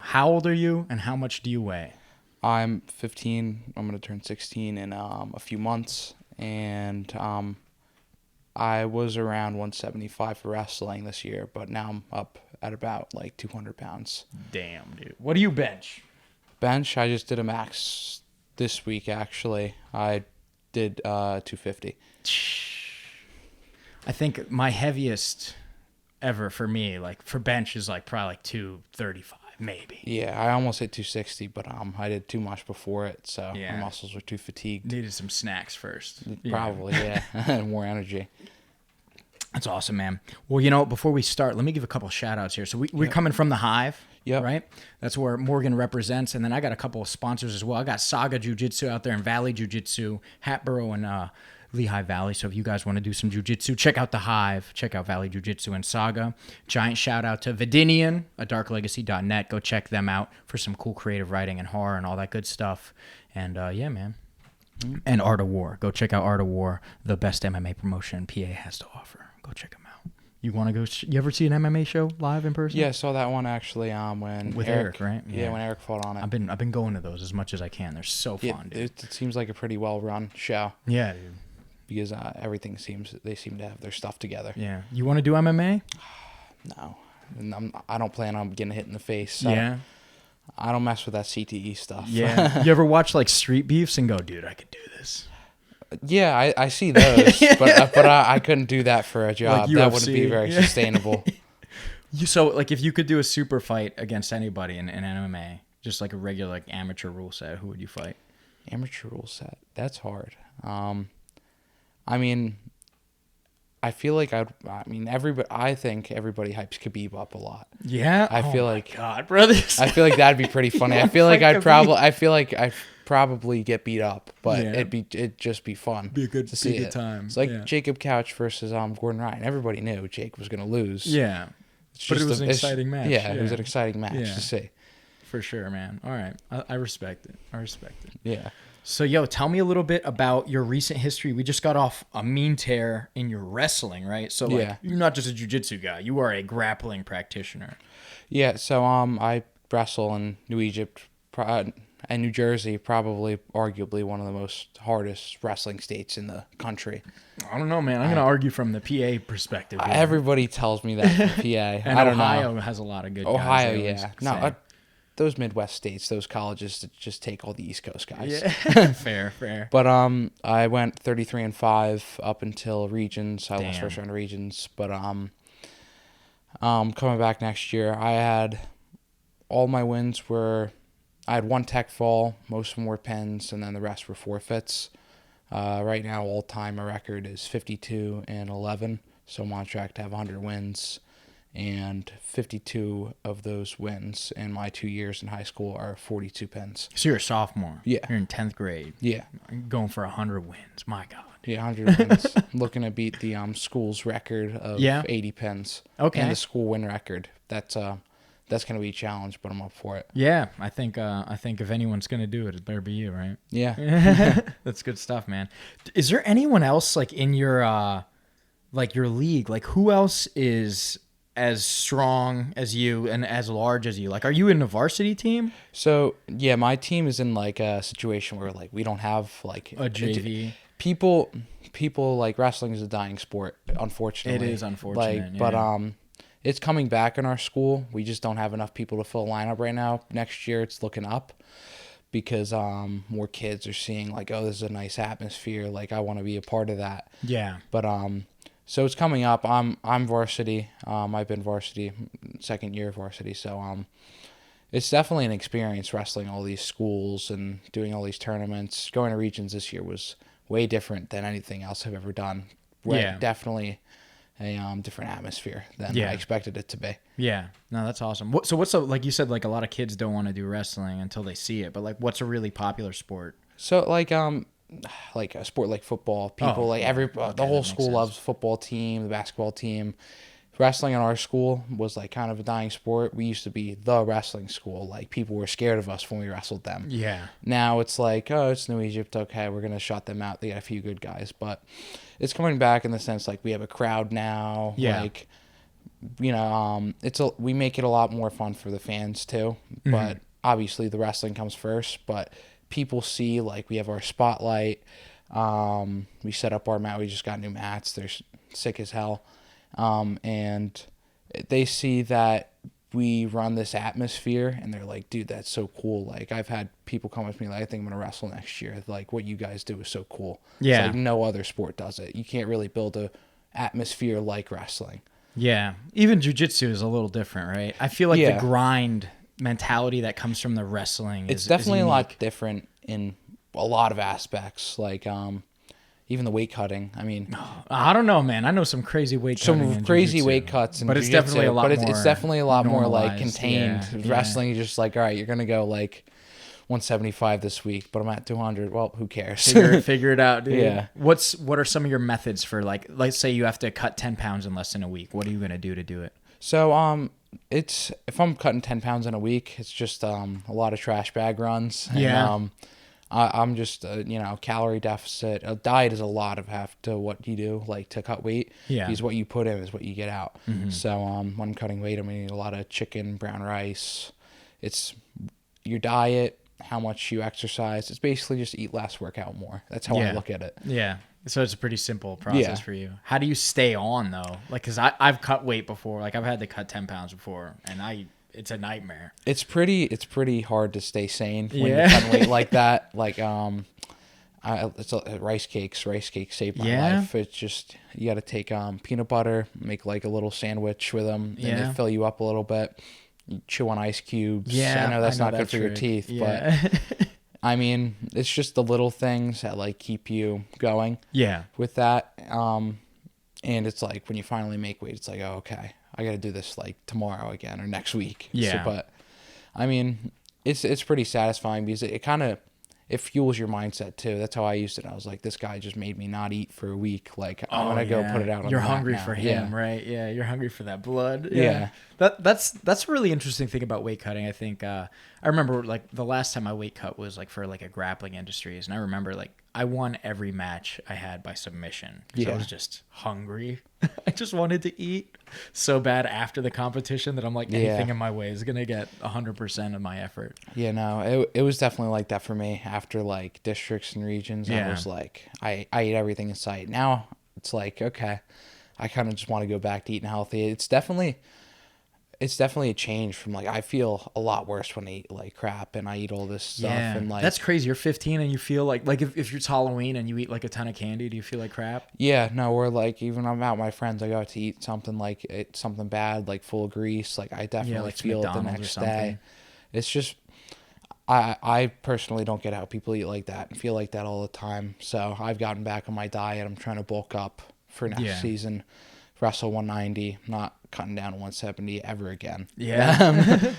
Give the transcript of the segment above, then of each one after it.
How old are you, and how much do you weigh? I'm 15. I'm going to turn 16 in a few months. And I was around 175 for wrestling this year, but now I'm up at about like 200 pounds. Damn, dude. What do you bench? Bench, I just did a max this week, actually. I did 250. I think my heaviest ever for me, like for bench, is like probably like 235, maybe. Yeah, I almost hit 260, but I did too much before it, so Yeah. my muscles were too fatigued. Needed some snacks first. Probably, yeah. More energy. That's awesome, man. Well, before we start, let me give a couple shout outs here. So we're coming from the Hive, right? That's where Morgan represents. And then I got a couple of sponsors as well. I got Saga Jiu-Jitsu out there in Valley Jiu-Jitsu, Hatboro and Lehigh Valley. So if you guys want to do some jiu-jitsu, check out the Hive. Check out Valley Jiu-Jitsu and Saga. Giant shout out to Vedinian, darklegacy.net. Go check them out for some cool creative writing and horror and all that good stuff. And yeah, man. And Art of War. Go check out Art of War, the best MMA promotion PA has to offer. Go check them out. You want to go? You ever see an MMA show live in person? Yeah, I saw that one actually. When with Eric, right? Yeah, when Eric fought on it. I've been going to those as much as I can. They're so fun, dude. It seems like a pretty well run show. Yeah, dude. Because they seem to have their stuff together. Yeah. You want to do MMA? No, and I don't plan on getting hit in the face. So yeah. I don't mess with that CTE stuff. Yeah. You ever watch like Street Beefs and go, dude, I could do this? Yeah, I see those, but I couldn't do that for a job. Like that wouldn't be very sustainable. So like if you could do a super fight against anybody in MMA, just like a regular like amateur rule set, who would you fight? Amateur rule set. That's hard. I mean, I feel like I think everybody hypes Khabib up a lot. Yeah, I feel like God, brothers. I feel like that'd be pretty funny. I feel like I'd probably get beat up, but it'd just be fun. Be a good time. It's like Jacob Couch versus Gordon Ryan. Everybody knew Jake was gonna lose. Yeah, but it was an exciting match. Yeah, it was an exciting match to see. For sure, man. All right, I respect it. Yeah. So, tell me a little bit about your recent history. We just got off a mean tear in your wrestling, right? So, you're not just a jiu-jitsu guy. You are a grappling practitioner. Yeah, so I wrestle in New Egypt and New Jersey, probably arguably one of the most hardest wrestling states in the country. I don't know, man. I'm going to argue from the PA perspective. Here. Everybody tells me that from PA. And I don't Ohio know. has a lot of good Ohio, guys. No, those Midwest states, those colleges that just take all the East Coast guys. Yeah. Fair. But I went 33-5 up until regions. I lost first round of regions. But coming back next year, I had all my wins I had one tech fall, most of them were pins, and then the rest were forfeits. Right now, all time my record is 52-11, so I'm on track to have 100 wins. And 52 of those wins in my 2 years in high school are 42 pins. So you're a sophomore. Yeah. You're in 10th grade. Yeah. Going for 100 wins. My God. Yeah, 100 wins. Looking to beat the school's record of 80 pins. Okay. And the school win record. That's going to be a challenge, but I'm up for it. Yeah, I think if anyone's going to do it, it better be you, right? Yeah. That's good stuff, man. Is there anyone else like in your your league? Like who else is as strong as you and as large as you? Like, are you in a varsity team? So, yeah, my team is in like a situation where like we don't have like a JV. People like wrestling is a dying sport, unfortunately. It is unfortunate. But it's coming back in our school. We just don't have enough people to fill a lineup right now. Next year it's looking up because more kids are seeing like, oh, this is a nice atmosphere. Like I want to be a part of that. Yeah. But so it's coming up. I'm varsity. I've been varsity, second year varsity. So it's definitely an experience wrestling all these schools and doing all these tournaments. Going to regions this year was way different than anything else I've ever done. Definitely a different atmosphere than I expected it to be. Yeah. No, that's awesome. So what's like you said, like a lot of kids don't want to do wrestling until they see it, but like what's a really popular sport? So like a sport like football, people the whole school loves football team, the basketball team. Wrestling in our school was like kind of a dying sport. We used to be the wrestling school. Like people were scared of us when we wrestled them. Yeah. Now it's like, oh, it's New Egypt. Okay, we're going to shut them out. They got a few good guys, but it's coming back in the sense like we have a crowd now. Yeah. Like we make it a lot more fun for the fans too, but obviously the wrestling comes first. But people see, like, we have our spotlight. We set up our mat. We just got new mats. They're sick as hell. And they see that we run this atmosphere, and they're like, dude, that's so cool. Like, I've had people come up to me like, I think I'm going to wrestle next year. Like, what you guys do is so cool. Yeah. It's like no other sport does it. You can't really build a atmosphere like wrestling. Yeah. Even jiu-jitsu is a little different, right? I feel like the grind mentality that comes from the wrestling it's definitely a lot different in a lot of aspects. Like, even the weight cutting. I mean, I don't know, man. I know some crazy weight cutting. Some crazy weight cuts, but it's definitely a lot more. It's definitely a lot more like normalized. contained. Yeah. Wrestling, you're just like, all right, you're gonna go like 175 this week, but I'm at 200. Well, who cares? Figure it out, dude. Yeah. What are some of your methods for, like, let's say you have to cut 10 pounds in less than a week. What are you gonna do to do it? So it's if I'm cutting 10 pounds in a week, it's just a lot of trash bag runs. Yeah. And, I'm just calorie deficit. A diet is a lot of half to what you do, like to cut weight. Yeah. Because what you put in is what you get out. So when I'm cutting weight, I'm gonna need a lot of chicken, brown rice. It's your diet, how much you exercise. It's basically just eat less, work out more. That's how I look at it. Yeah. So it's a pretty simple process for you. How do you stay on though? Like, cause I've cut weight before. Like, I've had to cut 10 pounds before, and it's a nightmare. It's pretty hard to stay sane when you're cutting weight like that. Like, rice cakes saved my life. It's just, you got to take peanut butter, make like a little sandwich with them, and they fill you up a little bit. You chew on ice cubes. Yeah, I know that's not good for your teeth, but I mean, it's just the little things that like keep you going. Yeah. With that, and it's like when you finally make weight, it's like, oh, okay, I got to do this like tomorrow again or next week. Yeah. So, but I mean, it's pretty satisfying because it fuels your mindset too. That's how I used it. I was like, this guy just made me not eat for a week. Like, I'm gonna go put it out on You're the mat hungry now. for him, right? Yeah, you're hungry for that blood. Yeah. That's a really interesting thing about weight cutting. I think I remember like the last time I weight cut was like for like a grappling industries, and I remember like I won every match I had by submission. I was just hungry. I just wanted to eat so bad after the competition that I'm like, anything in my way is gonna get 100% of my effort. Yeah, no, it was definitely like that for me after like districts and regions. I was like, I ate everything in sight. Now it's like, okay, I kind of just want to go back to eating healthy. It's definitely a change from like, I feel a lot worse when I eat like crap and I eat all this stuff. Yeah, and like, that's crazy. You're 15 and you feel like if it's Halloween and you eat like a ton of candy, do you feel like crap? Yeah, no, or like even I'm out with my friends, I go out to eat something something bad, like full of grease. Like I definitely like feel it the next day. It's just, I personally don't get how people eat like that and feel like that all the time. So I've gotten back on my diet. I'm trying to bulk up for next season, wrestle 190, not cutting down 170 ever again. Yeah.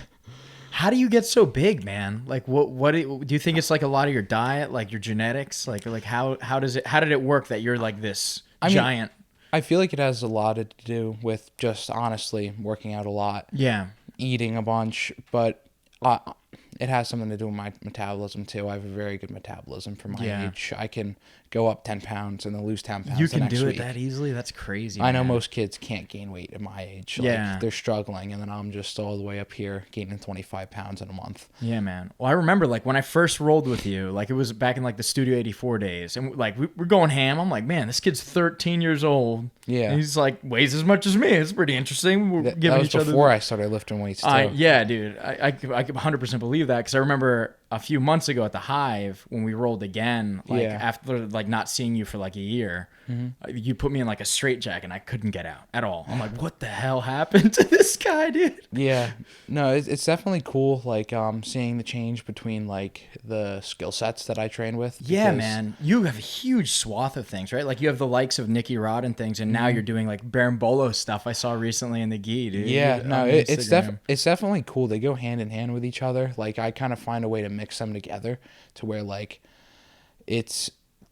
How do you get so big, man? Like what do you think it's like a lot of your diet, like your genetics? Like how did it work that you're like this giant? I feel like it has a lot to do with just honestly working out a lot. Yeah. Eating a bunch, but it has something to do with my metabolism too. I have a very good metabolism for my age. I can go up 10 pounds and then lose 10 pounds. You can do it that easily? That's crazy. I know most kids can't gain weight at my age. Like, they're struggling, and then I'm just all the way up here gaining 25 pounds in a month. Yeah, man. Well, I remember like when I first rolled with you, like it was back in like the Studio 84 days, and like we're going ham. I'm like, man, this kid's 13 years old. Yeah. And he's like weighs as much as me. It's pretty interesting. We're giving that was each other before I started lifting weights too. Yeah, dude. I could 100% believe that, because I remember a few months ago at the Hive when we rolled again, like after like not seeing you for like a year, you put me in like a straitjacket and I couldn't get out at all. I'm like, what the hell happened to this guy, dude? Yeah, no, it's definitely cool. Like seeing the change between like the skill sets that I train with. Yeah, man, you have a huge swath of things, right? Like you have the likes of Nicky Rod and things, and now you're doing like Berimbolo stuff I saw recently in the gi, dude. Yeah, no, it's definitely cool. They go hand in hand with each other. Like I kind of find a way to mix them together to where like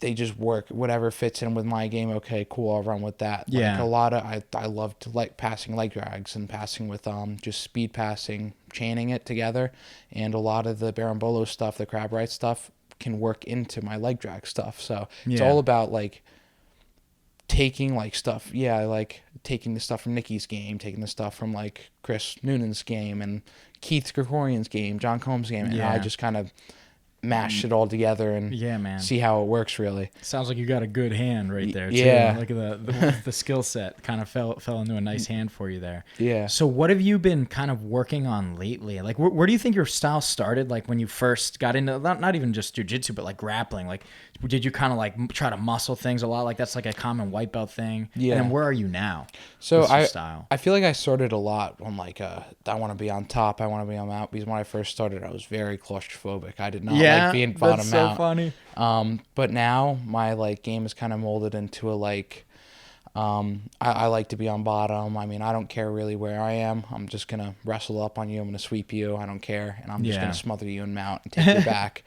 they just work, whatever fits in with my game. Okay, cool, I'll run with that. Yeah. Like a lot of I love to like passing leg drags and passing with just speed passing, chaining it together, and a lot of the Berimbolo stuff, the crab right stuff can work into my leg drag stuff. So it's all about like taking like stuff. Yeah, like taking the stuff from Nikki's game, taking the stuff from like Chris Noonan's game and Keith Gregorian's game, John Combs' game, and I just kind of mash it all together and see how it works. Really, sounds like you got a good hand right there. Yeah, too. Like the skill set kind of fell into a nice hand for you there. Yeah. So what have you been kind of working on lately? Like where do you think your style started? Like when you first got into not even just jiu-jitsu, but like grappling. Like did you kind of like try to muscle things a lot? Like that's like a common white belt thing. Yeah. And then where are you now? So I feel like I started a lot on like I want to be on top, I want to be on out, because when I first started I was very claustrophobic. I did not like being bottom that's so funny. But now my like game is kind of molded into a like I like to be on bottom. I mean, I don't care really where I am. I'm just gonna wrestle up on you. I'm gonna sweep you. I don't care, and I'm just gonna smother you and mount and take your back.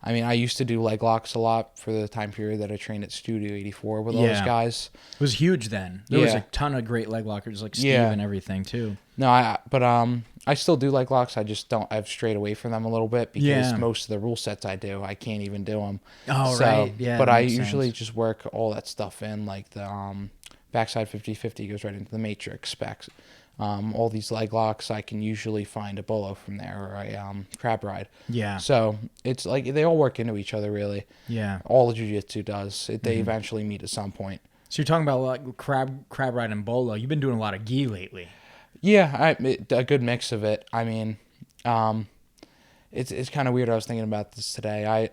I mean, I used to do leg locks a lot for the time period that I trained at Studio 84 with all those guys. It was huge then. There was a ton of great leg lockers, like Steve and everything too. No, I still do leg locks. I just don't. I've strayed away from them a little bit because most of the rule sets I do, I can't even do them. Oh, right. Yeah. But I usually just work all that stuff in, like the backside 50-50 goes right into the matrix specs. All these leg locks, I can usually find a bolo from there or a crab ride. Yeah. So it's like they all work into each other, really. Yeah. All the jiu-jitsu does. They eventually meet at some point. So you're talking about like crab ride and bolo. You've been doing a lot of gi lately. Yeah, a good mix of it. I mean, it's kind of weird. I was thinking about this today.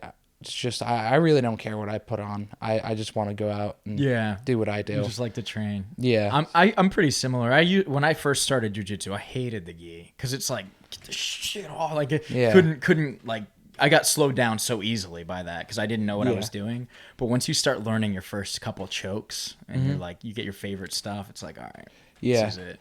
I really don't care what I put on. I just want to go out and do what I do. You just like to train. Yeah. I'm pretty similar. When I first started jiu-jitsu, I hated the gi because it's like get the shit off. Like couldn't like I got slowed down so easily by that because I didn't know what I was doing. But once you start learning your first couple chokes and you're like you get your favorite stuff, it's like all right, this is it.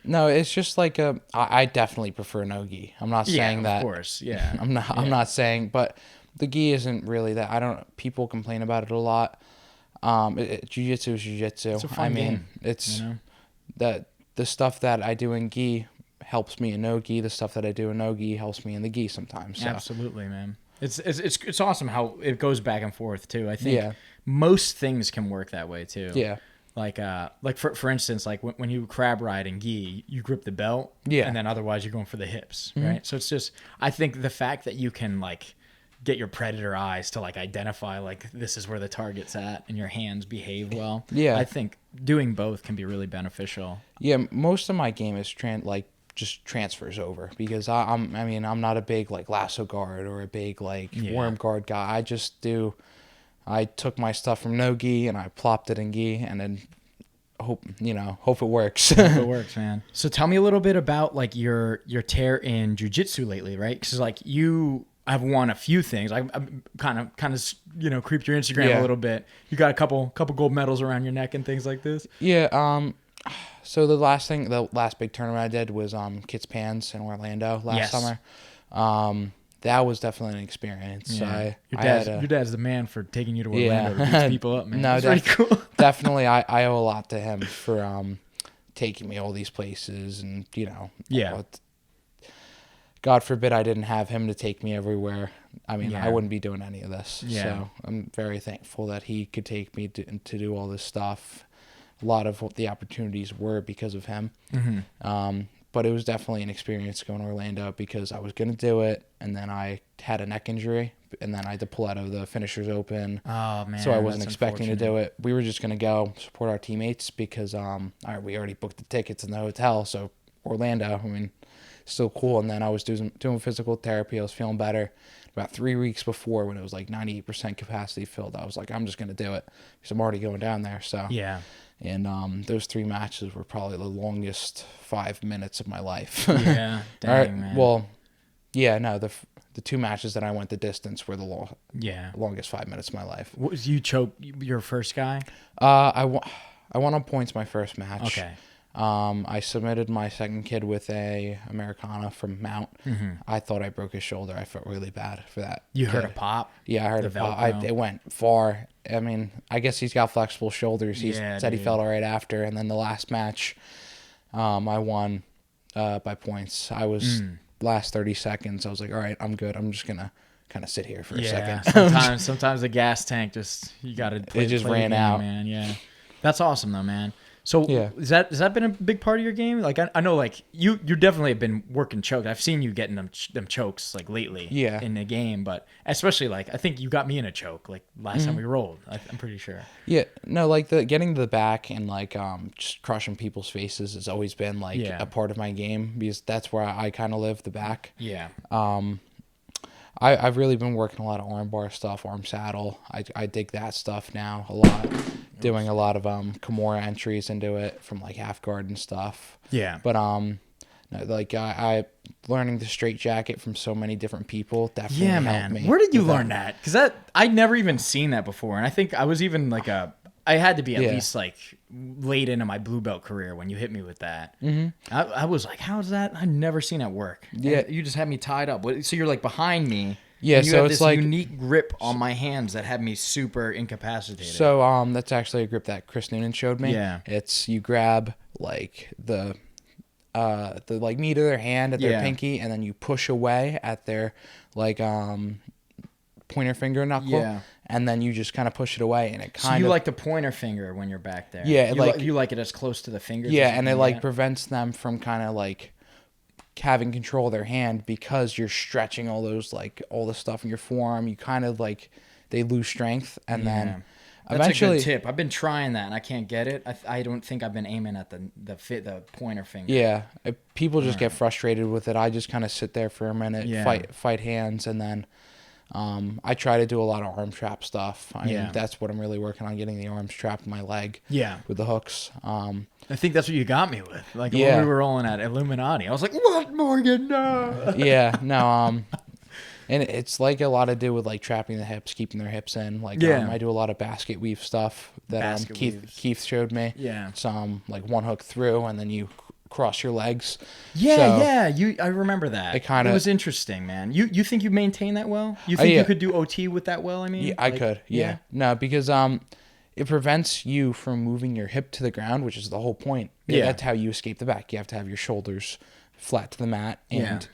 No, it's just like I definitely prefer no gi. I'm not saying that. Of course, yeah. I'm not saying, but the gi isn't really that. People complain about it a lot. Jiu-jitsu is jiu-jitsu. It's a fun game, it's that the stuff that I do in gi helps me in no gi. The stuff that I do in no gi helps me in the gi sometimes. So. Absolutely, man. It's awesome how it goes back and forth too. I think most things can work that way too. Yeah. Like for instance, like when you crab ride in gi, you grip the belt, and then otherwise you're going for the hips, right? So it's just, I think the fact that you can like get your predator eyes to like identify like this is where the target's at and your hands behave well. Yeah, I think doing both can be really beneficial. Yeah, most of my game is just transfers over because I'm not a big like lasso guard or a big like worm guard guy. I took my stuff from no gi and I plopped it in gi and then hope it works. Hope it works, man. So tell me a little bit about like your tear in jiu-jitsu lately, right? Because like I've won a few things. I've kind of creeped your Instagram a little bit. You got a couple gold medals around your neck and things like this. Yeah. So the last big tournament I did was Kits Pans in Orlando last summer. That was definitely an experience. Yeah. Your dad's the man for taking you to Orlando to beat people up, man. No, that's pretty cool. Definitely, I owe a lot to him for taking me all these places, and God forbid I didn't have him to take me everywhere. I mean, I wouldn't be doing any of this. Yeah. So I'm very thankful that he could take me to do all this stuff. A lot of what the opportunities were because of him. Mm-hmm. But it was definitely an experience going to Orlando because I was going to do it, and then I had a neck injury, and then I had to pull out of the Finishers Open. Oh, man. So I wasn't expecting to do it. We were just going to go support our teammates because we already booked the tickets in the hotel. So Orlando, still cool. And then I was doing physical therapy. I was feeling better. About 3 weeks before, when it was like 98% capacity filled, I was like, I'm just going to do it because I'm already going down there. So yeah. And those 3 matches were probably the longest 5 minutes of my life. Yeah, dang, man. Well, yeah, no, the 2 matches that I went the distance were the longest 5 minutes of my life. Was you choke your first guy? I won on points my first match. Okay. I submitted my second kid with a Americana from Mount. Mm-hmm. I thought I broke his shoulder. I felt really bad for that. You heard a pop? Yeah, I heard a pop. It went far. I mean, I guess he's got flexible shoulders. He said he felt all right after. And then the last match, I won by points. I was last 30 seconds. I was like, all right, I'm good. I'm just going to kind of sit here for a second. Sometimes the gas tank you got to play. It just ran out. Man. Yeah. That's awesome though, man. So Yeah. has that been a big part of your game? Like I know like you definitely have been working chokes. I've seen you getting them chokes like lately in the game, but especially like I think you got me in a choke like last time we rolled. I'm pretty sure. Yeah, no, like getting to the back and like just crushing people's faces has always been like a part of my game because that's where I kind of live, the back. Yeah. I've really been working a lot of arm bar stuff, arm saddle. I dig that stuff now a lot. Doing a lot of Kimura entries into it from like half guard and stuff. Yeah. But like I learning the straight jacket from so many different people definitely helped me. Where did you learn that? Because I'd never even seen that before, and I think I was even like I had to be at least like late into my blue belt career when you hit me with that. Mm-hmm. I was like, how's that? I've never seen that work. Yeah, and you just had me tied up. So you're like behind me. Yeah, and you so had it's this like unique grip on my hands that had me super incapacitated. So that's actually a grip that Chris Noonan showed me. Yeah, it's you grab like the like meat of their hand at their pinky, and then you push away at their like pointer finger knuckle, and then you just kind of push it away, and it kind of. So you like the pointer finger when you're back there? Yeah, you like it as close to the fingers. Yeah, and it like prevents them from kind of like having control of their hand because you're stretching all those like all the stuff in your forearm. You kind of like they lose strength, and then. That's eventually, a good tip. I've been trying that and I can't get it. I don't think I've been aiming at the pointer finger. Yeah, people just get frustrated with it. I just kind of sit there for a minute, fight hands, and then I try to do a lot of arm trap stuff. I mean, that's what I'm really working on, getting the arms trapped in my leg. Yeah, with the hooks. I think that's what you got me with. Like when we were rolling at Illuminati, I was like, "What, Morgan? No." Yeah, no. And it's like a lot to do with like trapping the hips, keeping their hips in. Like I do a lot of basket weave stuff that Keith showed me. Yeah. Some like one hook through and then you cross your legs. Yeah, I remember that. It was interesting, man. You think you maintain that well? You think you could do OT with that well? I mean, I could. Yeah. No, because it prevents you from moving your hip to the ground, which is the whole point. Yeah. That's how you escape the back. You have to have your shoulders flat to the mat, and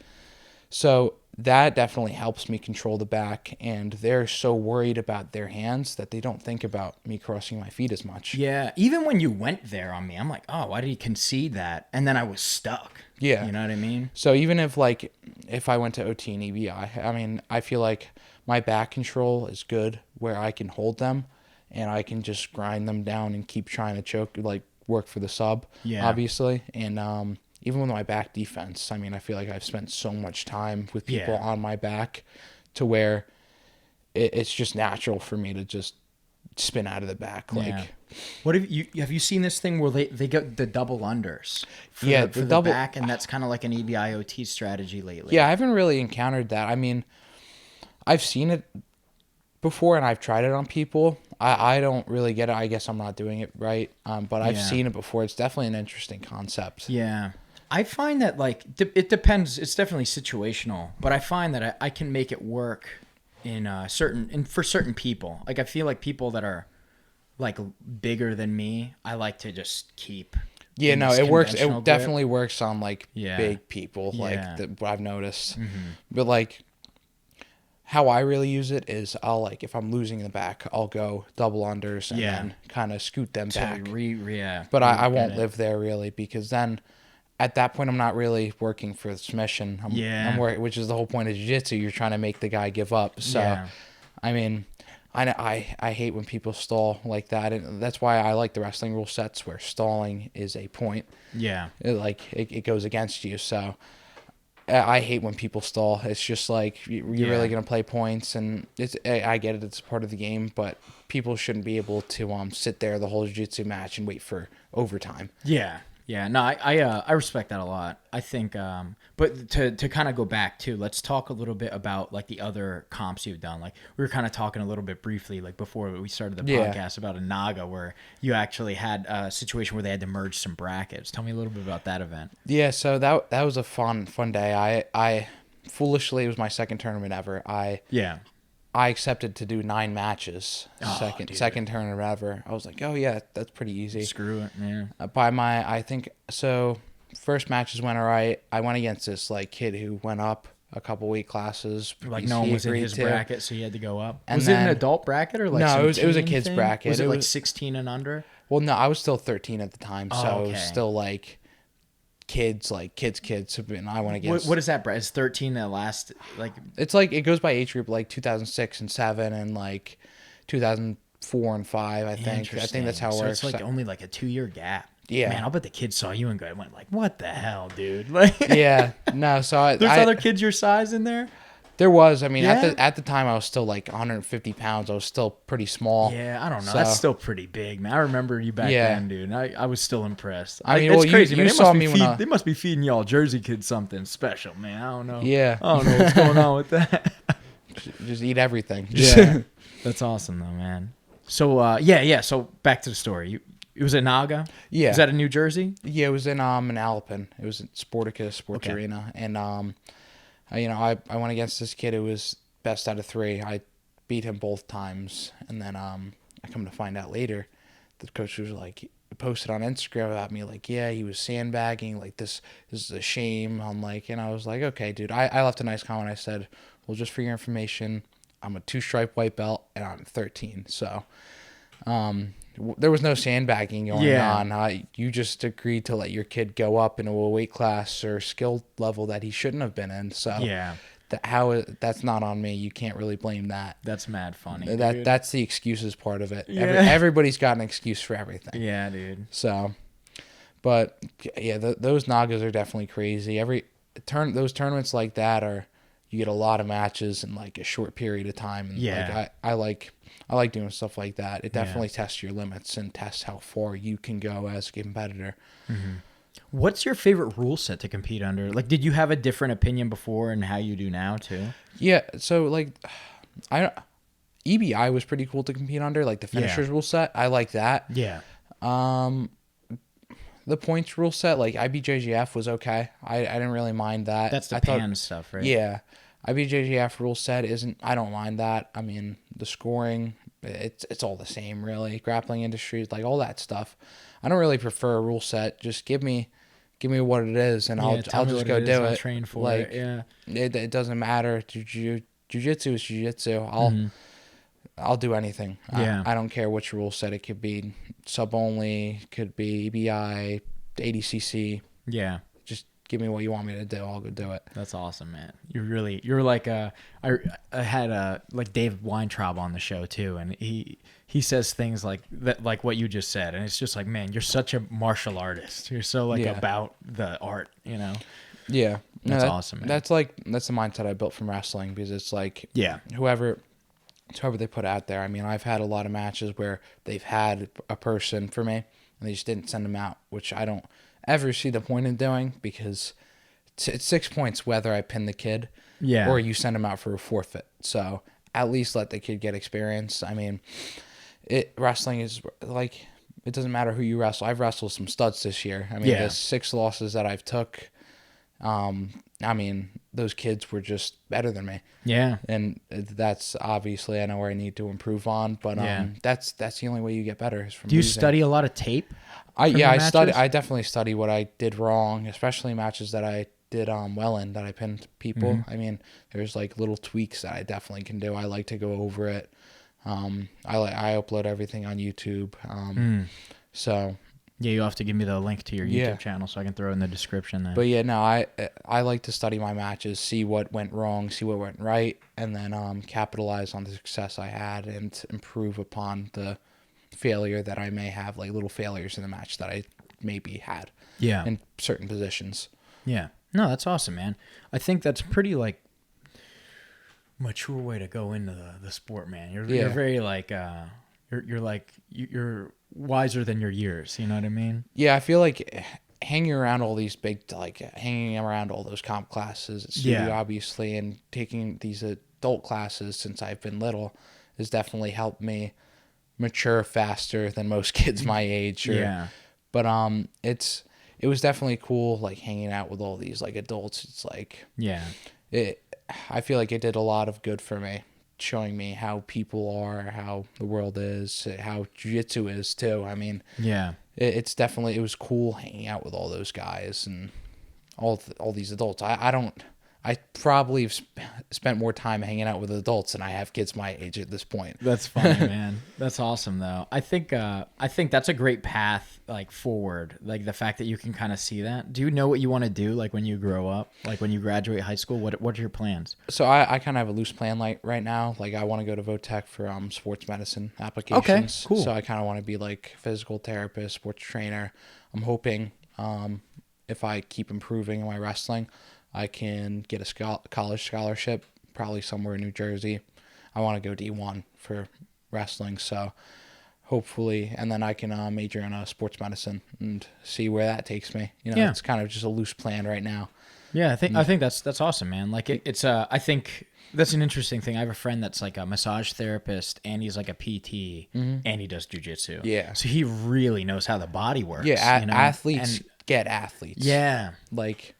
so. That definitely helps me control the back, and they're so worried about their hands that they don't think about me crossing my feet as much. Yeah, even when you went there on me, I'm like, oh, why did he concede that? And then I was stuck. Yeah. You know what I mean? So even if I went to OT and EBI, I mean, I feel like my back control is good where I can hold them, and I can just grind them down and keep trying to choke, like work for the sub, obviously. And even with my back defense, I mean, I feel like I've spent so much time with people on my back to where it's just natural for me to just spin out of the back. Like, what have you seen this thing where they get the double unders for the double back, and that's kind of like an EBIOT strategy lately. Yeah, I haven't really encountered that. I mean, I've seen it before and I've tried it on people. I don't really get it. I guess I'm not doing it right. But I've seen it before. It's definitely an interesting concept. Yeah. I find that like it depends. It's definitely situational, but I find that I can make it work for certain people. Like I feel like people that are like bigger than me, I like to just keep. Yeah, no, it works. It definitely works on like big people, like what I've noticed. Mm-hmm. But like how I really use it is I'll like if I'm losing the back, I'll go double unders and then kind of scoot them back. But I won't live there really because then. At that point, I'm not really working for the submission. I'm which is the whole point of jiu-jitsu. You're trying to make the guy give up. So, I mean, I hate when people stall like that. And that's why I like the wrestling rule sets where stalling is a point. Yeah. It goes against you. So, I hate when people stall. It's just like, you're really going to play points. And I get it. It's part of the game. But people shouldn't be able to sit there the whole jiu-jitsu match and wait for overtime. Yeah. Yeah, no, I respect that a lot. I think, but to kind of go back too, let's talk a little bit about like the other comps you've done. Like we were kind of talking a little bit briefly, like before we started the podcast about a Naga, where you actually had a situation where they had to merge some brackets. Tell me a little bit about that event. Yeah, so that was a fun day. I foolishly, it was my second tournament ever. I accepted to do 9 matches, second tournament ever. I was like, oh yeah, that's pretty easy. Screw it, man. First matches went all right. I went against this like kid who went up a couple weight classes. Like no one was in his bracket, so he had to go up. And was it an adult bracket or like no? It was a kid's bracket. Was it like 16 and under? Well, no, I was still 13 at the time, so Oh, it was still like kids. And I went against. What is that, Brad? Is 13 the last like? It's like it goes by age group, like 2006 and 7, and like 2004 and 5. I think that's how it works. It's like only like a 2-year gap. Yeah, man, I'll bet the kids saw you and went like, "What the hell, dude?" Like, yeah, no. So there's other kids your size in there. There was. I mean, at the time, I was still like 150 pounds. I was still pretty small. Yeah, I don't know. That's still pretty big, man. I remember you back then, dude. I was still impressed. I mean, it's crazy, man. You saw me when they must be feeding y'all Jersey kids something special, man. I don't know. Yeah. I don't know what's going on with that. Just eat everything. Yeah. That's awesome, though, man. So, So back to the story. It was at Naga? Yeah. Was that in New Jersey? Yeah, it was in Allentown. It was at Sporticus Sports Arena. And, I went against this kid. It was best out of 3. I beat him both times. And then I come to find out later, the coach was like, posted on Instagram about me, like, yeah, he was sandbagging. Like, this is a shame. And I was like, okay, dude. I left a nice comment. I said, well, just for your information, I'm a 2-stripe white belt and I'm 13. So, there was no sandbagging going on. You just agreed to let your kid go up into a weight class or skill level that he shouldn't have been in. So that's not on me. You can't really blame that. That's mad funny. That's the excuses part of it. Yeah. Everybody's got an excuse for everything. Yeah, dude. So, but yeah, those Nagas are definitely crazy. Those tournaments like that you get a lot of matches in like a short period of time. And I like doing stuff like that. It definitely tests your limits and tests how far you can go as a competitor. Mm-hmm. What's your favorite rule set to compete under? Like, did you have a different opinion before and how you do now too? Yeah. So like, EBI was pretty cool to compete under, like the finishers rule set. I like that. Yeah. The points rule set, like IBJJF was okay. I didn't really mind that. That's the pan stuff, right? Yeah. IBJJF rule set I don't mind that. I mean, the scoring, it's all the same, really. Grappling industries, like all that stuff. I don't really prefer a rule set. Just give me what it is, and I'll just go do it. I'll train for it. Yeah. It doesn't matter. Jiu-jitsu is jiu-jitsu. I'll do anything. Yeah. I don't care which rule set. It could be sub only, could be EBI, 80cc. Yeah. Just give me what you want me to do. I'll go do it. That's awesome, man. You're like I had like Dave Weintraub on the show too, and he says things like that, like what you just said, and it's just like, man, you're such a martial artist. You're so like about the art, you know. Yeah. That's awesome, man. That's the mindset I built from wrestling, because it's like whoever they put out there. I mean, I've had a lot of matches where they've had a person for me and they just didn't send them out, which I don't ever see the point in doing, because it's 6 points whether I pin the kid or you send him out for a forfeit. So at least let the kid get experience. I mean, wrestling is like, it doesn't matter who you wrestle. I've wrestled some studs this year. I mean, the 6 losses that I've took, I mean, those kids were just better than me. Yeah. And that's obviously, I know where I need to improve on, but that's the only way you get better is from Do you study a lot of tape? I definitely study what I did wrong, especially matches that I did well in, that I pinned people. Mm-hmm. I mean, there's like little tweaks that I definitely can do. I like to go over it. I upload everything on YouTube. So yeah, you have to give me the link to your YouTube channel so I can throw it in the description then. But yeah, no, I like to study my matches, see what went wrong, see what went right, and then capitalize on the success I had and improve upon the failure that I may have, like little failures in the match that I maybe had in certain positions. Yeah. No, that's awesome, man. I think that's pretty like mature way to go into the sport, man. You're very like you're wiser than your years, you know what I mean? Yeah, I feel like hanging around all these hanging around all those comp classes at studio, obviously, and taking these adult classes since I've been little has definitely helped me mature faster than most kids my age. But it was definitely cool, like hanging out with all these like adults. It's like I feel like it did a lot of good for me, showing me how people are, how the world is, how jiu-jitsu is too. I mean, it was cool hanging out with all those guys and all these adults. I don't I probably have spent more time hanging out with adults than I have kids my age at this point. That's funny, man. That's awesome, though. I think that's a great path, like, forward. Like, the fact that you can kind of see that. Do you know what you want to do, like, when you grow up? Like, when you graduate high school? What are your plans? So I kind of have a loose plan, like, right now. Like, I want to go to V.O.A.T for sports medicine applications. Okay, cool. So I kind of want to be, like, physical therapist, sports trainer. I'm hoping if I keep improving in my wrestling, I can get a college scholarship, probably somewhere in New Jersey. I want to go D1 for wrestling, so hopefully, and then I can major in sports medicine and see where that takes me. It's kind of just a loose plan right now. Yeah, I think that's awesome, man. Like it's I think that's an interesting thing. I have a friend that's like a massage therapist, and he's like a PT, and he does jujitsu. Yeah, so he really knows how the body works. Yeah, athletes get athletes. Yeah, like.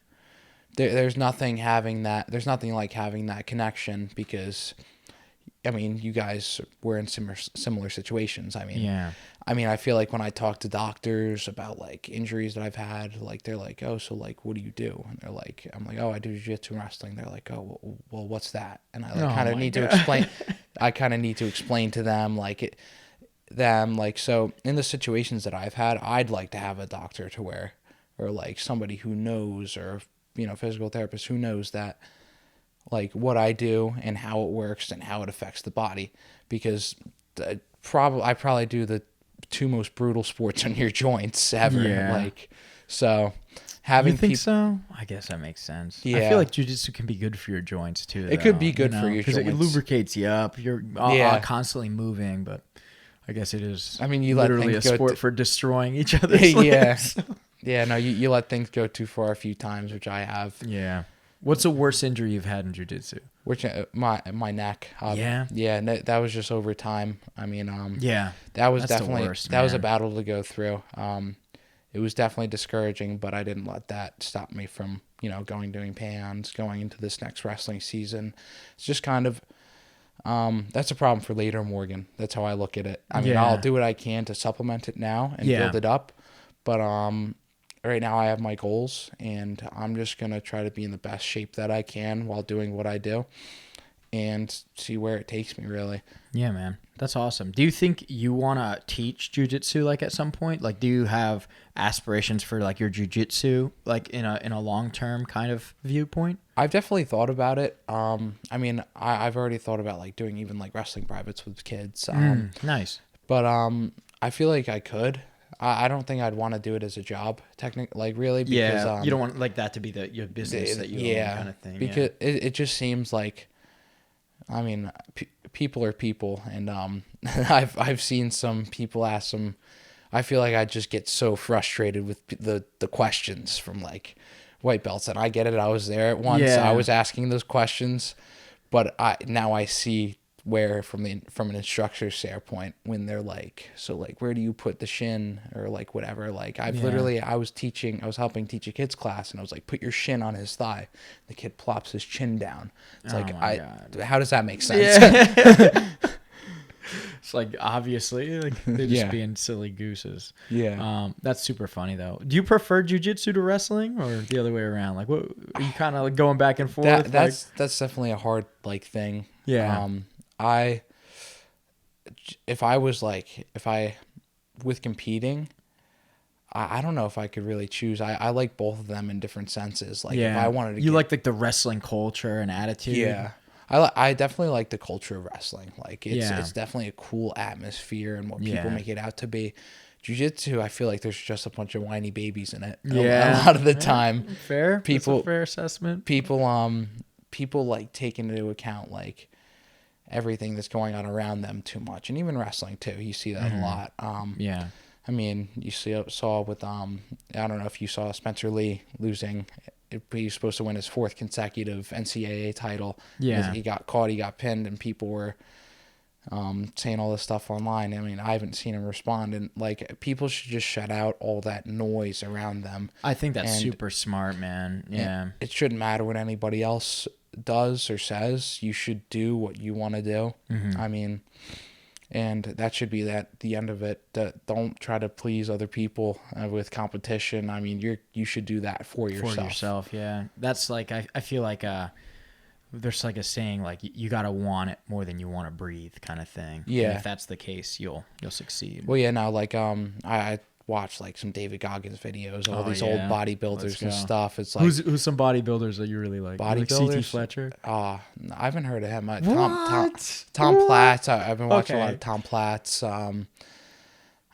There's nothing like having that connection because, I mean, you guys were in similar situations. I mean, I feel like when I talk to doctors about like injuries that I've had, like they're like, oh, so like, what do you do? And they're like, I'm like, oh, I do jiu-jitsu and wrestling. They're like, oh, well, what's that? And I kind of need to explain. I kind of need to explain to them so in the situations that I've had, I'd like to have a doctor or like somebody who knows, or physical therapist who knows that, like, what I do and how it works and how it affects the body, because I probably do the two most brutal sports on your joints ever. Yeah. Like, so having you think so? I guess that makes sense. Yeah. I feel like jiu-jitsu can be good for your joints too. It could be good for your joints because it lubricates you up. You're constantly moving, but I guess it is. I mean, you literally a sport for destroying each other's legs. Yeah, no, you let things go too far a few times, which I have. Yeah. What's the worst injury you've had in jiu-jitsu? Which my neck. Yeah. Yeah, that was just over time. I mean, that was That's definitely the worst, that was a battle to go through. It was definitely discouraging, but I didn't let that stop me from doing pans, going into this next wrestling season. It's just kind of. That's a problem for later, Morgan. That's how I look at it. I mean, I'll do what I can to supplement it now and build it up, but right now I have my goals, and I'm just going to try to be in the best shape that I can while doing what I do and see where it takes me, really. Yeah, man. That's awesome. Do you think you want to teach jiu-jitsu, like, at some point? Like, do you have aspirations for, like, your jiu-jitsu, like, in a long-term kind of viewpoint? I've definitely thought about it. I mean, I've already thought about, like, doing even, like, wrestling privates with kids. Nice. But I feel like I could. I don't think I'd want to do it as a job, really. Because, you don't want like that to be your business that you own kind of thing. Because it just seems like, I mean, people are people, and I've seen some people ask some. I feel like I just get so frustrated with the questions from like white belts, and I get it. I was there at once. Yeah. I was asking those questions, but now I see where from an instructor's standpoint, when they're like, so like, where do you put the shin, or like whatever, like I was helping teach a kid's class, and I was like, put your shin on his thigh. The kid plops his chin down. It's how does that make sense? Yeah. It's like, obviously, like, they're just being silly gooses. Yeah. That's super funny though. Do you prefer jiu-jitsu to wrestling, or the other way around? Like, what are you kind of like going back and forth? That's definitely a hard like thing. Yeah. With competing, I don't know if I could really choose. I like both of them in different senses. Like, if I wanted to, like the wrestling culture and attitude. Yeah, I definitely like the culture of wrestling. Like, it's definitely a cool atmosphere and what people make it out to be. Jiu-jitsu, I feel like there's just a bunch of whiny babies in it. A lot of the time. Fair. That's a fair assessment. People like take into account like everything that's going on around them too much, and even wrestling too. You see that a lot. I mean, you saw with I don't know if you saw Spencer Lee losing. He was supposed to win his 4th consecutive NCAA title. Yeah, he got caught. He got pinned, and people were saying all this stuff online. I mean, I haven't seen him respond, and like, people should just shut out all that noise around them. I think that's super smart, man. Yeah, it shouldn't matter what anybody else does or says. You should do what you want to do. I mean, And that should be the end of it. Don't try to please other people with competition. I mean, you should do that for yourself. For yourself, yeah. That's like I feel like there's like a saying like you gotta want it more than you want to breathe, kind of thing. Yeah. And if that's the case, you'll succeed. Well, yeah. Now, like I watch like some David Goggins videos, all these old bodybuilders and stuff. It's like who's some bodybuilders that you really like? Bodybuilders. Like CT Fletcher. I haven't heard of him. Tom Platz. I've been watching a lot of Tom Platz.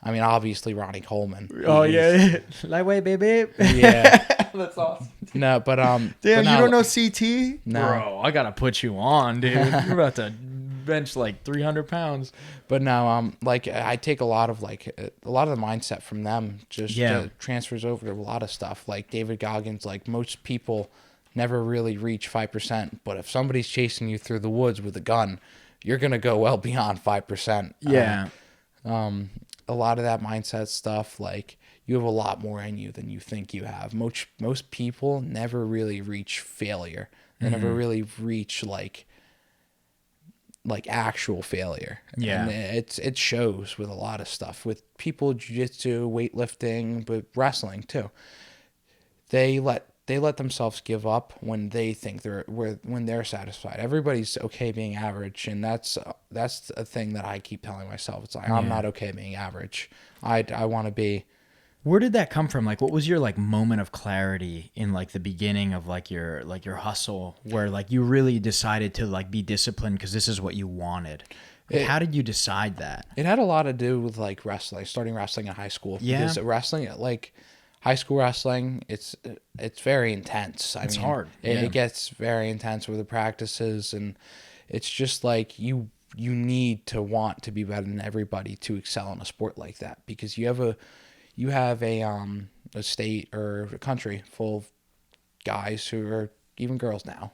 I mean, obviously Ronnie Coleman. Oh yeah, lightweight baby. Yeah, that's awesome. No, but damn, but you don't know CT? No, bro, I gotta put you on, dude. You're about to bench like 300 pounds. But no, like I take a lot of the mindset from them. Just transfers over to a lot of stuff. Like David Goggins, like most people never really reach 5%. But if somebody's chasing you through the woods with a gun, you're gonna go well beyond 5%. Yeah. A lot of that mindset stuff, like you have a lot more in you than you think you have. Most people never really reach failure. They never really reach like actual failure. Yeah. And it shows with a lot of stuff. With people, jiu-jitsu, weightlifting, but wrestling too. They let themselves give up when they think when they're satisfied. Everybody's okay being average, and that's a thing that I keep telling myself. It's like I'm not okay being average. I want to be. Where did that come from? Like, what was your like moment of clarity in like the beginning of like your hustle, where like you really decided to like be disciplined because this is what you wanted? How did you decide that? It had a lot to do with like wrestling, starting wrestling in high school. Yeah, because wrestling, like high school wrestling, it's very intense. It's hard. It gets very intense with the practices, and it's just like you need to want to be better than everybody to excel in a sport like that, because you have a state or a country full of guys who are even girls now.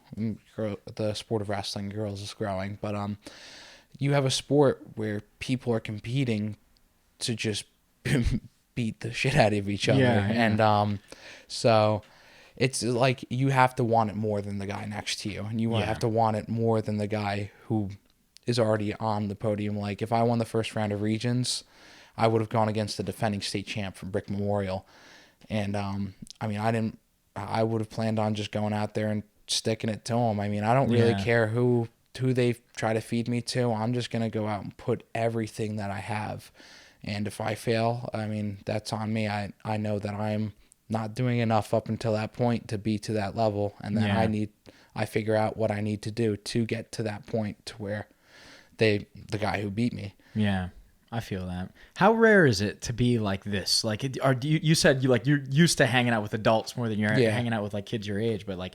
The sport of wrestling, girls is growing, but you have a sport where people are competing to just beat the shit out of each other. And so it's like you have to want it more than the guy next to you, and you have to want it more than the guy who is already on the podium. Like if I won the first round of regions, I would have gone against the defending state champ from Brick Memorial, and I mean I would have planned on just going out there and sticking it to him. I mean, I don't really care who they try to feed me to. I'm just gonna go out and put everything that I have. And if I fail, I mean, that's on me. I know that I'm not doing enough up until that point to be to that level. And then I figure out what I need to do to get to that point to where the guy who beat me. Yeah, I feel that. How rare is it to be like this? Like, you said you're used to hanging out with adults more than you're hanging out with like kids your age, but like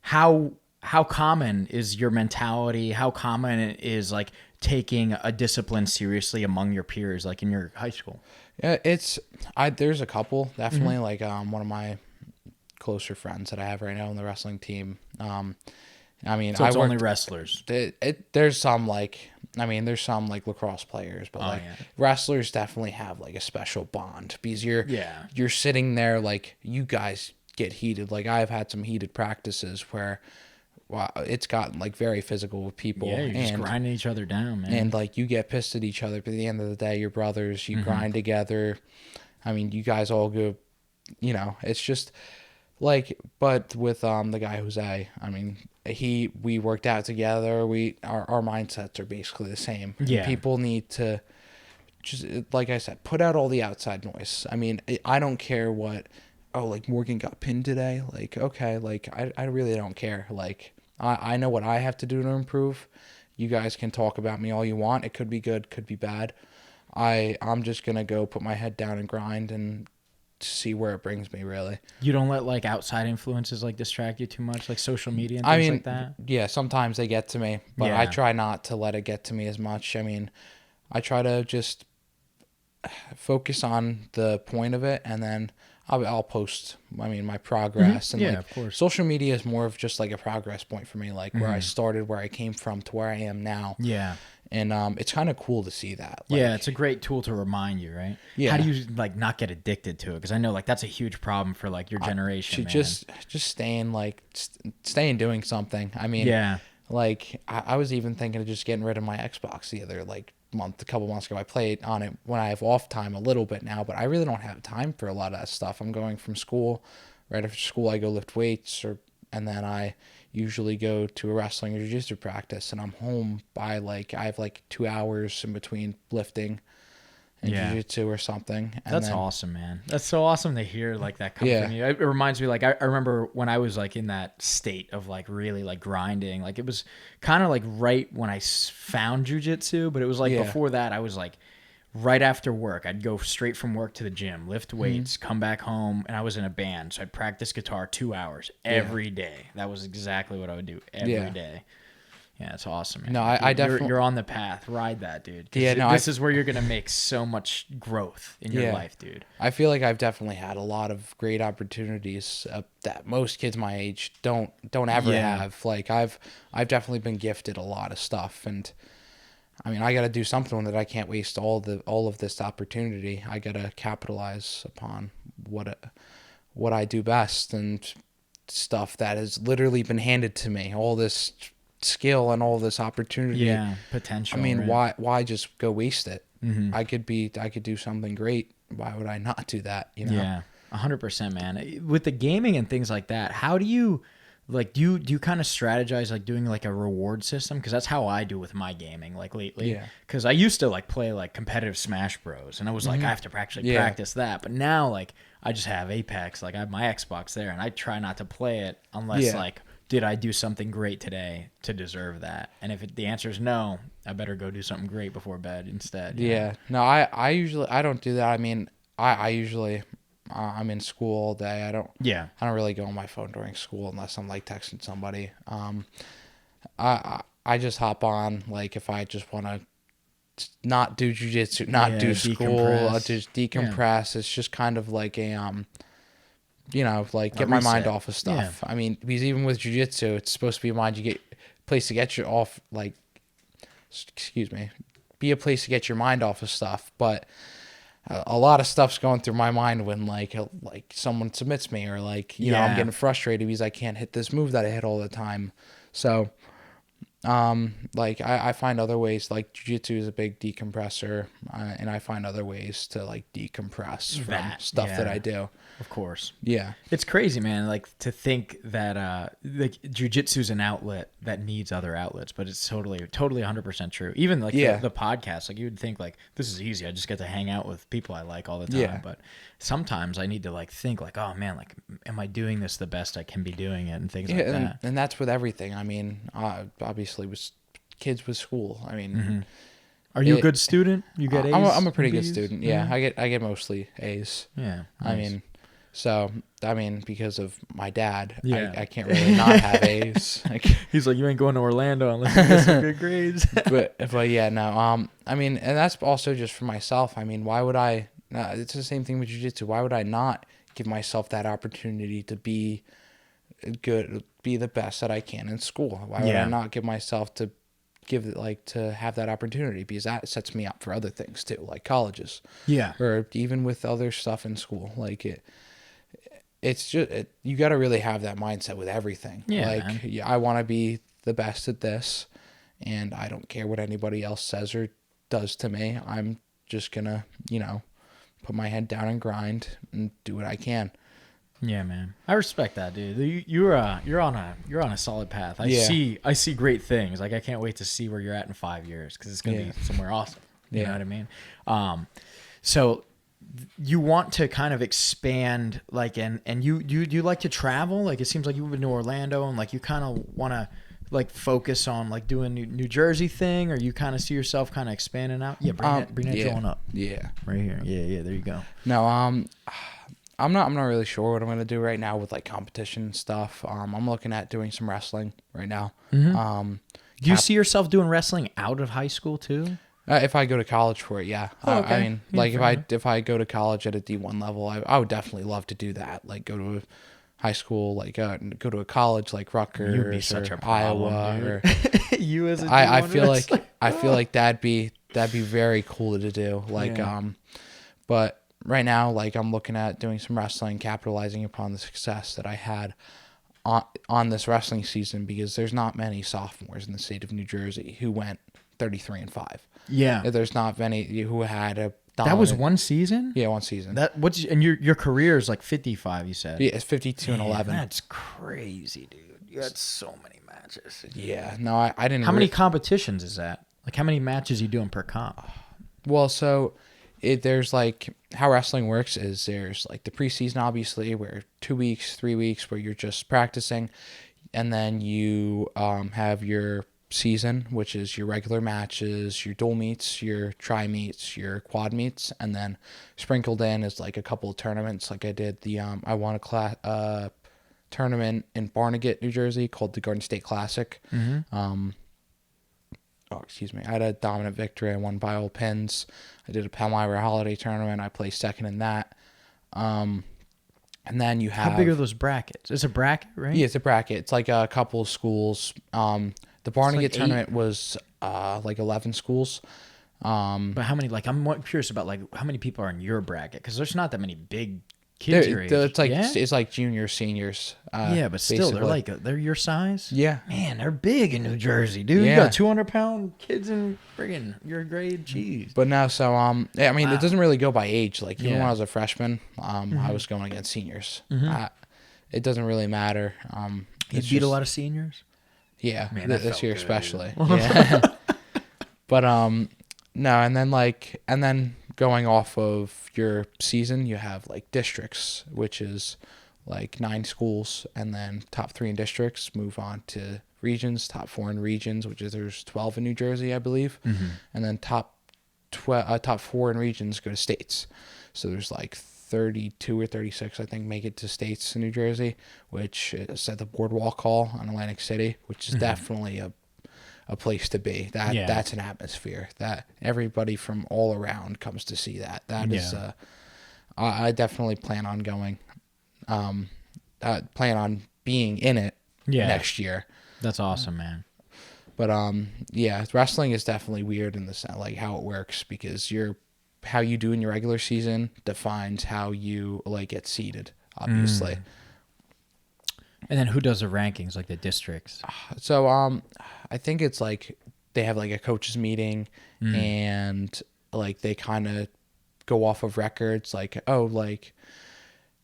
how common is your mentality? How common is like taking a discipline seriously among your peers, like in your high school? Yeah, there's a couple definitely. Like one of my closer friends that I have right now on the wrestling team. I mean, so it's only wrestlers. There's some like lacrosse players, but wrestlers definitely have like a special bond, because you're sitting there, like you guys get heated. Like I've had some heated practices where it's gotten like very physical with people. Yeah, you're just grinding each other down, man. And like you get pissed at each other, but at the end of the day, you're brothers. You grind together. I mean, you guys all go. It's just like. But with the guy Jose, I mean, we worked out together. Our mindsets are basically the same. Yeah. People need to just, like I said, put out all the outside noise. I mean, I don't care what. Oh, like Morgan got pinned today. Like, okay, like I really don't care. Like I know what I have to do to improve. You guys can talk about me all you want. It could be good, could be bad. I'm just gonna go put my head down and grind and see where it brings me, really. You don't let like outside influences like distract you too much, like social media and things like that? Yeah, sometimes they get to me, but I try not to let it get to me as much. I mean, I try to just focus on the point of it, and then I'll post, my progress. And of course. Social media is more of just like a progress point for me, like where I started, where I came from to where I am now. Yeah. And it's kind of cool to see that. Like, it's a great tool to remind you, right? Yeah. How do you like not get addicted to it? Because I know like that's a huge problem for like your generation. Just staying doing something. I mean, like I was even thinking of just getting rid of my Xbox the other like a couple months ago. I played on it when I have off time a little bit now, but I really don't have time for a lot of that stuff. I'm going from school. Right after school, I go lift weights, and then I usually go to a wrestling or jiu-jitsu practice, and I'm home by I have 2 hours in between lifting and jiu-jitsu or something. And that's awesome, man. That's so awesome to hear that come from you. It reminds me, I remember when I was in that state of really grinding. It was kind of right when I found jiu-jitsu, but it was before that I was right after work, I'd go straight from work to the gym, lift weights, come back home, and I was in a band, so I'd practice guitar 2 hours every day. That was exactly what I would do every day. Yeah, it's awesome, man. No, I definitely... You're on the path. Ride that, dude. This is where you're going to make so much growth in your life, dude. I feel like I've definitely had a lot of great opportunities that most kids my age don't ever have. I've definitely been gifted a lot of stuff, and I mean, I got to do something with it. I can't waste all of this opportunity. I got to capitalize upon what I do best, and stuff that has literally been handed to me. All this skill and all this opportunity, potential. I mean, why just go waste it? I could do something great. Why would I not do that? 100%, man. With the gaming and things like that, how do you do you kind of strategize doing a reward system? Because that's how I do with my gaming lately. Because I used to play competitive Smash Bros, and I was I have to actually practice that. But now I just have Apex. I have my Xbox there, and I try not to play it unless did I do something great today to deserve that? And if the answer is no, I better go do something great before bed instead. No, I don't do that. I mean, I usually I'm in school all day. I don't really go on my phone during school unless I'm texting somebody. I just hop on if I just want to not do jiu-jitsu, not do school, I'll just decompress. It's just kind of get my mind off of stuff. I mean, because even with jiu-jitsu, it's supposed to be a place to get you off, be a place to get your mind off of stuff. But a lot of stuff's going through my mind when someone submits me, or I'm getting frustrated because I can't hit this move that I hit all the time. So I find other ways. Jiu-jitsu is a big decompressor, and I find other ways to decompress from stuff that I do. Of course. Yeah. It's crazy, man. To think that jiu-jitsu is an outlet that needs other outlets, but it's totally 100% true. Even the podcast, you would think this is easy. I just get to hang out with people I like all the time. Yeah. But sometimes I need to think oh man, am I doing this the best I can be doing it, and things like that. And that's with everything. I mean, obviously with kids with school. I mean, are you a good student? You get A's? I'm a pretty good student. Yeah, I get mostly A's. Yeah. Nice. I mean, because of my dad, I can't really not have A's. He's you ain't going to Orlando unless you get some good grades. but yeah, no. I mean, and that's also just for myself. I mean, why would I? It's the same thing with jiu-jitsu. Why would I not give myself that opportunity to be good, be the best that I can in school? Why would I not give myself to have that opportunity? Because that sets me up for other things too, like colleges. Yeah. Or even with other stuff in school, it's just you got to really have that mindset with everything. I want to be the best at this, and I don't care what anybody else says or does to me. I'm just gonna put my head down and grind and do what I can. Yeah, man. I respect that, dude. You're on a solid path. I see great things. I can't wait to see where you're at in 5 years, because it's gonna be somewhere awesome. You know what I mean? So you want to kind of expand, and you like to travel? It seems like you've been to Orlando, and you kind of want to focus on doing New Jersey thing, or you kind of see yourself kind of expanding out? Yeah, bring that drawing up. Yeah. Right here. Yeah, there you go. No, I'm not really sure what I'm gonna do right now with competition and stuff. I'm looking at doing some wrestling right now. Mm-hmm. Do you see yourself doing wrestling out of high school too? If I go to college for it, yeah. Okay. I mean, if I go to college at a D1 level, I would definitely love to do that. Go to a high school, go to a college like Rutgers or Iowa. Or you as a D1 I feel like that'd be very cool to do. But right now, I'm looking at doing some wrestling, capitalizing upon the success that I had on this wrestling season, because there's not many sophomores in the state of New Jersey who went 33-5. Yeah. There's not many who had a That was one season? Yeah, one season. And your career is like 55, you said. Yeah, it's 52-11. That's crazy, dude. You had so many matches. Yeah. No, I didn't. How many competitions is that? Like, how many matches are you doing per comp? Well, so there's like how wrestling works is there's like the preseason, obviously, where 2 weeks, 3 weeks where you're just practicing, and then you have your season, which is your regular matches, your dual meets, your tri meets, your quad meets, and then sprinkled in is like a couple of tournaments. Like I did I won a tournament in Barnegat, New Jersey, called the Garden State Classic. Mm-hmm. I had a dominant victory. I won by all pins. I did a Palmyra Holiday tournament. I placed second in that. And then you have... How big are those brackets? It's a bracket, right? Yeah, it's a bracket. It's like a couple of schools. The Barnegat tournament was like 11 schools. But how many, like, I'm curious about, like, how many people are in your bracket? Because there's not that many big kids your age. It's like juniors, seniors. Yeah, but still, they're your size? Yeah. Man, they're big in New Jersey, dude. Yeah. You got 200-pound kids in friggin' your grade. Jeez. But no, so, I mean, it doesn't really go by age. Like, even when I was a freshman, Mm-hmm. I was going against seniors. It doesn't really matter. You beat a lot of seniors? Yeah, Man, this year especially. Yeah. But no, and then going off of your season, you have like districts, which is like 9 schools, and then top 3 in districts move on to regions, top 4 in regions, which is there's 12 in New Jersey, I believe, and then top 4 in regions go to states. So there's like 32 or 36, I think, make it to states in New Jersey, which is at the Boardwalk Hall in Atlantic City, which is definitely a place to be. That's an atmosphere that everybody from all around comes to see. That is, I definitely plan on going. Plan on being in it next year. That's awesome, man. But yeah, wrestling is definitely weird in the sense like how it works, because how you do in your regular season defines how you like get seeded, obviously. And then who does the rankings, like the districts? So I think it's like they have like a coaches meeting, and like they kind of go off of records, like, oh, like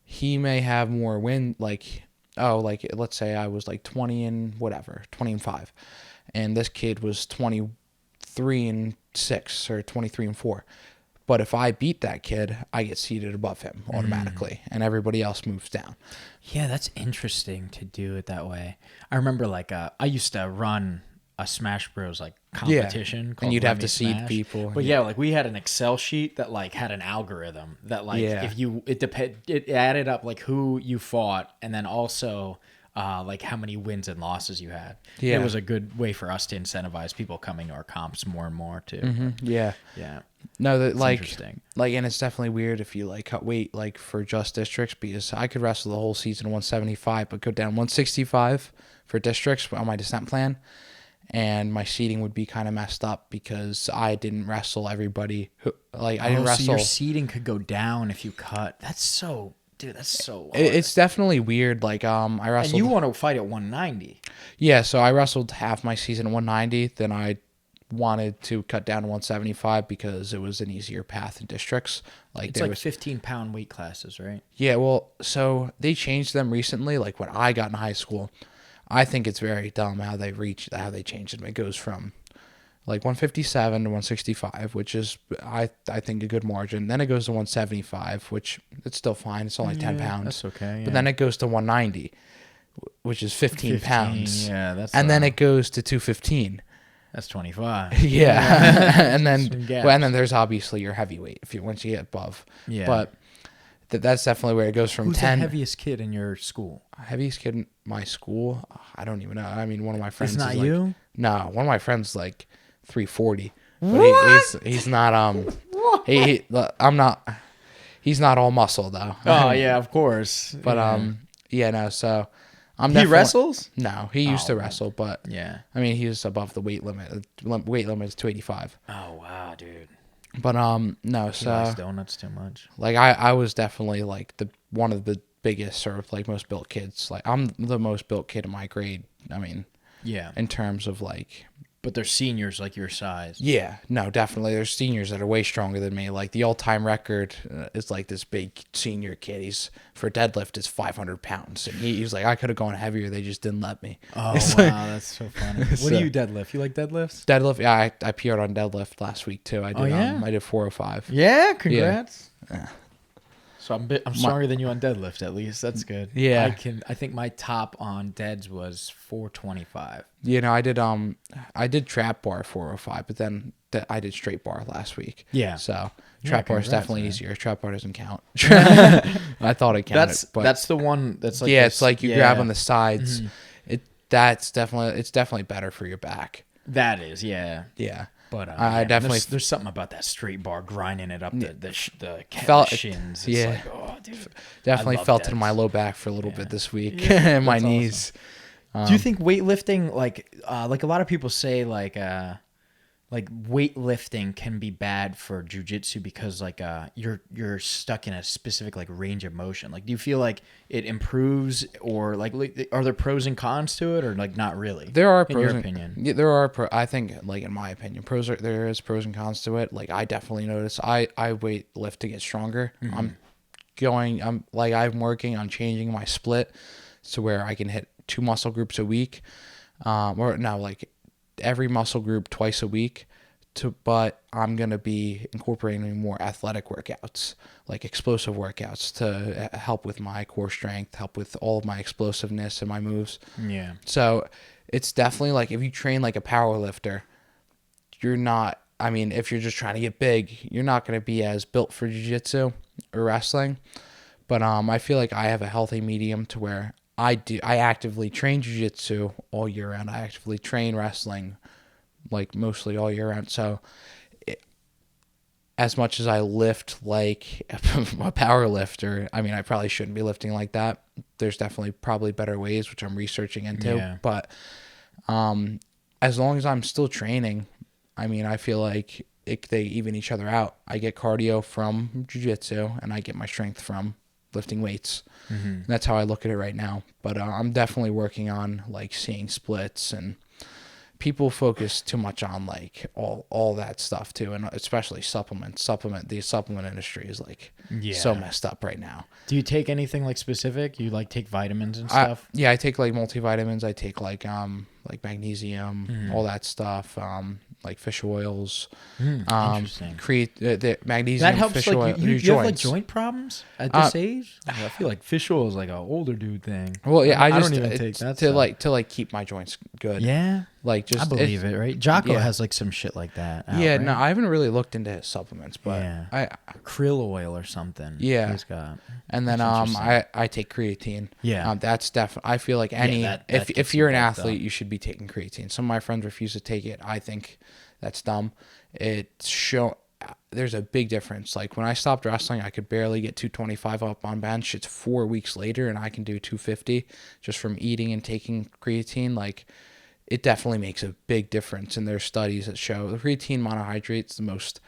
he may have more win, like, oh, like let's say I was like 20-5, and this kid was 23-6 or 23-4. But if I beat that kid, I get seated above him automatically, and everybody else moves down. Yeah, that's interesting to do it that way. I remember, like, I used to run a Smash Bros. Like competition, and you'd have to Smash. seed people. But yeah, like we had an Excel sheet that like had an algorithm that like if it added up like who you fought, and then also like how many wins and losses you had. Yeah, it was a good way for us to incentivize people coming to our comps more and more too. Yeah. No, that interesting. Like, and it's definitely weird if you like cut weight like for just districts, because I could wrestle the whole season 175, but go down 165 for districts on my descent plan, and my seating would be kind of messed up because I didn't wrestle everybody. I didn't wrestle. So your seating could go down if you cut. That's so. Dude, that's so hard. It's definitely weird. Like, I wrestled. And you want to fight at 190. Yeah, so I wrestled half my season at 190. Then I wanted to cut down to 175 because it was an easier path in districts. Like, it's like 15-pound weight classes, right? Yeah, well, so they changed them recently. Like when I got in high school, I think it's very dumb how they changed them. It goes from like 157 to 165, which is, I think, a good margin. Then it goes to 175, which it's still fine. It's only 10 pounds. That's okay. Yeah. But then it goes to 190, which is 15 pounds. Yeah, that's. And then it goes to 215. That's 25. Yeah. and then there's obviously your heavyweight once you get above. Yeah. But that's definitely where it goes from Who's 10. the heaviest kid in your school? Heaviest kid in my school? I don't even know. I mean, one of my friends It's not is you? Like, no, one of my friends is like 340. But he's not I'm not. He's not all muscle though. Oh yeah, of course. But yeah, no. So he wrestles? No, he used to wrestle, but yeah. I mean, he was above the weight limit. Weight limit is 285. Oh wow, dude. But no, he likes donuts too much. Like I was definitely like one of the biggest or like most built kids. Like I'm the most built kid in my grade. I mean, yeah. In terms of like But they're seniors like your size. Yeah, no, definitely. There's seniors that are way stronger than me. Like the all-time record is like this big senior kid. He's for deadlift is 500 pounds, and he's like, I could have gone heavier. They just didn't let me. Oh, it's wow, like, that's so funny. What do you deadlift? You like deadlifts? Deadlift, yeah, I PR'd on deadlift last week too. I did. I did 405. Yeah, congrats. Yeah. So I'm stronger than you on deadlift at least. That's good. Yeah. I think my top on deads was 425. You know, I did trap bar 405, but then I did straight bar last week. Yeah. So trap bar is definitely easier. Trap bar doesn't count. I thought it counted. That's the one that's like it's like you grab on the sides. Mm-hmm. It's definitely better for your back. That is, yeah. Yeah. But I definitely there's something about that straight bar grinding it up the shins. It's yeah. like, oh, dude. Definitely felt it in my low back for a little bit this week and my knees. Awesome. Do you think weightlifting, like a lot of people say, like weightlifting can be bad for jiu-jitsu because you're stuck in a specific like range of motion? Like, do you feel like it improves, or like are there pros and cons to it, or like not really? There are pros. In your opinion, yeah, there are. I think, like in my opinion, there is pros and cons to it. Like I definitely notice. I weightlift to get stronger. Mm-hmm. I'm working on changing my split to where I can hit 2 muscle groups a week, or now like every muscle group twice a week. But I'm going to be incorporating more athletic workouts, like explosive workouts to help with my core strength, help with all of my explosiveness and my moves. Yeah. So it's definitely like if you train like a power lifter, if you're just trying to get big, you're not going to be as built for jiu-jitsu or wrestling. But I feel like I have a healthy medium to where I actively train jiu-jitsu all year round. I actively train wrestling like mostly all year round. So as much as I lift like a power lifter, I mean, I probably shouldn't be lifting like that. There's definitely probably better ways, which I'm researching into. Yeah. But as long as I'm still training, I mean, I feel like they even each other out. I get cardio from jiu-jitsu and I get my strength from lifting weights. Mm-hmm. That's how I look at it right now. But I'm definitely working on like seeing splits, and people focus too much on like all that stuff too, and especially supplements. The supplement industry is like so messed up right now. Do you take anything like specific? You like take vitamins and stuff? I take like multivitamins. I take like magnesium, all that stuff. Like fish oils. Interesting. The magnesium. That helps. Fish like oil, you have like joint problems at this age. I feel like fish oil is like an older dude thing. Well, yeah, I don't even take that to keep my joints good. Yeah, like just I believe it. Right, Jocko has like some shit like that. Right? No, I haven't really looked into his supplements, but krill oil or something. Yeah, he's got. And then I take creatine. Yeah, that's definitely. I feel like if you're an athlete, you should be taking creatine. Some of my friends refuse to take it. I think that's dumb. There's a big difference. Like when I stopped wrestling, I could barely get 225 up on bench. It's 4 weeks later, and I can do 250 just from eating and taking creatine. Like it definitely makes a big difference. And there's studies that show the creatine monohydrate is the most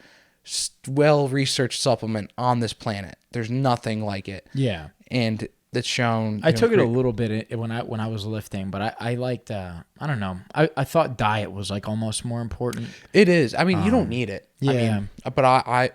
well-researched supplement on this planet. There's nothing like it. Yeah. And that's shown. I took it a little bit when I was lifting, but I liked, I don't know. I thought diet was like almost more important. It is. I mean, you don't need it. Yeah. I mean, but I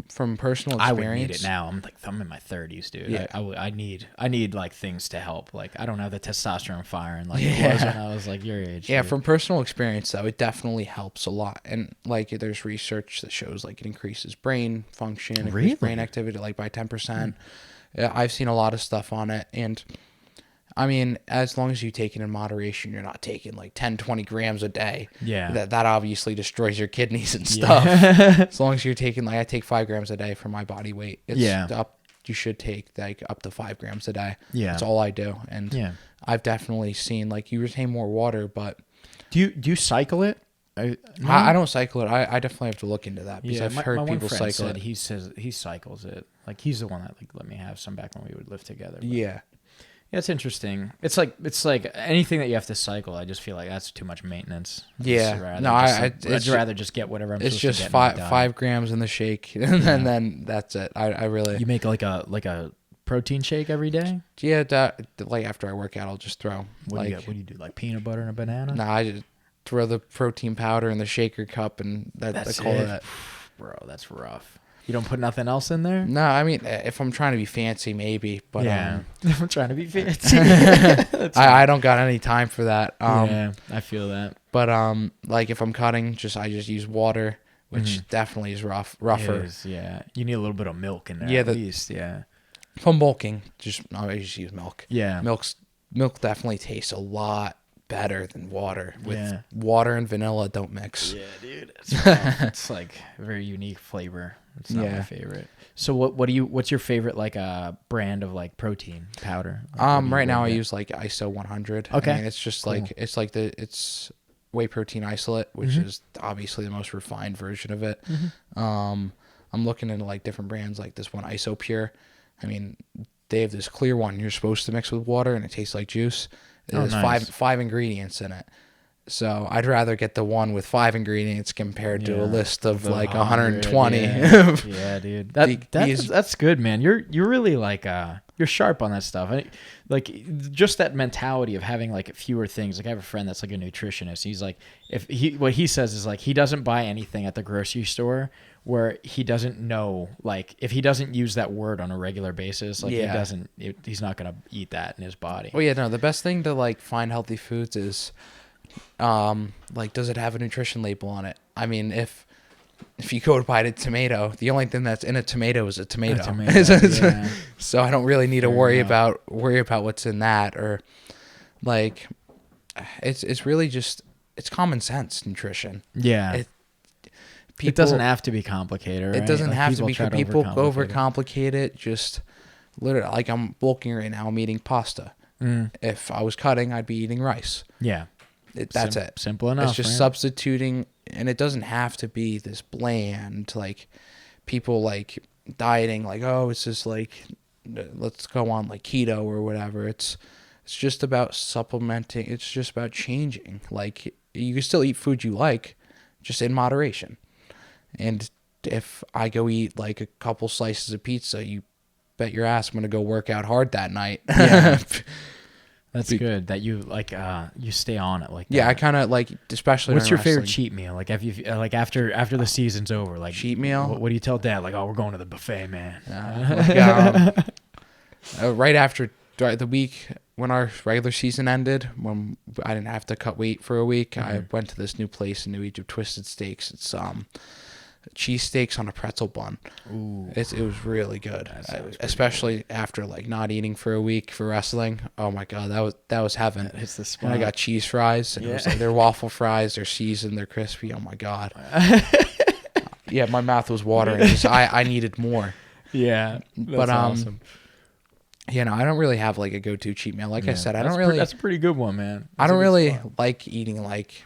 from personal experience, I would need it now. I'm in my 30s, dude. Yeah. I need like things to help. Like I don't have the testosterone firing like it was when I was like your age. Yeah, dude. From personal experience though, it definitely helps a lot. And like there's research that shows like it increases brain function, increases brain activity like by 10%. I've seen a lot of stuff on it, and I mean, as long as you take it in moderation, you're not taking like 10, 20 grams a day. Yeah. That obviously destroys your kidneys and stuff. As long as you're taking, like I take 5 grams a day for my body weight. You should take like up to 5 grams a day. Yeah. That's all I do. And I've definitely seen like you retain more water, but. Do you cycle it? I don't cycle it. I definitely have to look into that because I've heard people cycle it. He says he cycles it. Like he's the one that like let me have some back when we would lift together. But yeah, it's interesting. It's like anything that you have to cycle. I just feel like that's too much maintenance. I'd rather just get whatever I'm. It's supposed just to get 5 grams in the shake, and then that's it. I really. You make like a protein shake every day? Yeah, like after I work out, I'll just throw. What do you do? Like peanut butter and a banana? Nah, I just throw the protein powder in the shaker cup, and that's call it. Bro, that's rough. You don't put nothing else in there? No, I mean, if I'm trying to be fancy, maybe. But if I'm trying to be fancy. I don't got any time for that. Yeah, I feel that. But like if I'm cutting, I just use water, which definitely is rougher. It is, yeah. You need a little bit of milk in there at least, yeah. If I'm bulking, I just use milk. Yeah. Milk definitely tastes a lot better than water. Water and vanilla don't mix. Yeah, dude. It's like a very unique flavor. It's not my favorite. So what's your favorite like brand of like protein powder? Like, right now I use like ISO 100. Okay. I mean, it's just like it's whey protein isolate, which is obviously the most refined version of it. I'm looking into like different brands like this one ISO Pure. I mean, they have this clear one you're supposed to mix with water and it tastes like juice. There's five ingredients in it. So I'd rather get the one with 5 ingredients compared to a list of like 120. Yeah, dude. That's good, man. You're really like you're sharp on that stuff. Like just that mentality of having like fewer things. Like I have a friend that's like a nutritionist. He's like, what he says is like he doesn't buy anything at the grocery store where he doesn't know, like if he doesn't use that word on a regular basis, like he's not gonna eat that in his body. Well, yeah, no. The best thing to like find healthy foods is, like, does it have a nutrition label on it? I mean, if you go to buy a tomato, the only thing that's in a tomato is a tomato. So I don't really need to worry about what's in that, or like it's really just it's common sense nutrition. Yeah. It doesn't have to be complicated, right? It doesn't like have to be. People overcomplicate overcomplicate it. Just literally, like I'm bulking right now. I'm eating pasta. If I was cutting, I'd be eating rice. Yeah. That's it. Simple enough. It's just substituting, and it doesn't have to be this bland, like people like dieting, like, oh, it's just like, let's go on like keto or whatever. It's just about supplementing. It's just about changing. Like you can still eat food you like, just in moderation. And if I go eat like a couple slices of pizza, you bet your ass I'm going to go work out hard that night. Yeah. That's good that you like you stay on it like that. Yeah, I kind of like, especially what's your favorite cheat meal? Like if you like after the season's over, like cheat meal? What do you tell dad? Like, oh, we're going to the buffet, man. Right after the week when our regular season ended, when I didn't have to cut weight for a week, I went to this new place in New Egypt, Twisted Steaks. It's cheese steaks on a pretzel bun. Ooh. It was really good, especially after like not eating for a week for wrestling. Oh my god, that was heaven. It's the spot. And I got cheese fries, and it was like they're waffle fries, they're seasoned, they're crispy. Oh my god. Yeah, my mouth was watering. I needed more. Yeah, that's awesome. You know, I don't really have like a go-to cheat meal. Like I said, I don't really. That's a pretty good one, man. I don't really like eating like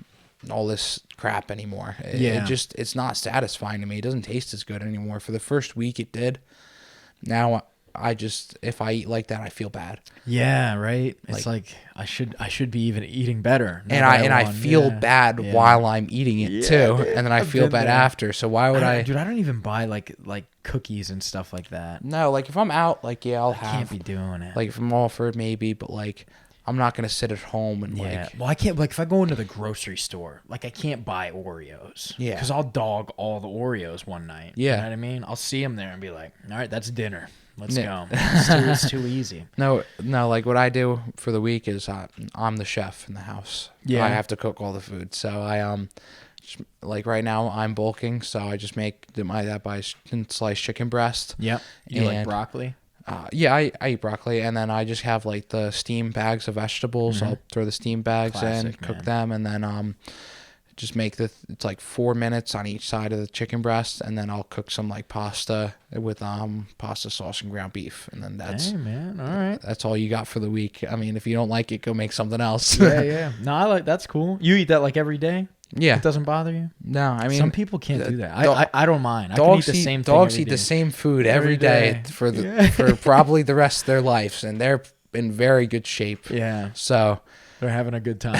all this crap anymore. It's not satisfying to me. It doesn't taste as good anymore. For the first week it did. Now if I eat like that, I feel bad. Yeah, right. It's like I should be even eating better. And I feel bad while I'm eating it too. Dude, and then I feel bad after. So why would I? Dude, I don't even buy like cookies and stuff like that. No, like if I'm out, like I can't be doing it. Like if I'm offered, maybe, but like I'm not going to sit at home and like... Well, I can't... Like, if I go into the grocery store, like, I can't buy Oreos. Yeah. Because I'll dog all the Oreos one night. Yeah. You know what I mean? I'll see them there and be like, all right, that's dinner. Let's go. It's too easy. No, like, what I do for the week is I'm the chef in the house. Yeah. I have to cook all the food. So I, like, right now, I'm bulking, so I just make that by sliced chicken breast. Yep. You like broccoli? Yeah, I eat broccoli, and then I just have like the steam bags of vegetables. I'll throw the steam bags in, cook them, and then just make it's like 4 minutes on each side of the chicken breast, and then I'll cook some like pasta with pasta sauce and ground beef, and then that's man, all right. That's all you got for the week. I mean, if you don't like it, go make something else. Yeah. No, that's cool. You eat that like every day? Yeah. It doesn't bother you? No, I mean... Some people can't do that. I don't mind. I can eat the same thing Dogs eat the same food every day for probably the rest of their lives, and they're in very good shape. Yeah. So... They're having a good time.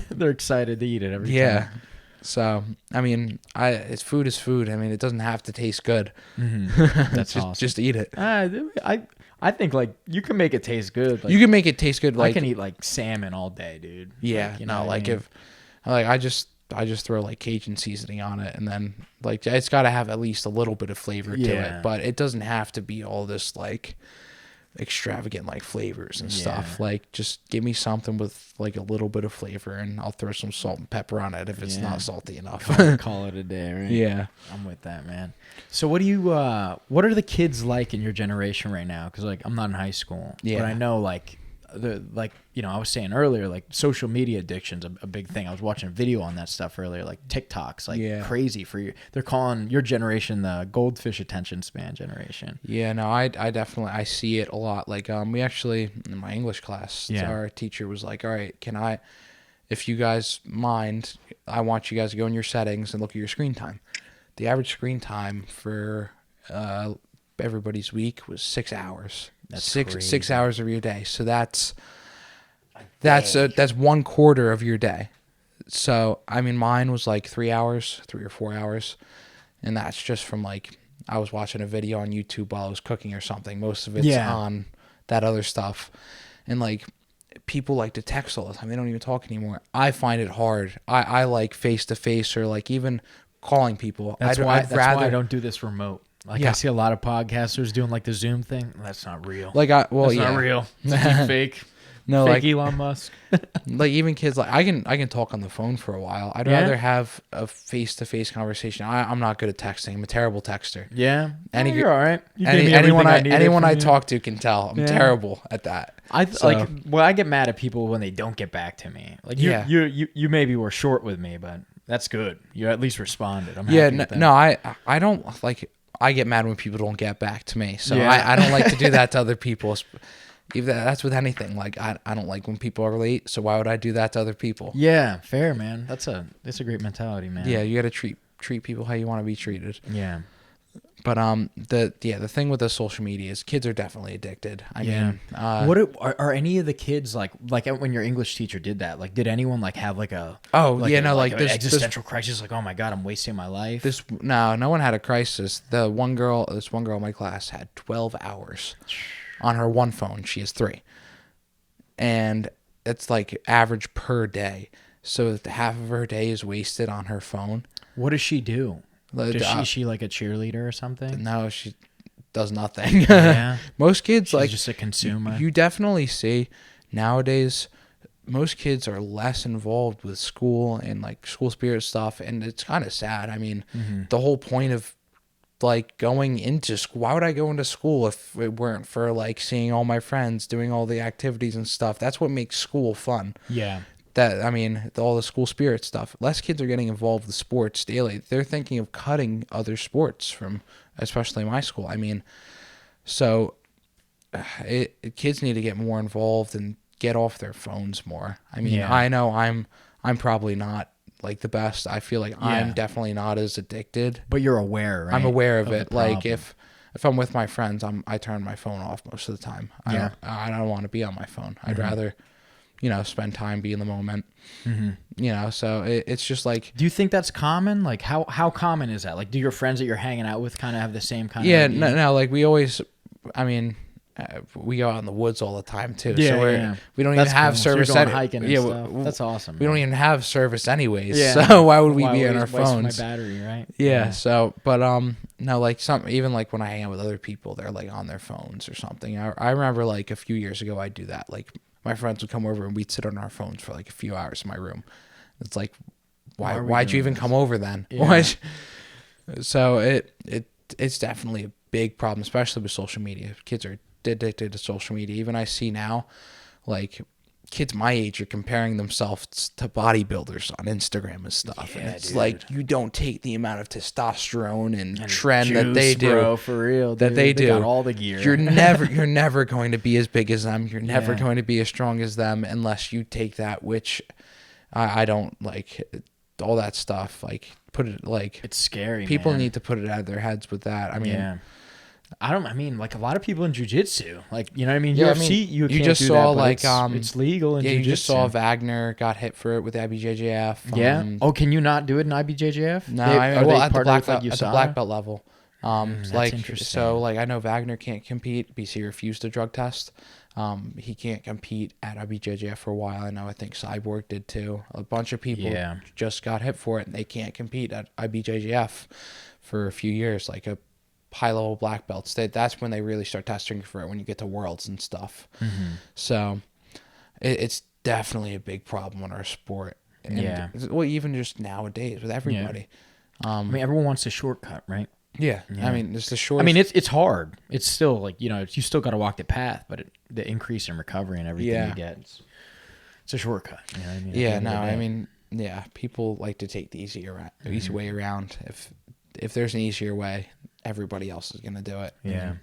They're excited to eat it every time. Yeah. So, I mean, food is food. I mean, it doesn't have to taste good. Mm-hmm. That's awesome. Just eat it. I think, like, you can make it taste good. Like, you can make it taste good. Like, I can eat, like, salmon all day, dude. Yeah. Like, if... Like I just throw like Cajun seasoning on it, and then like it's got to have at least a little bit of flavor to it, but it doesn't have to be all this like extravagant like flavors and stuff. Like just give me something with like a little bit of flavor, and I'll throw some salt and pepper on it if it's not salty enough. Call it a day, right? Yeah, I'm with that, man. So what are the kids like in your generation right now? Because like I'm not in high school, but I know like I was saying earlier, like social media addiction's a big thing. I was watching a video on that stuff earlier, like TikTok's like crazy for you. They're calling your generation the goldfish attention span generation. Yeah, no, I definitely, I see it a lot. Like, we actually, in my English class, our teacher was like, all right, if you guys mind, I want you guys to go in your settings and look at your screen time. The average screen time for everybody's week was 6 hours. That's six hours of your day. So that's 1/4 of your day. So I mean, mine was like 3 or 4 hours, and that's just from like I was watching a video on YouTube while I was cooking or something. Most of it's on that other stuff, and like people like to text all the time. They don't even talk anymore. I find it hard. I like face to face or like even calling people. That's why I don't do this remote. Like I see a lot of podcasters doing like the Zoom thing. That's not real. Like that's not real. It's fake. No, fake like Elon Musk. Like even kids, like I can talk on the phone for a while. I'd rather have a face-to-face conversation. I'm not good at texting. I'm a terrible texter. Yeah, you're all right. Anyone I talk to can tell I'm terrible at that. I get mad at people when they don't get back to me. Like you maybe were short with me, but that's good. You at least responded. I'm happy with that. No, I don't like. I get mad when people don't get back to me. So I don't like to do that to other people. That's with anything. Like I don't like when people are late. So why would I do that to other people? Yeah, fair, man. That's a great mentality, man. Yeah, you got to treat people how you want to be treated. Yeah. But the thing with the social media is kids are definitely addicted. I mean, are any of the kids like when your English teacher did that? Like, did anyone like have like a this existential crisis? Like, oh my god, I'm wasting my life. No one had a crisis. This one girl in my class had 12 hours on her one phone. She has 3, and it's like average per day. So half of her day is wasted on her phone. What does she do? Is she like a cheerleader or something? No, she does nothing. Yeah. Most kids She's just a consumer. You definitely see nowadays most kids are less involved with school and like school spirit stuff, and it's kind of sad. I mean, the whole point of like going into school, why would I go into school if it weren't for like seeing all my friends doing all the activities and stuff? That's what makes school fun. Yeah. All the school spirit stuff. Less kids are getting involved with sports daily. They're thinking of cutting other sports from, especially my school. I mean, so kids need to get more involved and get off their phones more. I mean, I know I'm probably not like the best. I feel like I'm definitely not as addicted. But you're aware, right? I'm aware of it. Like if I'm with my friends, I turn my phone off most of the time. I don't want to be on my phone. I'd rather spend time, be in the moment, so it's just like. Do you think that's common? Like how common is that? Like, do your friends that you're hanging out with kind of have the same kind of idea? No, like we always, we go out in the woods all the time too. We don't even have service. So you're going hiking and stuff. That's awesome. We don't even have service anyways. So why would we be on our phones? My battery, right? Yeah. So, but no, like even like when I hang out with other people, they're like on their phones or something. I remember like a few years ago, I'd do that. Like my friends would come over and we'd sit on our phones for like a few hours in my room. It's like, why'd you even come over then? Yeah. So it's definitely a big problem, especially with social media. Kids are addicted to social media. Even I see now, like kids my age are comparing themselves to bodybuilders on Instagram and stuff. Yeah, and it's dude. like, you don't take the amount of testosterone and trend juice, that they do, bro, for real, that dude. they do. Got all the gear. You're never going to be as big as them. You're never going to be as strong as them unless you take that, which I don't like. All that stuff, like put it like, it's scary. People man. need to put it out of their heads with that. I mean, I mean, like a lot of people in jiu-jitsu, like, you know what I mean? Yeah, UFC, you can't just do saw that, like, it's legal in jiu-jitsu. You just saw Wagner got hit for it with IBJJF. Yeah. Can you not do it in IBJJF? No, at the black belt level. That's interesting. So like I know Wagner can't compete. BC refused to drug test. He can't compete at IBJJF for a while. I think Cyborg did too. A bunch of people just got hit for it, and they can't compete at IBJJF for a few years, like a high-level black belts. That's when they really start testing for it, when you get to Worlds and stuff. So it's definitely a big problem in our sport. And, well, even just nowadays with everybody. I mean, everyone wants a shortcut, right? Yeah. I mean, it's the short. I mean, it's hard. It's still like, you still got to walk the path, but the increase in recovery and everything you get, it's a shortcut. You know what I mean? Yeah. No, I mean, people like to take the easy way around. If there's an easier way, everybody else is gonna do it. Yeah.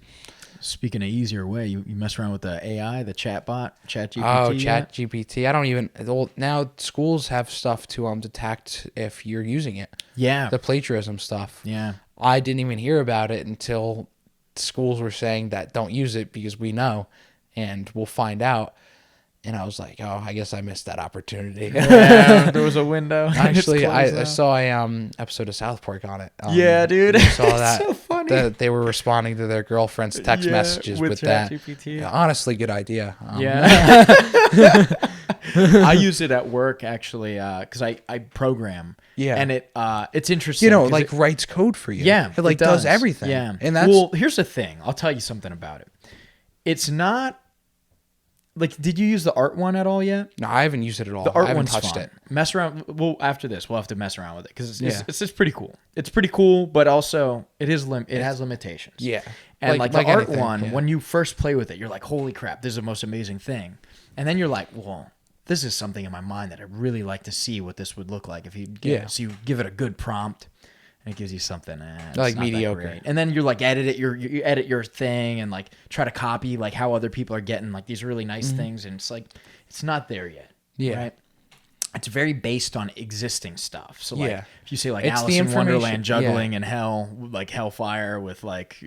Speaking of easier way, you mess around with the AI, the chatbot, ChatGPT. Oh, ChatGPT. I don't even. Now schools have stuff to detect if you're using it. Yeah. The plagiarism stuff. Yeah. I didn't even hear about it until schools were saying that don't use it because we know, and we'll find out. And I was like, oh, I guess I missed that opportunity. Yeah, there was a window. Actually, I saw a episode of South Park on it. Yeah, dude. I saw that. So funny. That they were responding to their girlfriend's text messages with that. ChatGPT. Honestly, good idea. Yeah. I use it at work, actually, because I program. Yeah. And it's interesting. Like writes code for you. Yeah. It does everything. Yeah. And that's... Well, here's the thing. I'll tell you something about it. It's not... Like, did you use the art one at all yet? No, I haven't used it at all. The art I haven't one's touched fun. it. Mess around. Well, after this, we'll have to mess around with it because it's pretty cool. It's pretty cool, but also it has limitations. Yeah. And like the art one, when you first play with it, you're like, holy crap, this is the most amazing thing. And then you're like, well, this is something in my mind that I'd really like to see what this would look like if you so you give it a good prompt. And it gives you something like mediocre, and then you're like you edit your thing and like try to copy like how other people are getting like these really nice things, and it's like it's not there yet. Yeah, right? It's very based on existing stuff. So like if you say like it's Alice in Wonderland juggling in hell, like hellfire with like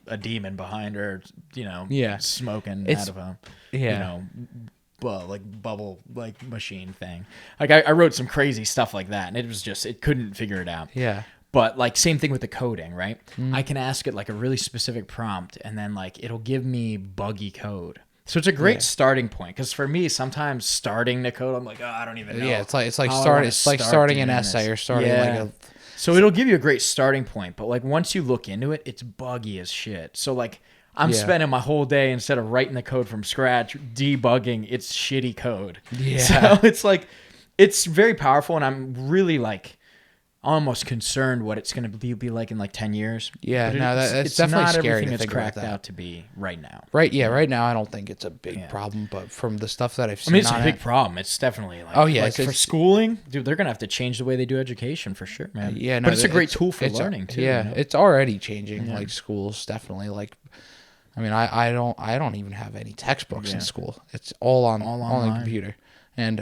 a demon behind her, smoking out of a like bubble like machine thing. Like I wrote some crazy stuff like that, and it couldn't figure it out. Yeah. But like same thing with the coding, right? I can ask it like a really specific prompt, and then like it'll give me buggy code. So it's a great starting point, because for me, sometimes starting the code, I'm like, oh, I don't even know. Yeah, it's like starting an essay or starting like a. So it'll give you a great starting point, but like once you look into it, it's buggy as shit. So like I'm spending my whole day, instead of writing the code from scratch, debugging its shitty code. Yeah. So it's like it's very powerful, and I'm really like almost concerned what it's going to be like in like 10 years. Yeah, that's definitely not scary everything to it's think cracked about that. out to be right now. Right, yeah, right now I don't think it's a big problem, but from the stuff that I've seen, I mean, it's a big problem. It's definitely like, for schooling, dude, they're going to have to change the way they do education for sure, man. Yeah, but it's a great tool for learning too. Yeah, it's already changing. Like schools, definitely. Like, I mean, I don't even have any textbooks in school. It's all on the computer, and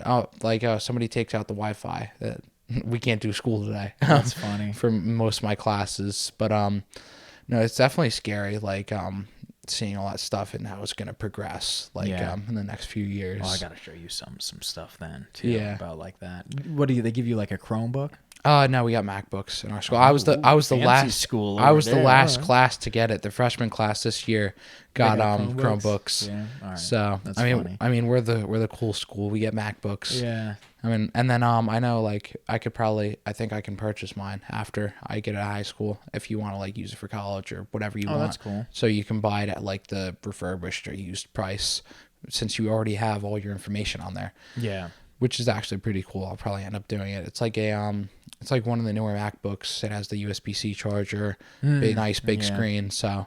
somebody takes out the Wi-Fi. We can't do school today. That's funny. For most of my classes. But no, it's definitely scary, like seeing all that stuff and how it's going to progress in the next few years. Well, I got to show you some stuff then too about like that. What do they give you, like a Chromebook? No, we got MacBooks in our school. I was the last class to get it. The freshman class this year got Chromebooks. Yeah. All right. So that's funny. I mean we're the cool school. We get MacBooks. Yeah. I mean, and then I know like I think I can purchase mine after I get out of high school if you want to like use it for college or whatever you want. That's cool. So you can buy it at like the refurbished or used price, since you already have all your information on there. Yeah. Which is actually pretty cool. I'll probably end up doing it. It's like it's like one of the newer MacBooks. It has the USB-C charger, big screen. So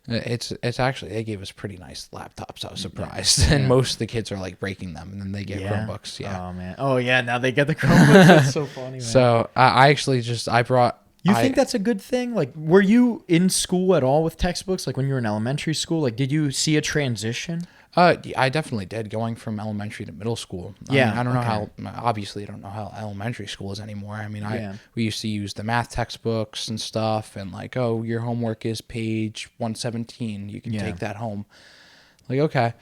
it's actually, they gave us pretty nice laptops. I was surprised. Yeah. And most of the kids are like breaking them, and then they get Chromebooks. Yeah. Oh man. Oh yeah. Now they get the Chromebooks. That's so funny, man. So I actually brought. You think that's a good thing? Like, were you in school at all with textbooks? Like when you were in elementary school, like did you see a transition? I definitely did, going from elementary to middle school. I don't know how. Obviously, I don't know how elementary school is anymore. I mean, we used to use the math textbooks and stuff, and like, oh, your homework is page 117. You can take that home. Like, okay.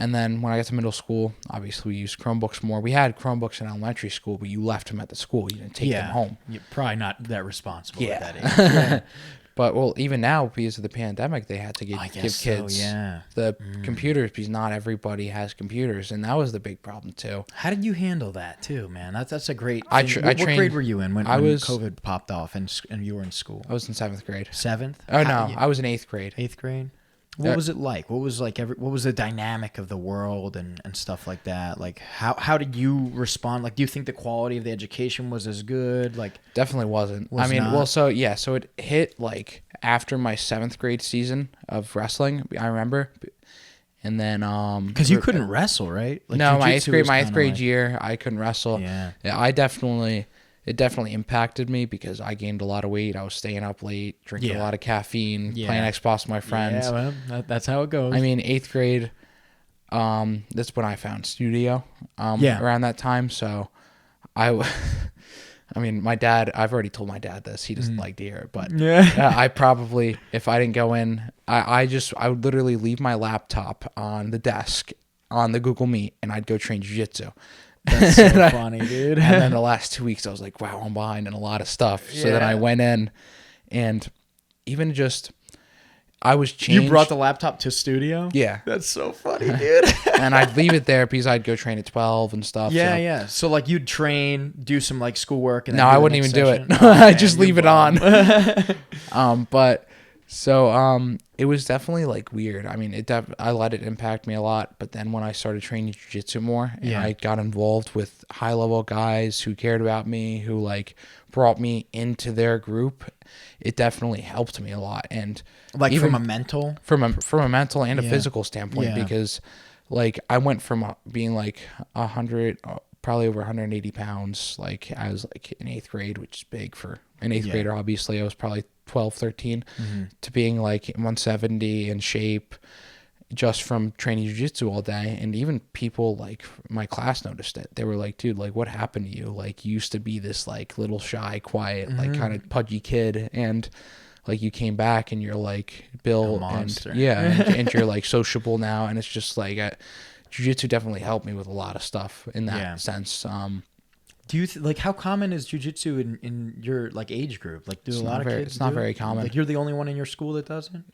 And then when I got to middle school, obviously we used Chromebooks more. We had Chromebooks in elementary school, but you left them at the school. You didn't take them home. You're probably not that responsible at that age. But well, even now because of the pandemic, they had to give kids the computers because not everybody has computers, and that was the big problem too. How did you handle that too, man? That's a great. I what trained, grade were you in when COVID popped off and you were in school? I was in 7th grade. 7th? Oh no, I was in 8th grade. 8th grade. What was it like? What was what was the dynamic of the world and stuff like that? Like how did you respond? Like, do you think the quality of the education was as good? Like, definitely wasn't. So it hit like after my 7th grade season of wrestling. I remember, and then because you couldn't wrestle, right? Like, no, my 8th grade year, I couldn't wrestle. Yeah, It definitely impacted me because I gained a lot of weight. I was staying up late, drinking a lot of caffeine, playing Xbox with my friends. Yeah, well, that's how it goes. I mean, 8th grade, that's when I found studio around that time. So I mean, my dad, I've already told my dad this. He doesn't like to hear it. But I probably, if I didn't go in, I would literally leave my laptop on the desk on the Google Meet and I'd go train jiu-jitsu. That's so funny, dude. And then the last 2 weeks, I was like, wow, I'm behind in a lot of stuff. So then I went in and even just, I was changed. You brought the laptop to studio? Yeah. That's so funny, dude. And I'd leave it there because I'd go train at 12 and stuff. Yeah. So like you'd train, do some like schoolwork. And no, I wouldn't even do it. I'd just leave it on. It was definitely like weird. I mean, I let it impact me a lot. But then when I started training jiu-jitsu more and I got involved with high level guys who cared about me, who like brought me into their group, it definitely helped me a lot. And like even from a mental and a physical standpoint, because like I went from being like 100, probably over 180 pounds, like I was like in 8th grade, which is big for an 8th grader. Obviously I was probably 12, 13 to being like 170 in shape just from training jiu-jitsu all day. And even people like my class noticed it. They were like, dude, like what happened to you? Like you used to be this like little shy, quiet, like kind of pudgy kid, and like you came back and you're like Bill and and you're like sociable now. And it's just like jiu-jitsu definitely helped me with a lot of stuff in that sense. Do you like how common is jiu-jitsu in your like age group? Like, do a lot of kids? It's not very common. Like, you're the only one in your school that doesn't?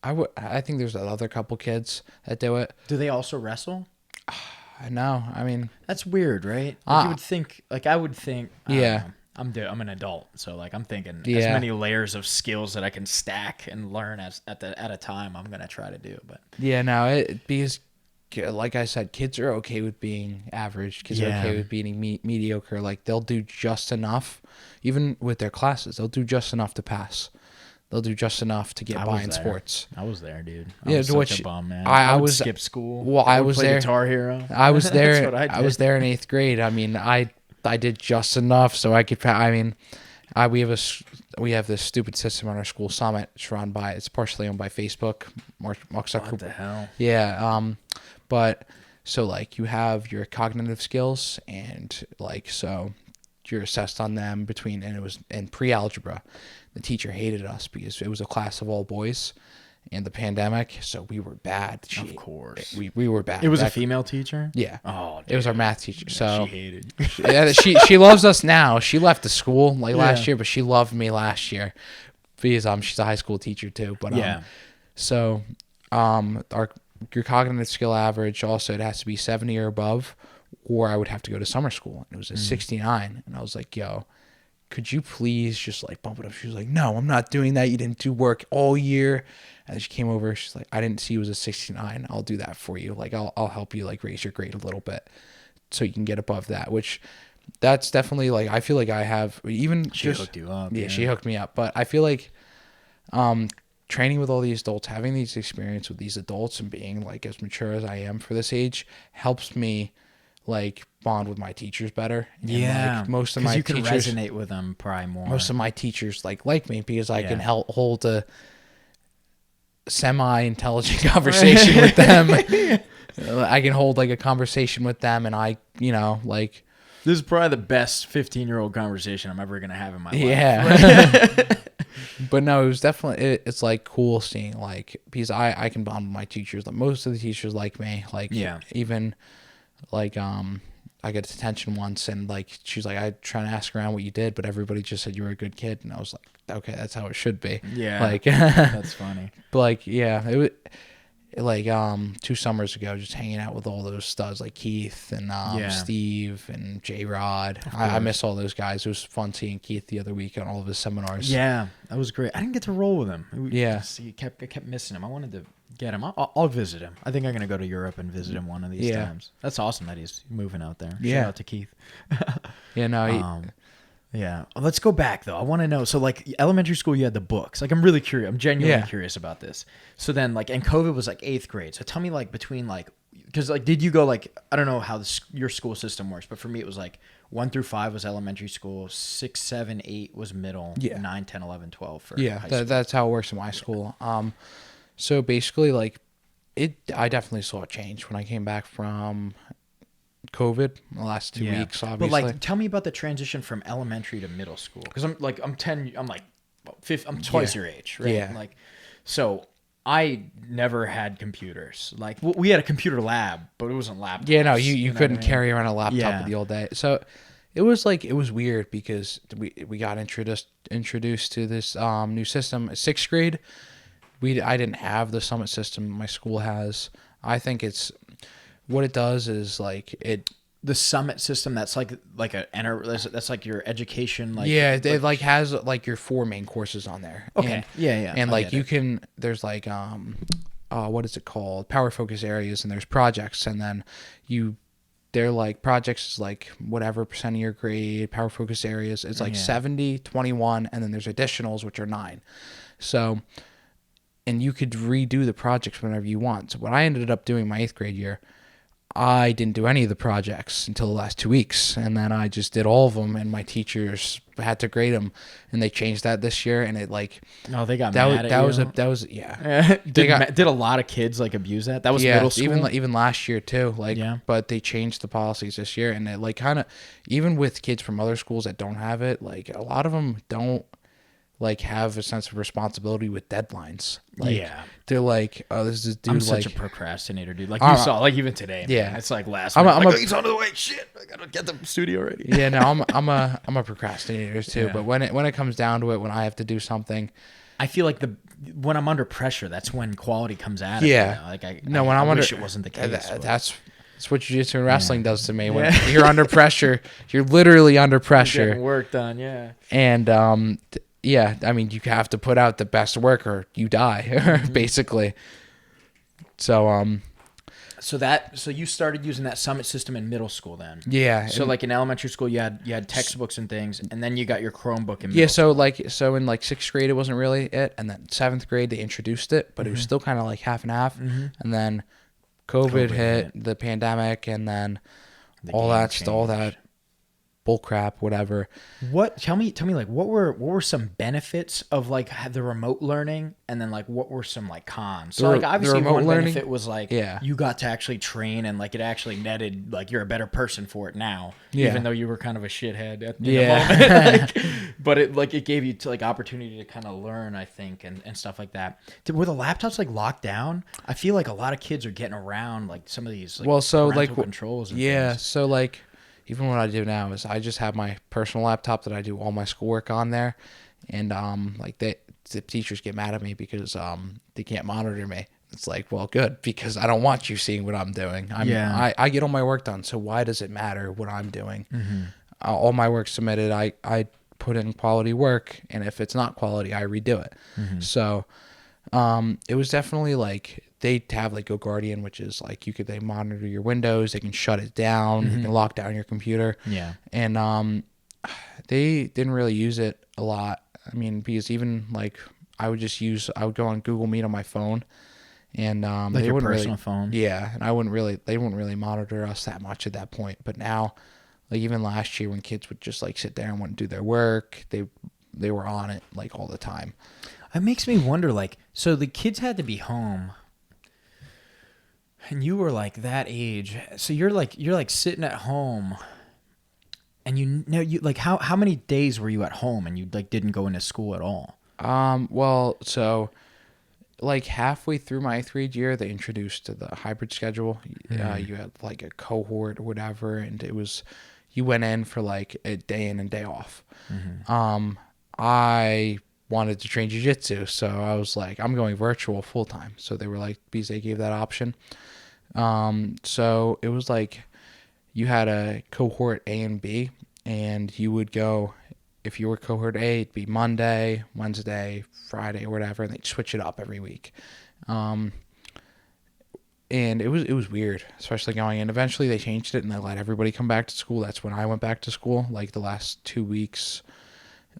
I think there's other couple kids that do it. Do they also wrestle? No, I mean that's weird, right? Like you would think. Like I would think. I'm an adult, so like I'm thinking as many layers of skills that I can stack and learn at a time. I'm gonna try to do, but because like I said, kids are okay with being average. Kids are okay with being mediocre. Like they'll do just enough, even with their classes. They'll do just enough to pass. They'll do just enough to get by in sports. I was there, dude. I was such a bum, man. I would was skip school. Well, I was play there. Guitar Hero. I was there. That's what I did. I was there in 8th grade. I mean, I did just enough so I could. I mean, we have this stupid system on our school summit. It's partially owned by Facebook. What the hell? Yeah. But so like you have your cognitive skills and like so you're assessed on them and it was in pre-algebra. The teacher hated us because it was a class of all boys and the pandemic, so we were bad. Of course. We were bad. It was a female teacher? Yeah. Oh, dude. It was our math teacher. So she hated she loves us now. She left the school last year, but she loved me last year because she's a high school teacher too. But your cognitive skill average also, it has to be 70 or above, or I would have to go to summer school. It was a 69, and I was like, yo, could you please just like bump it up? She was like, no, I'm not doing that. You didn't do work all year. And she came over. She's like, I didn't see it was a 69. I'll do that for you. Like, I'll help you like raise your grade a little bit so you can get above that, which that's definitely like, I feel like I have even she hooked you up. Yeah, she hooked me up. But I feel like, training with all these adults, having these experience with these adults and being like as mature as I am for this age helps me like bond with my teachers better. And, like, most of my you can teachers resonate with them probably more. Most of my teachers like me because I can hold a semi-intelligent conversation with them. I can hold like a conversation with them, and I, like this is probably the best 15-year-old conversation I'm ever gonna have in my life. Yeah. But no, it was definitely it's like cool seeing like because I can bond with my teachers. Like most of the teachers like me. Like even like I got detention once, and like she's like, I trying to ask around what you did, but everybody just said you were a good kid, and I was like, okay, that's how it should be. Yeah, like that's funny. But like, yeah, it was like 2 summers ago, just hanging out with all those studs like Keith and Steve and J Rod. I miss all those guys. It was fun seeing Keith the other week on all of his seminars. Yeah, that was great. I didn't get to roll with him. Yeah, I kept missing him. I wanted to get him. I'll visit him. I think I'm gonna go to Europe and visit him one of these times. That's awesome that he's moving out there. Shout out to Keith. Yeah, no. Yeah. Let's go back though. I want to know. So like elementary school, you had the books. Like I'm really curious. I'm genuinely curious about this. So then like, and COVID was like 8th grade. So tell me like between like, because like, did you go like, I don't know how your school system works, but for me it was like 1 through 5 was elementary school, 6, 7, 8 was middle, 9, 10, 11, 12 for high school. That's how it works in my school. So basically like I definitely saw a change when I came back from COVID the last 2 weeks, obviously. But like, tell me about the transition from elementary to middle school. Because I'm twice your age, right? Yeah. Like, so I never had computers. Like, we had a computer lab, but it wasn't laptops. Yeah, no, you couldn't carry around a laptop in the old day. So it was weird because we got introduced to this new system. 6th grade, I didn't have the Summit system my school has. I think what it does is like the Summit system. That's like that's like your education. Like it like has like your 4 main courses on there. Okay. And like there's like what is it called? Power focus areas, and there's projects, and then they're like projects is like whatever percent of your grade. Power focus areas it's like 70, 21, and then there's additionals which are 9. So. And you could redo the projects whenever you want. So when I ended up doing my 8th grade year, I didn't do any of the projects until the last 2 weeks. And then I just did all of them, and my teachers had to grade them. And they changed that this year, and it like... Oh, they got mad at you? That was yeah. Did a lot of kids like abuse that? That was middle school? Even last year too. Like, but they changed the policies this year. And it like kind of... Even with kids from other schools that don't have it, like a lot of them don't like have a sense of responsibility with deadlines. Like, they're like, oh, this is dude. I'm such a procrastinator, dude. Like you saw, like even today. Man, it's like last minute. He's on the way. Shit, I gotta get the studio ready. Yeah, no, I'm a procrastinator too. But when it comes down to it, when I have to do something, I feel like when I'm under pressure, that's when quality comes out. Yeah, like I wish it wasn't the case. That's what jiu-jitsu and wrestling does to me. When you're under pressure, you're literally under pressure. You're getting work done, And yeah, I mean, you have to put out the best work or you die, basically. So, so you started using that Summit system in middle school then? Yeah. So like in elementary school, you had textbooks and things, and then you got your Chromebook in middle school. So in like 6th grade, it wasn't really it, and then 7th grade they introduced it, but it was still kind of like half and half. And then COVID hit, the pandemic, and then all that bull crap, whatever. Tell me like what were some benefits of like the remote learning, and then like what were some like cons? So like obviously one benefit was like you got to actually train, and like it actually netted like you're a better person for it now, even though you were kind of a shithead at the moment. But it gave you like opportunity to kind of learn, I think, and stuff like that. Were the laptops like locked down? I feel like a lot of kids are getting around like some of these parental controls and things. So like even what I do now is I just have my personal laptop that I do all my schoolwork on there, and like the teachers get mad at me because they can't monitor me. It's like, well, good, because I don't want you seeing what I'm doing. I get all my work done, so why does it matter what I'm doing? All my work submitted, I put in quality work, and if it's not quality, I redo it. So it was definitely like they have like GoGuardian, which is like they monitor your Windows, they can shut it down, you can lock down your computer. And they didn't really use it a lot. I mean, because even like I would go on Google Meet on my phone, and like they your wouldn't personal really, phone. Yeah, and they wouldn't really monitor us that much at that point. But now, like even last year when kids would just like sit there and wouldn't do their work, they were on it like all the time. It makes me wonder, like, so the kids had to be home, and you were like that age. So you're like sitting at home, and you like how many days were you at home and you like didn't go into school at all? Well, so like halfway through my 8th grade year, they introduced the hybrid schedule. You had like a cohort or whatever, and it was you went in for like a day in and day off. I wanted to train jiu-jitsu, so I was like, I'm going virtual full time. So they were like, because they gave that option. So it was like you had a cohort A and B, and you would go, if you were cohort A, it'd be Monday, Wednesday, Friday, or whatever, and they'd switch it up every week. And it was weird, especially going in. Eventually they changed it and they let everybody come back to school. That's when I went back to school, like the last 2 weeks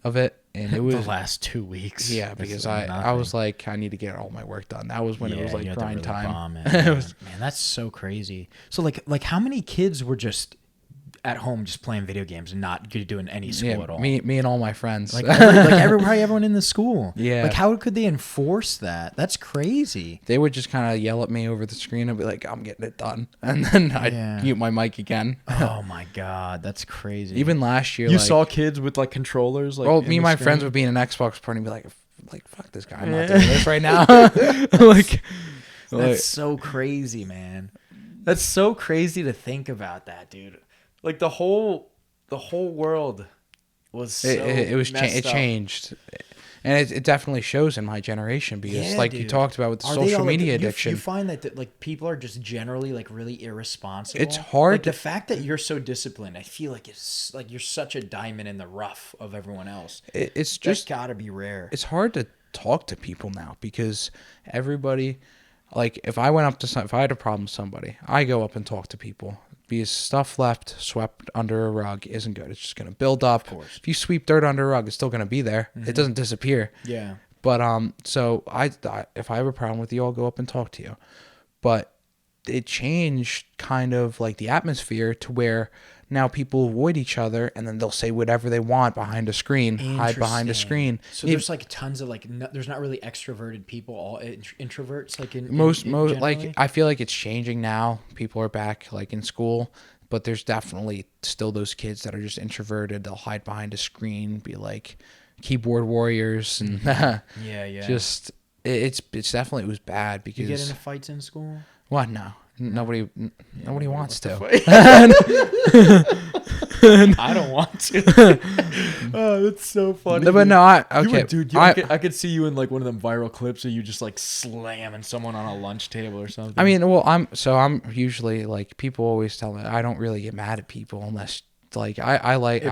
of it. And it was the last 2 weeks. Yeah, because I was like, I need to get all my work done. That was when it was like grind time. Man, that's so crazy. So like how many kids were just at home just playing video games and not doing any school at all? Me and all my friends. Like everyone in the school. Yeah. Like how could they enforce that? That's crazy. They would just kind of yell at me over the screen and be like, I'm getting it done. And then I'd mute my mic again. Oh my God. That's crazy. Even last year. You saw kids with like controllers? Like, well, me and my friends would be in an Xbox party and be like, fuck this guy. I'm not doing this right now. That's so crazy, man. That's so crazy to think about that, dude. Like the whole world was so it changed, and it definitely shows in my generation because dude, you talked about with the social media addiction. You find that like people are just generally like really irresponsible. It's hard. Like, the fact that you're so disciplined, I feel like it's like you're such a diamond in the rough of everyone else. It's just gotta be rare. It's hard to talk to people now because everybody, like if I had a problem with somebody, I go up and talk to people. Because stuff swept under a rug isn't good. It's just going to build up. Of course. If you sweep dirt under a rug, it's still going to be there. It doesn't disappear. Yeah. But so if I have a problem with you, I'll go up and talk to you. But it changed kind of like the atmosphere to where now people avoid each other and then they'll say whatever they want behind a screen, hide behind a screen. So there's like tons of like there's not really extroverted people, all introverts like in most like I feel like it's changing now. People are back like in school, but there's definitely still those kids that are just introverted. They'll hide behind a screen, be like keyboard warriors and just it's definitely, it was bad because you get into fights in school. What? No. Nobody wants to. I don't want to. Oh, that's so funny. But no, I could see you in like one of them viral clips of you just like slamming someone on a lunch table or something. I mean, well, I'm usually like, people always tell me I don't really get mad at people unless like I like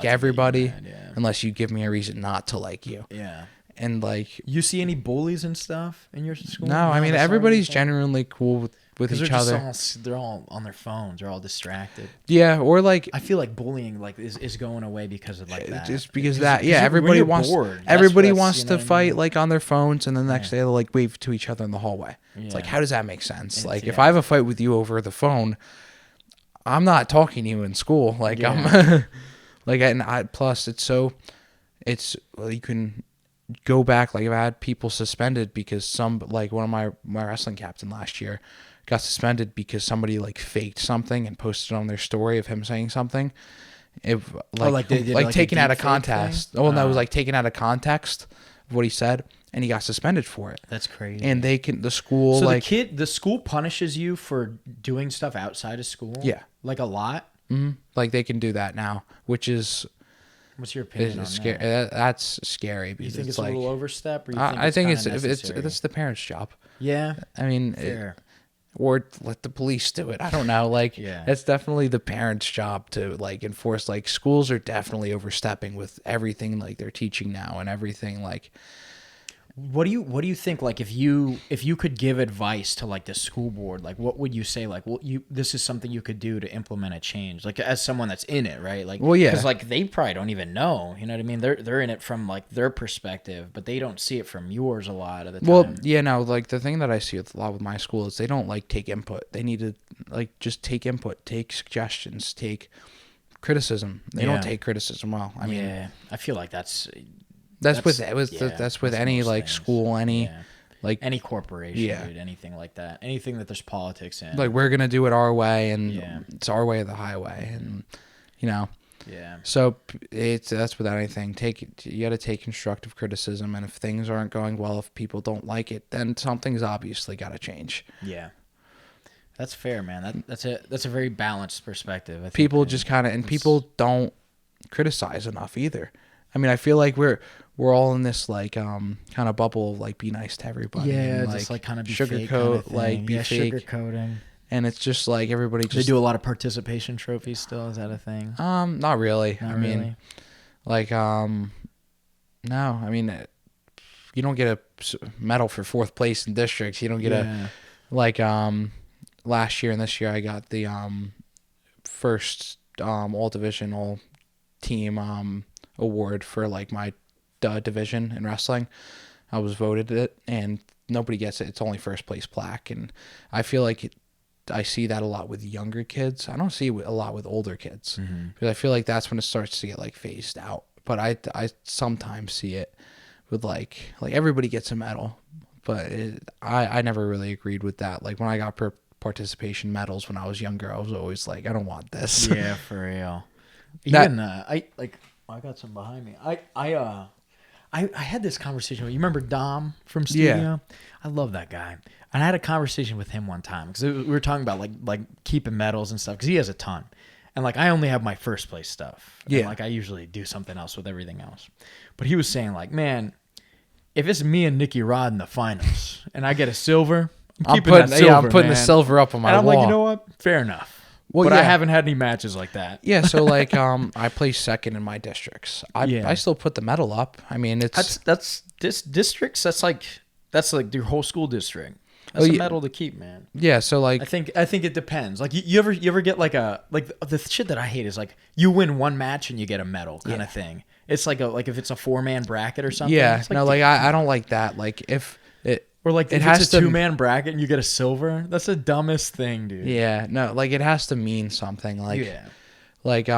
everybody unless you give me a reason not to like you. Yeah. And like, you see any bullies and stuff in your school? No, I mean everybody's genuinely cool with each other. They're all on their phones. They're all distracted. Yeah, or like I feel like bullying like is going away because of like that. Just because of that. Yeah, everybody wants to fight like on their phones, and the next day they'll like wave to each other in the hallway. It's like, how does that make sense? Like if I have a fight with you over the phone, I'm not talking to you in school. Like I'm like, and plus you can go back. Like I've had people suspended because one of my wrestling captain last year got suspended because somebody like faked something and posted on their story of him saying something. They did taken out of context. Oh, no, it was like taken out of context of what he said, and he got suspended for it. That's crazy. And the school so the school punishes you for doing stuff outside of school. Yeah, like a lot. Mm-hmm. Like they can do that now, which is. What's your opinion on scary. that? That's scary. Because you think it's like, a little overstep? Or I think it's the parents' job. Yeah. I mean, or let the police do it. I don't know. Like, it's definitely the parents' job to like enforce. Like, schools are definitely overstepping with everything like they're teaching now and everything. Like, what do you think? Like, if you could give advice to like the school board, like what would you say? Like, this is something you could do to implement a change. Like, as someone that's in it, right? Like, because like they probably don't even know. You know what I mean? They're in it from like their perspective, but they don't see it from yours a lot of the time. Well, yeah, no. Like the thing that I see a lot with my school is they don't like take input. They need to like just take input, take suggestions, take criticism. They don't take criticism well. I mean, I feel like that's with any like things. School, like any corporation, dude, anything like that, anything that there's politics in. Like we're gonna do it our way, and it's our way or the highway, and Yeah. So that's with anything. You got to take constructive criticism, and if things aren't going well, if people don't like it, then something's obviously got to change. Yeah. That's fair, man. That's a very balanced perspective. I think people just kind of, and people don't criticize enough either. I mean, I feel like we're all in this like kind of bubble of like be nice to everybody. Yeah, and, just like kind of be sugarcoat, fake kind of like be fake. Sugarcoating. And it's just like everybody just... They do a lot of participation trophies still. Is that a thing? Not really. Not I mean, really. like, no. I mean, you don't get a medal for 4th place in districts. You don't get a, like, last year and this year I got the first all division, all team award for like my division in wrestling. I was voted it, and nobody gets it. It's only 1st place plaque, and I feel like I see that a lot with younger kids. I don't see it a lot with older kids, because I feel like that's when it starts to get like phased out. But I sometimes see it with like everybody gets a medal, but I never really agreed with that. Like when I got participation medals when I was younger, I was always like, I don't want this. Yeah, for real. Even I got some behind me. I had this conversation with, you remember Dom from Studio? Yeah. I love that guy. And I had a conversation with him one time because we were talking about like keeping medals and stuff, because he has a ton. And like I only have my 1st place stuff. Yeah. And, like I usually do something else with everything else. But he was saying like, man, if it's me and Nicky Rod in the finals and I get a silver, I'm putting the silver up on my wall. And I'm like, you know what? Fair enough. Well, but I haven't had any matches like that. Yeah, so like I placed 2nd in my districts. I still put the medal up. I mean, it's that's districts. That's like your whole school district. That's a medal to keep, man. Yeah, so like I think it depends. Like you ever get like the shit that I hate is like you win one match and you get a medal kind of thing. It's like if it's a 4-man bracket or something. Yeah, it's like I don't like that. Like if it. Or like it if has it's a to, 2-man bracket and you get a silver, that's the dumbest thing, dude. Yeah, no, like it has to mean something. Like, like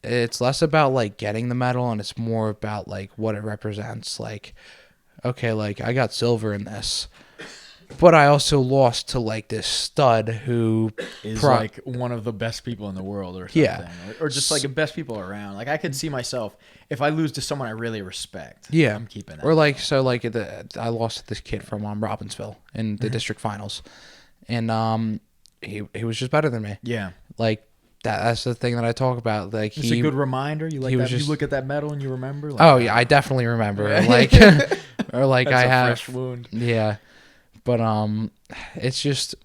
it's less about like getting the medal and it's more about like what it represents. Like, okay, like I got silver in this, but I also lost to like this stud who is like one of the best people in the world or something. Yeah. Or just like the best people around. Like I could see myself, if I lose to someone I really respect, I'm keeping that. Or like, so like I lost to this kid from Robbinsville in the district finals, and he was just better than me. Yeah. Like that's the thing that I talk about. Like it's a good reminder. You like that? You look at that medal and you remember. Like, oh yeah, I definitely remember. Like or like that's I have fresh wound. Yeah. But it's just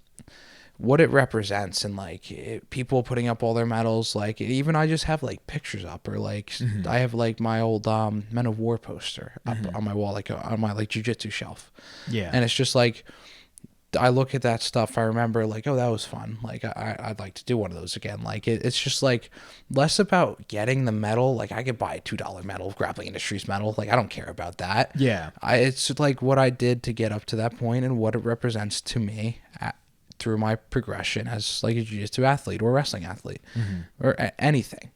what it represents, and like people putting up all their medals. Like even I just have like pictures up, or like I have like my old Men of War poster up on my wall, like on my like Jiujitsu shelf. Yeah, and it's just like I look at that stuff. I remember like, oh, that was fun. Like I'd like to do one of those again. Like it's just like less about getting the medal. Like I could buy a $2 medal, Grappling Industries medal. Like I don't care about that. Yeah, it's like what I did to get up to that point and what it represents to me through my progression as like a jiu-jitsu athlete or wrestling athlete or anything.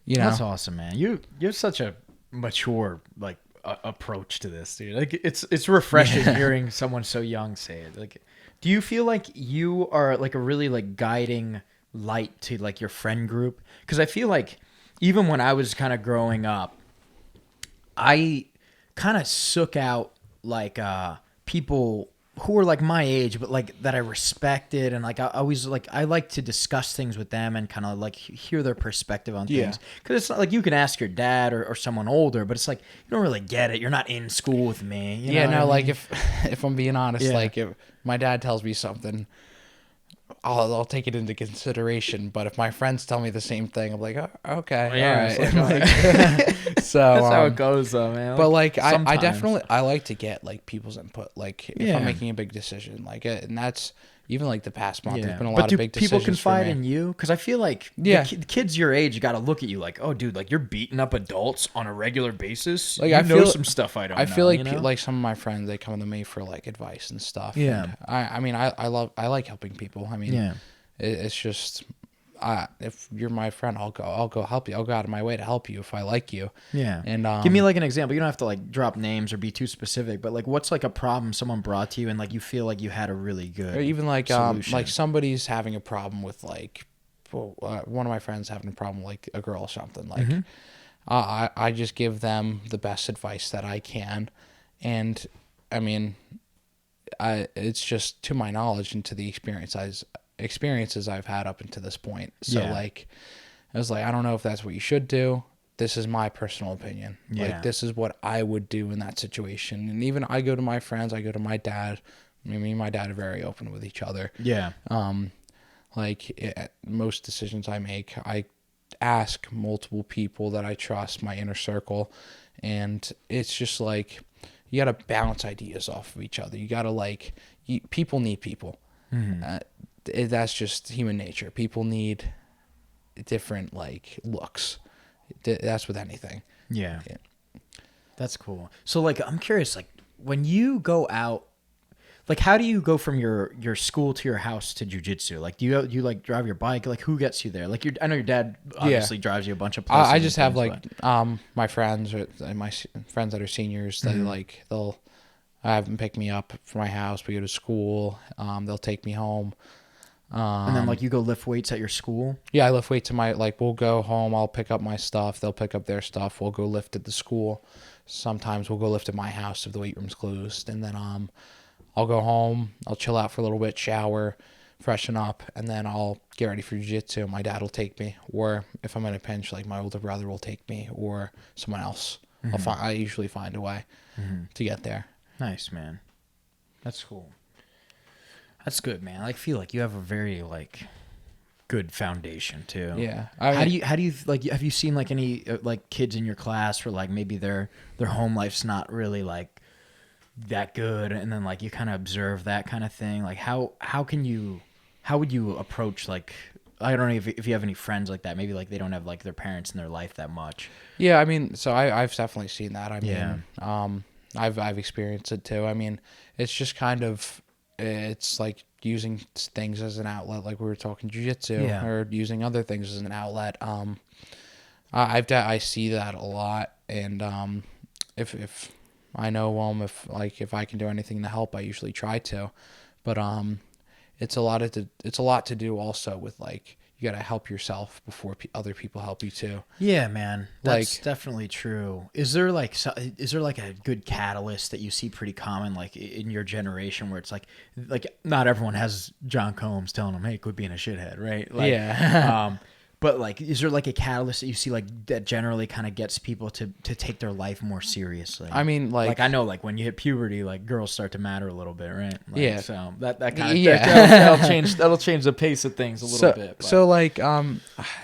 You know, that's awesome, man. You have such a mature like approach to this, dude. Like it's refreshing hearing someone so young say it. Like, do you feel like you are like a really like guiding light to like your friend group? Because I feel like even when I was kind of growing up, I kind of sook out like people who were like my age, but like that I respected, and like I always like I like to discuss things with them and kind of like hear their perspective on things. Because it's not like you can ask your dad or someone older, but it's like you don't really get it. You're not in school with me. You know what I mean? Like if I'm being honest, like if my dad tells me something, I'll take it into consideration. But if my friends tell me the same thing, I'm like, oh, okay, all right. So that's how it goes, though, man. But like, I definitely like to get like people's input. Like if I'm making a big decision, like, and that's even like the past month. There's been a lot of big decisions. People confide in you? Because I feel like the kids your age got to look at you like, oh, dude, like you're beating up adults on a regular basis. Like I know some stuff I don't. I feel like like some of my friends, they come to me for like advice and stuff. Yeah. And I mean, I like helping people. I mean, it's just. If you're my friend, I'll go help you. I'll go out of my way to help you if I like you. Yeah. And give me like an example. You don't have to like drop names or be too specific, but like what's like a problem someone brought to you and like you feel like you had a really good or even like solution. like somebody's having a problem with like one of my friends having a problem, like a girl or something, like I just give them the best advice that I can. And I mean, it's just to my knowledge and to the experiences I've had up until this point. So like, I was like, I don't know if that's what you should do. This is my personal opinion. Like, this is what I would do in that situation. And even I go to my friends, I go to my dad. Me and my dad are very open with each other. Yeah. Most decisions I make, I ask multiple people that I trust, my inner circle. And it's just like, you got to bounce ideas off of each other. You got to people need people. That's just human nature. People need different looks. That's with anything. Yeah. That's cool. So like, I'm curious, like when you go out, like how do you go from your school to your house to jiu-jitsu? Like do you like drive your bike? Like who gets you there? Like I know your dad obviously drives you a bunch of places. I just have my friends or my friends that are seniors. They they'll have them pick me up from my house. We go to school. They'll take me home. And then like you go lift weights at your school? Yeah, I lift weights we'll go home, I'll pick up my stuff, they'll pick up their stuff, we'll go lift at the school. Sometimes we'll go lift at my house if the weight room's closed. And then I'll go home, I'll chill out for a little bit, shower, freshen up, and then I'll get ready for jiu-jitsu. My dad will take me, or if I'm in a pinch, like my older brother will take me, or someone else. I usually find a way to get there. Nice, man. That's cool. That's good, man. I feel like you have a very good foundation too. Yeah. How do you like? Have you seen like any kids in your class where like maybe their home life's not really like that good, and then like you kind of observe that kind of thing? Like how would you approach like, I don't know if you have any friends like that, maybe like they don't have like their parents in their life that much. Yeah, I mean, so I've definitely seen that. I mean, I've experienced it too. I mean, it's just kind of, it's like using things as an outlet, like we were talking jiu-jitsu, or using other things as an outlet. I see that a lot, and if I know if I can do anything to help, I usually try to, but it's a lot to do also with like, you got to help yourself before other people help you too. Yeah, man. That's definitely true. Is there like a good catalyst that you see pretty common like in your generation where it's like not everyone has John Combs telling them, hey, quit being a shithead, right? Like, yeah. But like, is there like a catalyst that you see like that generally kind of gets people to take their life more seriously? I mean, like I know like when you hit puberty, like girls start to matter a little bit, right? Like, yeah. So that kind of that'll change the pace of things a little bit. But. So like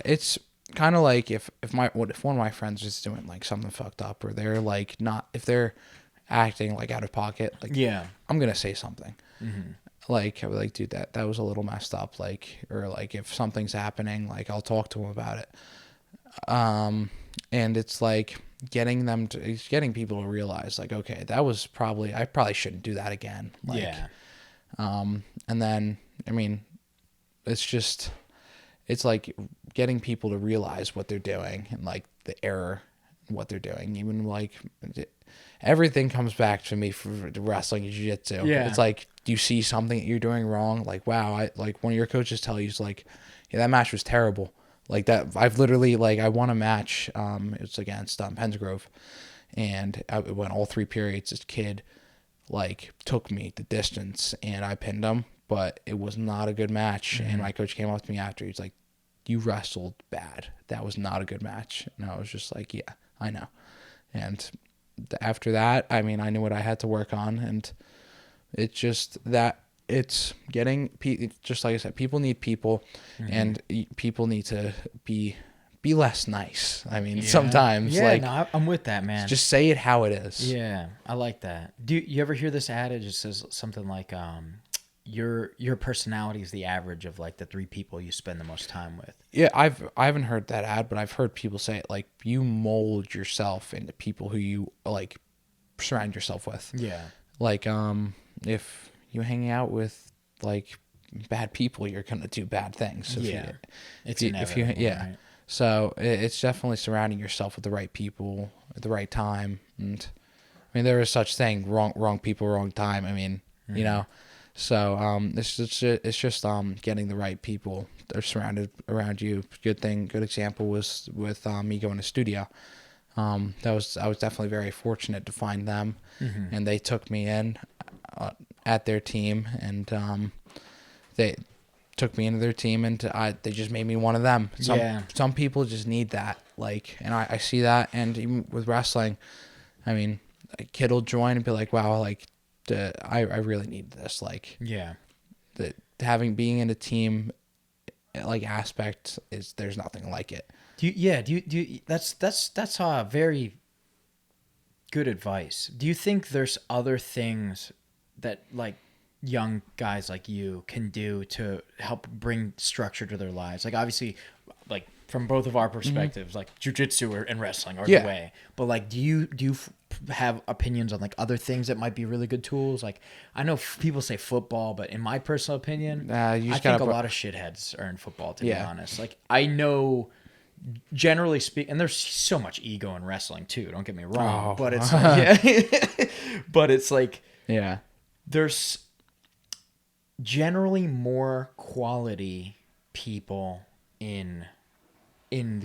it's kind of like if one of my friends is doing like something fucked up, or they're like if they're acting like out of pocket, like I'm gonna say something. Like I would like, dude, that was a little messed up. Like, or like if something's happening, like I'll talk to them about it. And it's like getting people to realize like, okay, I probably shouldn't do that again. Like, and then, I mean, it's like getting people to realize what they're doing and like the error in what they're doing. Even like everything comes back to me for wrestling and jiu-jitsu. Yeah. It's like, do you see something that you're doing wrong? Like, wow, like one of your coaches tell you, like, yeah, that match was terrible. Like that, I've literally, like, I won a match. It was against Pensgrove, and it went all 3 periods. This kid, like, took me the distance, and I pinned him, but it was not a good match. And my coach came up to me after. He's like, you wrestled bad. That was not a good match. And I was just like, yeah, I know. And after that, I mean, I knew what I had to work on, and it's just that it's getting, just like I said, people need people, and people need to be less nice. I mean, sometimes no, I'm with that, man. Just say it how it is. Yeah, I like that. Do you ever hear this adage? It says something like, your personality is the average of like the 3 people you spend the most time with. Yeah, I haven't heard that ad, but I've heard people say it, like you mold yourself into people who you like surround yourself with. Yeah. Like if you hang out with like bad people, you're gonna do bad things. If you right? So it's definitely surrounding yourself with the right people at the right time. And I mean, there is such thing, wrong people, wrong time. I mean, you know. So it's just getting the right people that are surrounded around you. Good example was with me going to studio. I was definitely very fortunate to find them, and they took me in at their team, and they took me into their team, and they just made me one of them. Some people just need that, like, and I see that, and even with wrestling, I mean, a kid will join and be like, wow, like, I really need this, like, being in a team like aspect there's nothing like it. That's very good advice. Do you think there's other things that like young guys like you can do to help bring structure to their lives? Like, obviously, like from both of our perspectives, like jiu-jitsu and wrestling are the way. But like, do you have opinions on like other things that might be really good tools? Like, I know people say football, but in my personal opinion, I think a lot of shitheads are in football, to be honest. Like, I know, generally speaking, and there's so much ego in wrestling too, don't get me wrong, but it's but it's like, there's generally more quality people in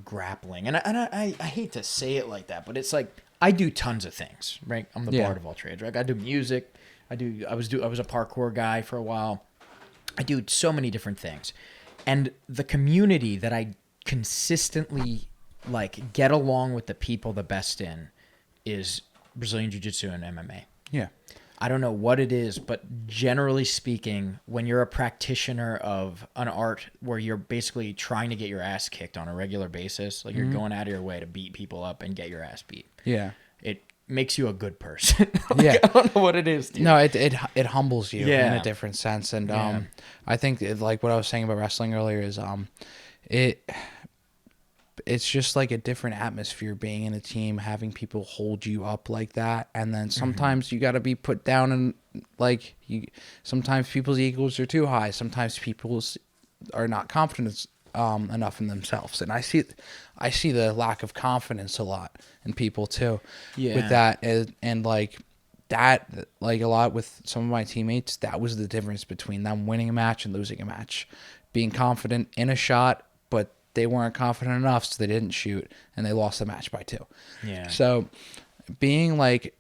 grappling, and I hate to say it like that, but it's like, I do tons of things, right? I'm the bard of all trades, right? I do music, I was a parkour guy for a while. I do so many different things, and the community that I consistently like get along with the people the best in is Brazilian Jiu-Jitsu and MMA. I don't know what it is, but generally speaking, when you're a practitioner of an art where you're basically trying to get your ass kicked on a regular basis, like you're going out of your way to beat people up and get your ass beat. It makes you a good person. I don't know what it is, dude. No, it humbles you in a different sense. And I think like what I was saying about wrestling earlier is it's just like a different atmosphere being in a team, having people hold you up like that. And then sometimes you got to be put down, and like sometimes people's egos are too high. Sometimes people's are not confident enough in themselves. And I see the lack of confidence a lot in people too with that. And like that, like a lot with some of my teammates, that was the difference between them winning a match and losing a match. Being confident in a shot, but they weren't confident enough, so they didn't shoot, and they lost the match by 2. So being like,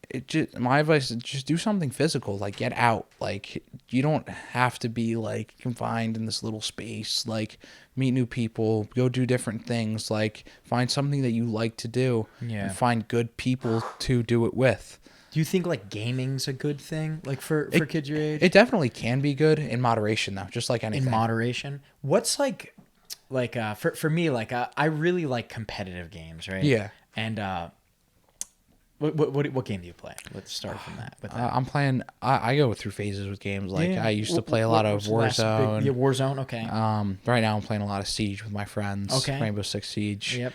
my advice is just do something physical, like get out. Like, you don't have to be like confined in this little space. Like, meet new people, go do different things, like find something that you like to do, and find good people to do it with. Do you think like gaming's a good thing, like for kids your age? It definitely can be good in moderation, though, just like anything. In moderation? What's for me, like I really like competitive games, right? And what game do you play? Let's start from that. I'm playing. I go through phases with games. Like I used to play a lot of Warzone. Warzone. Okay. Right now I'm playing a lot of Siege with my friends. Okay. Rainbow Six Siege. Yep.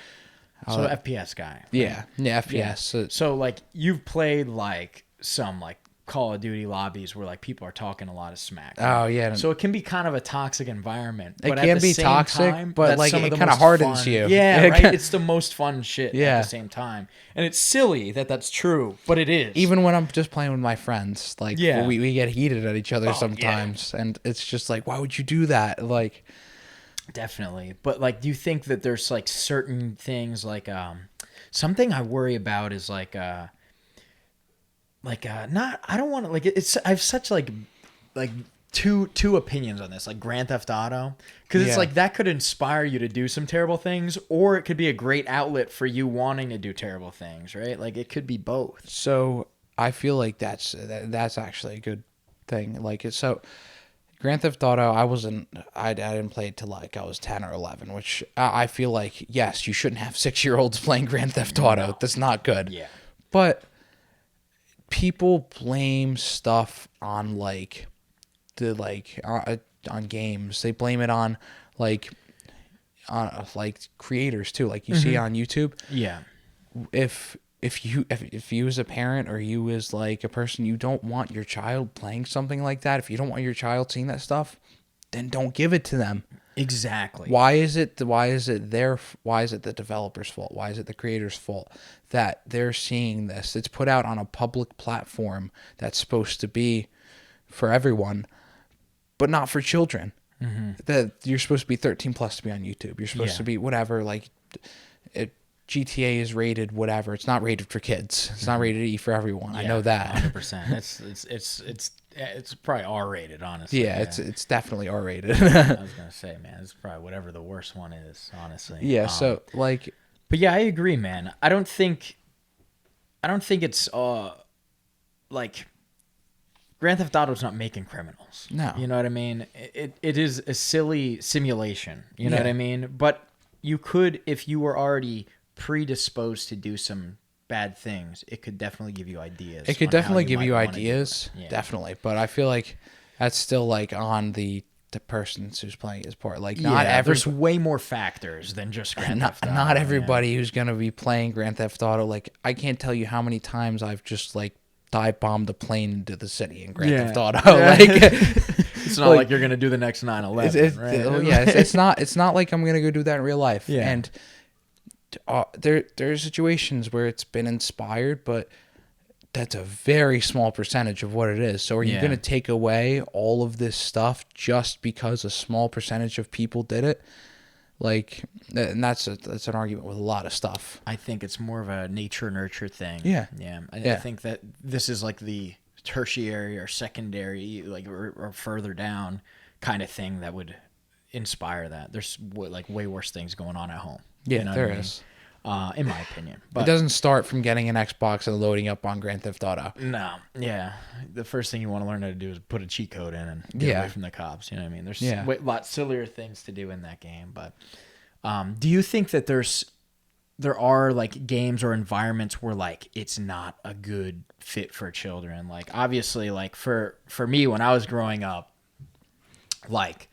So FPS guy. Right? Yeah, FPS. Yeah. So like you've played like some like Call of Duty lobbies where like people are talking a lot of smack. Right? Oh yeah. So it can be kind of a toxic environment. It can be toxic, but like it kind of hardens you. Yeah, right. It's the most fun shit at the same time, and it's silly that that's true, but it is. Even when I'm just playing with my friends, like we get heated at each other sometimes, and it's just like, why would you do that? Like, definitely. But like, do you think that there's like certain things like something I worry about is like not, I don't want to, like, I have such like two opinions on this, like Grand Theft Auto, because it's like that could inspire you to do some terrible things, or it could be a great outlet for you wanting to do terrible things, right? Like it could be both. So I feel like that's actually a good thing. Like so Grand Theft Auto, I didn't play it till like I was 10 or 11, which I feel like, yes, you shouldn't have 6-year-olds playing Grand Theft Auto. No. That's not good. Yeah. But people blame stuff on like on games. They blame it on like creators too, like you see on YouTube. Yeah. If you as a parent, or you as like a person, you don't want your child playing something like that, if you don't want your child seeing that stuff, then don't give it to them. Exactly. Why is it the developer's fault? Why is it the creator's fault that they're seeing this? It's put out on a public platform that's supposed to be for everyone, but not for children. That you're supposed to be 13 plus to be on YouTube. You're supposed to be whatever. Like, GTA is rated whatever. It's not rated for kids. It's not rated E for everyone. I know that. 100%. It's probably R rated, honestly. Yeah, it's definitely R rated. I was gonna say, man, it's probably whatever the worst one is, honestly. Yeah. So like, but yeah, I agree, man. I don't think it's like Grand Theft Auto's not making criminals. No. You know what I mean? It is a silly simulation. You know what I mean? But you could, if you were already predisposed to do some bad things, it could definitely give you ideas. It could definitely give you ideas, definitely. But I feel like that's still like on the person who's playing his part. Like, there's way more factors than just Grand Theft Auto. Not everybody who's gonna be playing Grand Theft Auto. Like, I can't tell you how many times I've just like dive bombed a plane into the city in Grand Theft Auto. Like, it's not like you're gonna do the next 9/11, right? It's not like I'm gonna go do that in real life. Yeah. And there are situations where it's been inspired, but that's a very small percentage of what it is. So are you going to take away all of this stuff just because a small percentage of people did it? Like, and that's an argument with a lot of stuff. I think it's more of a nature nurture thing. Yeah. I think that this is like the tertiary or secondary, like or further down kind of thing that would inspire that. There's like way worse things going on at home. Yeah, you know there what I mean? is. In my opinion. But it doesn't start from getting an Xbox and loading up on Grand Theft Auto. No, yeah. The first thing you want to learn how to do is put a cheat code in and get away from the cops. You know what I mean? There's a lot sillier things to do in that game. But do you think that there are like games or environments where like it's not a good fit for children? Like, obviously, like for me when I was growing up, like,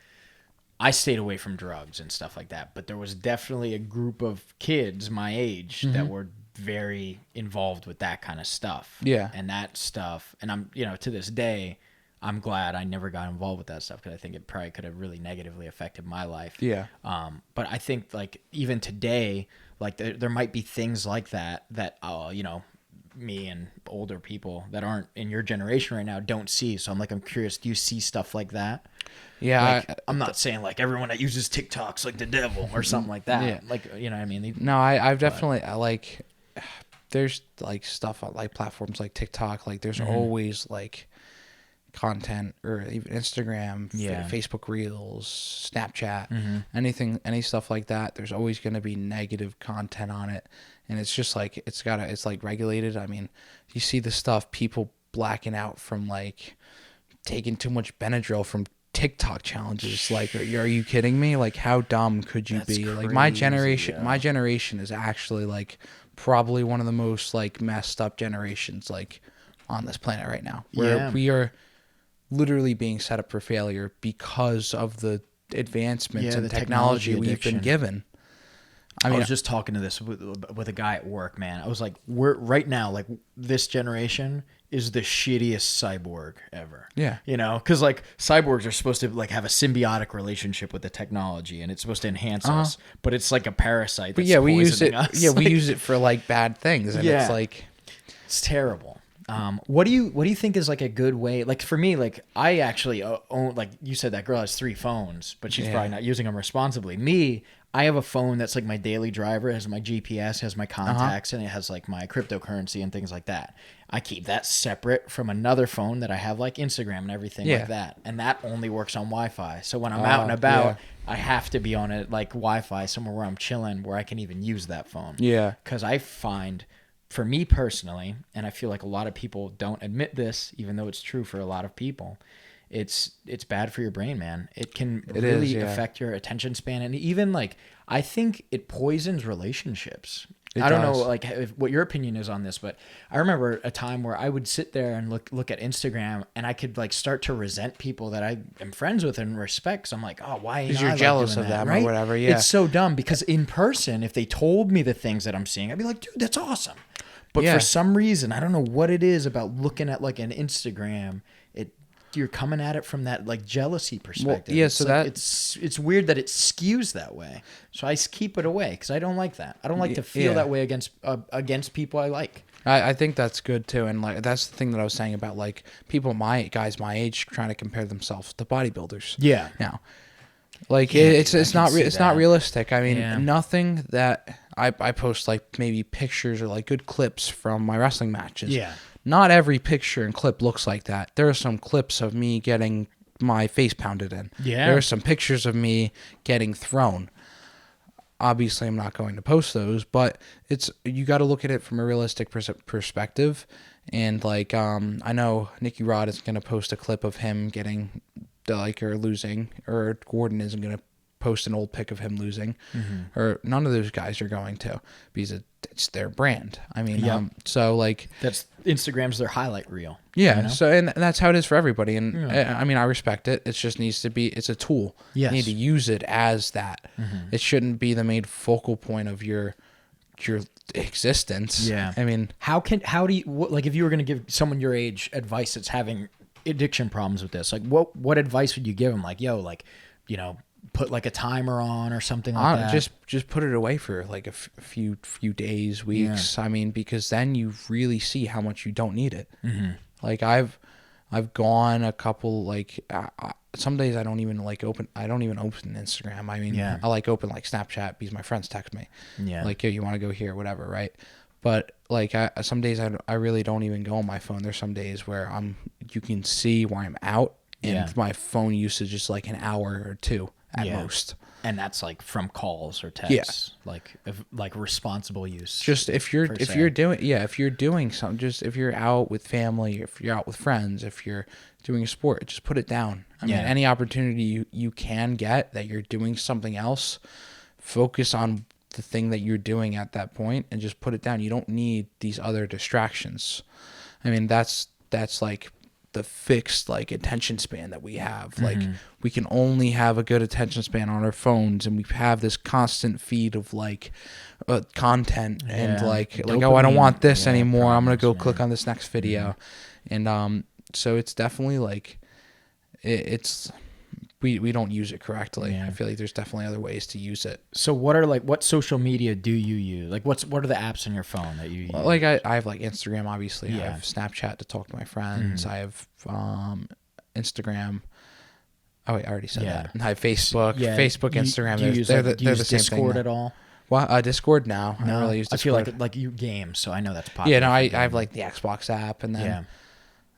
I stayed away from drugs and stuff like that, but there was definitely a group of kids my age that were very involved with that kind of stuff. Yeah. And that stuff, and I'm, to this day, I'm glad I never got involved with that stuff because I think it probably could have really negatively affected my life. Yeah. But I think like even today, like there might be things like that, me and older people that aren't in your generation right now don't see. So I'm curious, do you see stuff like that? Yeah. Like, I'm not saying like everyone that uses TikTok's like the devil or something like that. Yeah. Like, you know what I mean? No, I've definitely, like, there's like stuff on like platforms like TikTok, like there's always like content, or even Instagram, Facebook Reels, Snapchat, any stuff like that. There's always going to be negative content on it. And it's just like, it's like regulated. I mean, you see the stuff, people blacking out from like taking too much Benadryl from TikTok challenges. Like, are you kidding me? Like, how dumb could you be? Crazy, like my generation is actually like probably one of the most like messed up generations like on this planet right now, where we are literally being set up for failure because of the advancements in technology we've been given. I was just talking to this with a guy at work, man. I was like, we're right now, like this generation is the shittiest cyborg ever. Yeah. Because like cyborgs are supposed to like have a symbiotic relationship with the technology and it's supposed to enhance us, but it's like a parasite. That's we use it. Us. Yeah, we use it for like bad things, and it's like, it's terrible. What do you think is like a good way? Like for me, like I actually own, like you said, that girl has 3 phones, but she's probably not using them responsibly. Me, I have a phone that's like my daily driver. It has my GPS, has my contacts, and it has like my cryptocurrency and things like that. I keep that separate from another phone that I have like Instagram and everything like that. And that only works on Wi-Fi. So when I'm out and about, I have to be on it like Wi-Fi somewhere where I'm chilling, where I can even use that phone. Yeah. Because I find, for me personally, and I feel like a lot of people don't admit this, even though it's true for a lot of people, it's bad for your brain, man. It can really affect your attention span. And even like, I think it poisons relationships. I don't know like what your opinion is on this, but I remember a time where I would sit there and look at Instagram and I could like start to resent people that I am friends with and respect. So I'm like, oh, why? Because you're jealous of them, right? Or whatever. Yeah. It's so dumb because in person, if they told me the things that I'm seeing, I'd be like, dude, that's awesome. But for some reason, I don't know what it is about looking at like an Instagram, you're coming at it from that like jealousy perspective. Well, so like, it's weird that it skews that way. So I keep it away because I don't like that. I don't like to feel that way against people I like. I think that's good too, and like that's the thing that I was saying about like guys my age trying to compare themselves to bodybuilders. Yeah. Now, like Yeah, it's not that. realistic. I mean, nothing that I post like maybe pictures or like good clips from my wrestling matches. Yeah. Not every picture and clip looks like that. There are some clips of me getting my face pounded in. Yeah. There are some pictures of me getting thrown. Obviously, I'm not going to post those, but you got to look at it from a realistic perspective. And like, I know Nicky Rod is going to post a clip of him getting or losing, or Gordon isn't going to post an old pic of him losing, or none of those guys are going to, because it's their brand. I mean, so like that's Instagram's their highlight reel. Yeah. You know? So, and that's how it is for everybody. And I mean, I respect it. It just needs to be, it's a tool. Yes. You need to use it as that. It shouldn't be the main focal point of your existence. Yeah. I mean, how do you, like, if you were going to give someone your age advice that's having addiction problems with this, like what advice would you give them? Like, yo, like, you know, put like a timer on or something like that. Just put it away for like a few days, weeks. I mean, because then you really see how much you don't need it. Like I've gone a couple, like some days I don't even open Instagram. I mean, I like open like Snapchat because my friends text me. Yeah. Like, yo, you want to go here, whatever, right? But like some days I really don't even go on my phone. There's some days where you can see where I'm out, and my phone usage is like an hour or two at most. And that's like from calls or texts, like responsible use. Just if you're doing something, just if you're out with family, if you're out with friends, if you're doing a sport, just put it down. I mean, any opportunity you can get that you're doing something else, focus on the thing that you're doing at that point and just put it down. You don't need these other distractions. I mean, that's like the fixed like attention span that we have. Like we can only have a good attention span on our phones, and we have this constant feed of like content and like dopamine, oh, I don't want this anymore. I'm gonna go click on this next video. And so it's definitely like it's we don't use it correctly. I feel like there's definitely other ways to use it. So what social media do you use? Like what are the apps on your phone that you use? Well, like I have like Instagram, obviously. I have Snapchat to talk to my friends. I have Instagram. Oh wait, I already said that. And I have Facebook. Facebook, Instagram. They're the same thing. Discord at all? Well, Discord now. No, I don't really use Discord. I feel like you game, so I know that's popular. Yeah, no, I have like the Xbox app, and then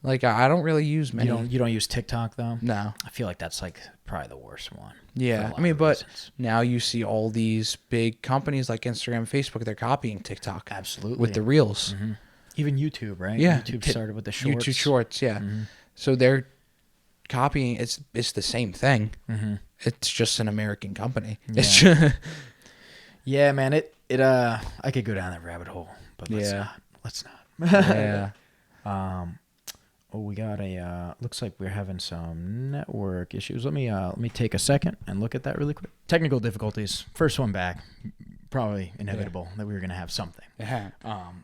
like I don't really use many. You don't use TikTok though? No. I feel like that's like probably the worst one. Yeah. I mean, but now you see all these big companies like Instagram, Facebook, they're copying TikTok. Absolutely. With the reels. Even YouTube, right? Yeah. YouTube started with the shorts. YouTube shorts, yeah. So they're copying, it's the same thing. It's just an American company. Yeah. It's just yeah, man, I could go down that rabbit hole, but let's not. Yeah. Oh, we got looks like we're having some network issues. Let me take a second and look at that really quick. Technical difficulties. First one back. Probably inevitable that we were going to have something. Yeah.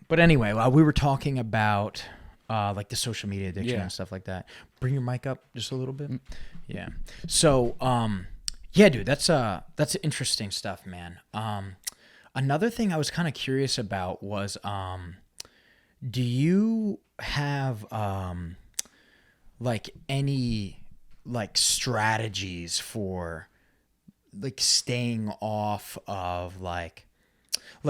But anyway, we were talking about like the social media addiction and stuff like that. Bring your mic up just a little bit. Yeah. So, yeah, dude, that's interesting stuff, man. Another thing I was kind of curious about was, do you have like any like strategies for like staying off of like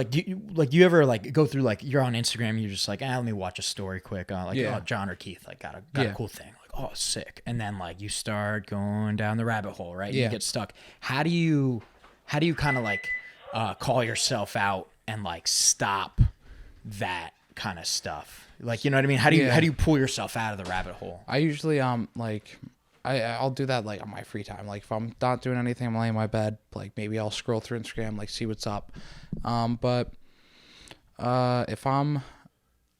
do you ever like go through, like you're on Instagram and you're just like, let me watch a story quick, oh, John or Keith like got a cool thing, like, oh, sick, and then like you start going down the rabbit hole, right? You get stuck. How do you kind of like call yourself out and like stop that kind of stuff? Like, you know what I mean? How do you pull yourself out of the rabbit hole? I usually like I'll do that like on my free time. Like if I'm not doing anything, I'm laying in my bed, like maybe I'll scroll through Instagram, like see what's up. But if I'm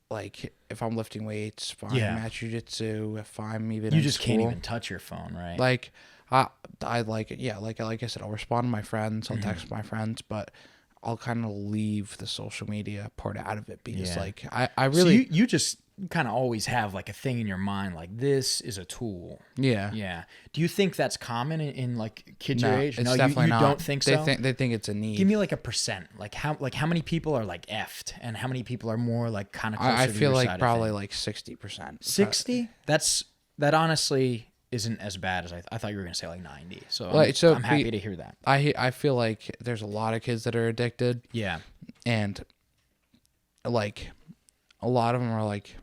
lifting weights, if I'm at Jiujitsu, if I'm even you just school, can't even touch your phone, right? Like I like it. Yeah, like I said, I'll respond to my friends, I'll text my friends, but I'll kind of leave the social media part out of it because like I really... So you just kind of always have like a thing in your mind, like this is a tool. Yeah. Yeah. Do you think that's common in like kids your age? It's No, definitely you not. don't think so? They think it's a need. Give me like a percent. Like how many people are like effed and how many people are more like kind of closer I to feel your like side probably like 60%. 60? That honestly isn't as bad as I thought you were going to say like 90. So, I'm happy to hear that. I feel like there's a lot of kids that are addicted. Yeah. And like a lot of them are like,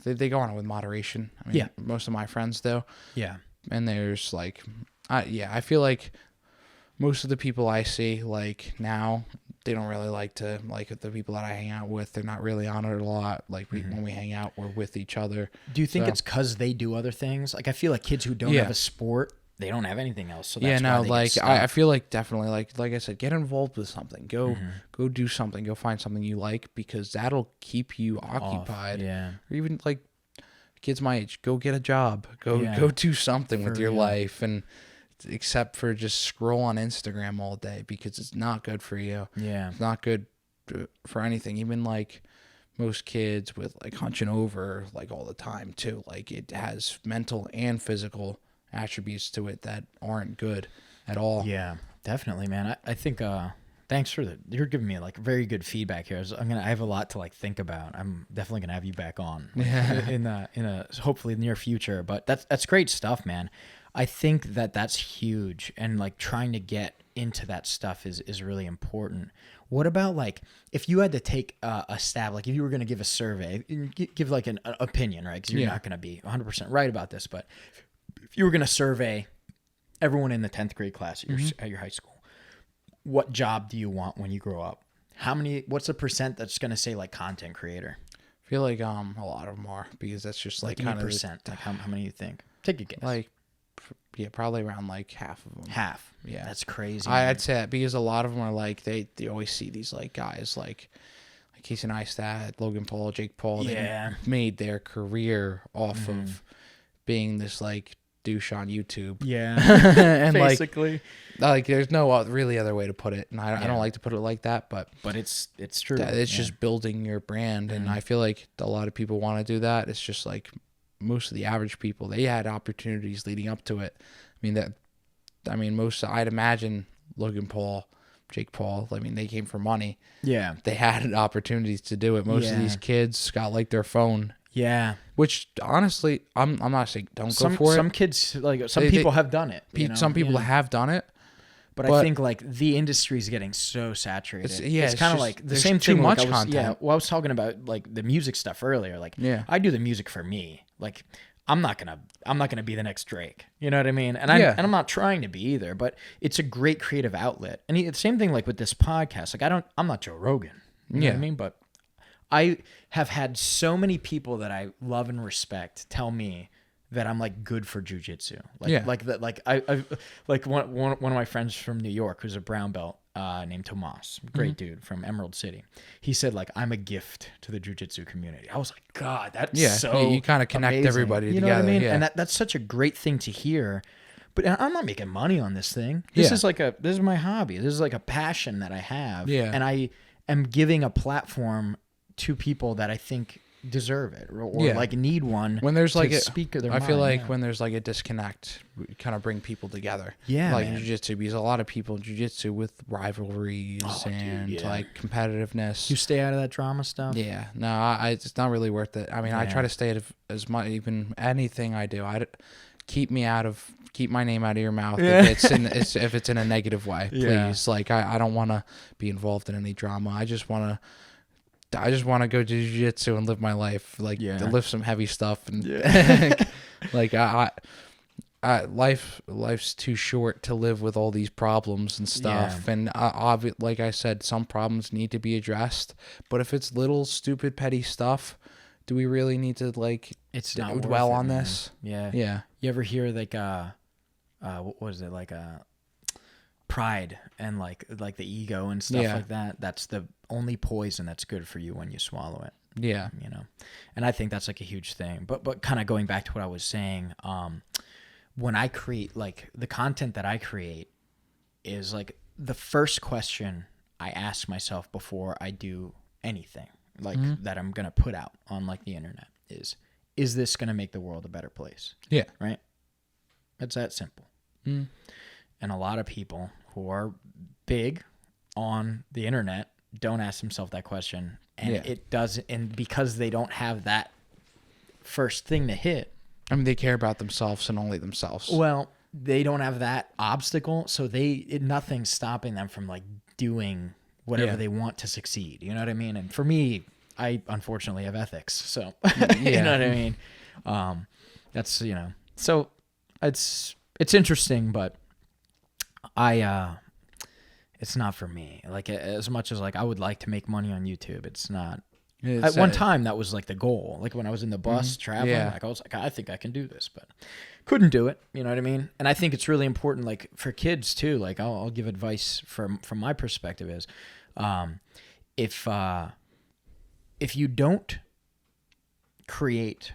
they go on it with moderation. I mean, most of my friends do. Yeah. And there's like, I feel like most of the people I see like now, they don't really like to, like the people that I hang out with, they're not really on it a lot. Like when we hang out, we're with each other. Do you think it's because they do other things? Like I feel like kids who don't have a sport, they don't have anything else. So that's why they get stuck. I feel like definitely like I said, get involved with something. Go do something. Go find something you like, because that'll keep you occupied. Yeah. Or even like kids my age, go get a job. Go do something with your life, and except for just scroll on Instagram all day, because it's not good for you. Yeah. It's not good for anything. Even like most kids with like hunching over like all the time too. Like it has mental and physical attributes to it that aren't good at all. Yeah, definitely, man. I think thanks for you're giving me like very good feedback here. I have a lot to like think about. I'm definitely gonna have you back on in a hopefully near future. But that's great stuff, man. I think that's huge, and like trying to get into that stuff is really important. What about like if you had to take a stab, like if you were going to give a survey, give like an opinion, right? Because you're not going to be 100% right about this, but if you were going to survey everyone in the 10th grade class at your high school, what job do you want when you grow up? What's the percent that's going to say like content creator? I feel like a lot of them are, because that's just like kind of percent. Like how many do you think? Take a guess. Like probably around like half of them. Half. Yeah, that's crazy. I'd say that, because a lot of them are like they always see these like guys like Casey Neistat, Logan Paul, Jake Paul. They made their career off of being this like douche on YouTube. Yeah, and basically, like there's no really other way to put it, and I don't like to put it like that, but it's true. It's just building your brand, and I feel like a lot of people want to do that. It's just like most of the average people, they had opportunities leading up to it. I'd imagine Logan Paul, Jake Paul, they came for money. Yeah. They had opportunities to do it. Most of these kids got like their phone. Yeah. Which honestly, I'm not saying don't go for it. Some kids, like some people have done it. Some people have done it. But I think like the industry is getting so saturated. It's kind of like the same too thing. Much like content. Yeah. Well, I was talking about like the music stuff earlier. Like, I do the music for me. Like, I'm not gonna be the next Drake. You know what I mean? And I'm not trying to be either. But it's a great creative outlet. And the same thing like with this podcast. Like, I'm not Joe Rogan. You know what I mean? But I have had so many people that I love and respect tell me that I'm like good for jiu-jitsu. Like one of my friends from New York who's a brown belt named Tomas, great dude from Emerald City. He said like I'm a gift to the jiu-jitsu community. I was like, God, that's so you kind of connect amazing. Everybody you together. Know what I mean? Yeah. And that's such a great thing to hear. But I'm not making money on this thing. This is my hobby. This is like a passion that I have. Yeah. And I am giving a platform to people that I think deserve it or like need one when there's like speak of their I feel mind, like when there's like a disconnect, we kind of bring people together. Like jiu-jitsu, because a lot of people in jiu-jitsu with rivalries like competitiveness. You stay out of that drama stuff. It's not really worth it. I try to stay out of as much, even anything I do. Keep my name out of your mouth if it's in a negative way, please. Like I don't want to be involved in any drama. I just want to go to jiu-jitsu and live my life, to lift some heavy stuff, and like life's too short to live with all these problems and stuff. And like I said, some problems need to be addressed. But if it's little stupid petty stuff, do we really need to dwell on this? Yeah. You ever hear like what was it, like pride and like the ego and stuff like that? That's the only poison that's good for you when you swallow it. Yeah. You know, and I think that's like a huge thing. But kind of going back to what I was saying, when I create, like the content that I create is like the first question I ask myself before I do anything, like that I'm going to put out on like the internet is this going to make the world a better place? Yeah. Right? It's that simple. And a lot of people who are big on the internet don't ask themselves that question. And it does, and because they don't have that first thing to hit. I mean, they care about themselves and only themselves. Well, they don't have that obstacle, so nothing's stopping them from like doing whatever they want to succeed. You know what I mean? And for me, I unfortunately have ethics, so you know what I mean. That's so it's interesting, but it's not for me. Like as much as like I would like to make money on YouTube, it's not. At one time, that was like the goal. Like when I was in the bus traveling, like I was like, I think I can do this, but couldn't do it. You know what I mean? And I think it's really important, like for kids too. Like I'll give advice from my perspective is, if you don't create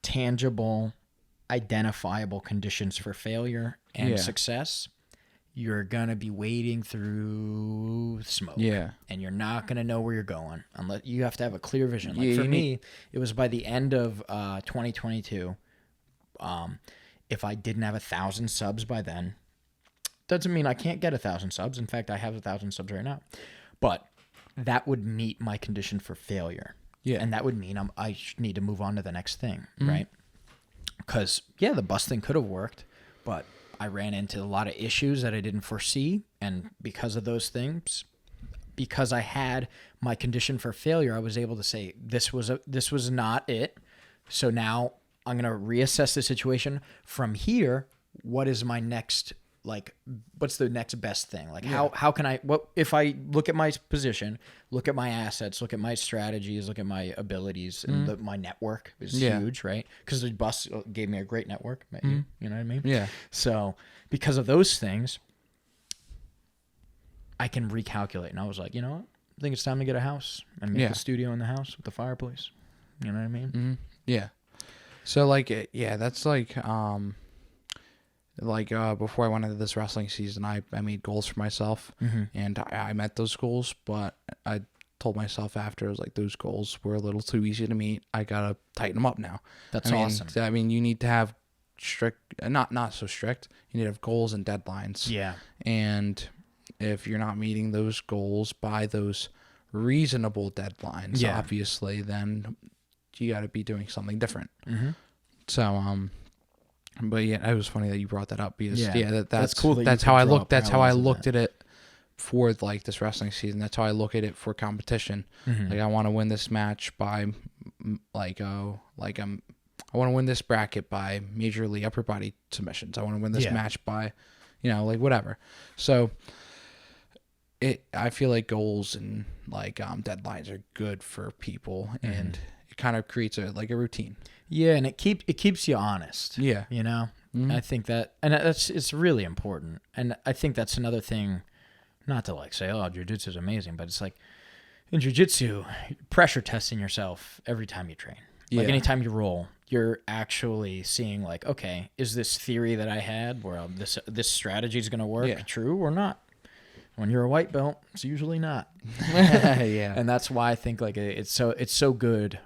tangible, identifiable conditions for failure and success, you're going to be wading through smoke. Yeah. And you're not going to know where you're going unless you have to have a clear vision. Like for me, it was by the end of 2022. If I didn't have 1,000 subs by then, doesn't mean I can't get 1,000 subs. In fact, I have 1,000 subs right now. But that would meet my condition for failure. Yeah. And that would mean I need to move on to the next thing, right? Because, the bus thing could have worked, but I ran into a lot of issues that I didn't foresee, and because of those things, because I had my condition for failure, I was able to say this was not it. So now I'm going to reassess the situation from here. What is my next, like, what's the next best thing? Like, how can I, what if I look at my position, look at my assets, look at my strategies, look at my abilities, and my network is huge, right? Because the bus gave me a great network. You know what I mean? Yeah. So because of those things, I can recalculate. And I was like, you know what? I think it's time to get a house and make a studio in the house with the fireplace. You know what I mean? Yeah. So like, that's like, before I went into this wrestling season, I made goals for myself, and I met those goals, but I told myself after, I was like, those goals were a little too easy to meet. I got to tighten them up now. That's awesome. I mean, you need to have strict, not so strict, you need to have goals and deadlines. Yeah. And if you're not meeting those goals by those reasonable deadlines, obviously, then you got to be doing something different. So, but it was funny that you brought that up because that's cool. That's how I looked. That's how I looked at it for like this wrestling season. That's how I look at it for competition. Like I want to win this match by I want to win this bracket by majorly upper body submissions. I want to win this match by, whatever. So I feel like goals and deadlines are good for people, and it kind of creates a routine. Yeah, and it keeps you honest. Yeah, I think that, and it's really important. And I think that's another thing, not to say, oh, jiu-jitsu is amazing, but it's like in jiu-jitsu, pressure testing yourself every time you train. Like anytime you roll, you're actually seeing okay, is this theory that I had where this strategy is going to work true or not? When you're a white belt, it's usually not. And that's why I think it's so good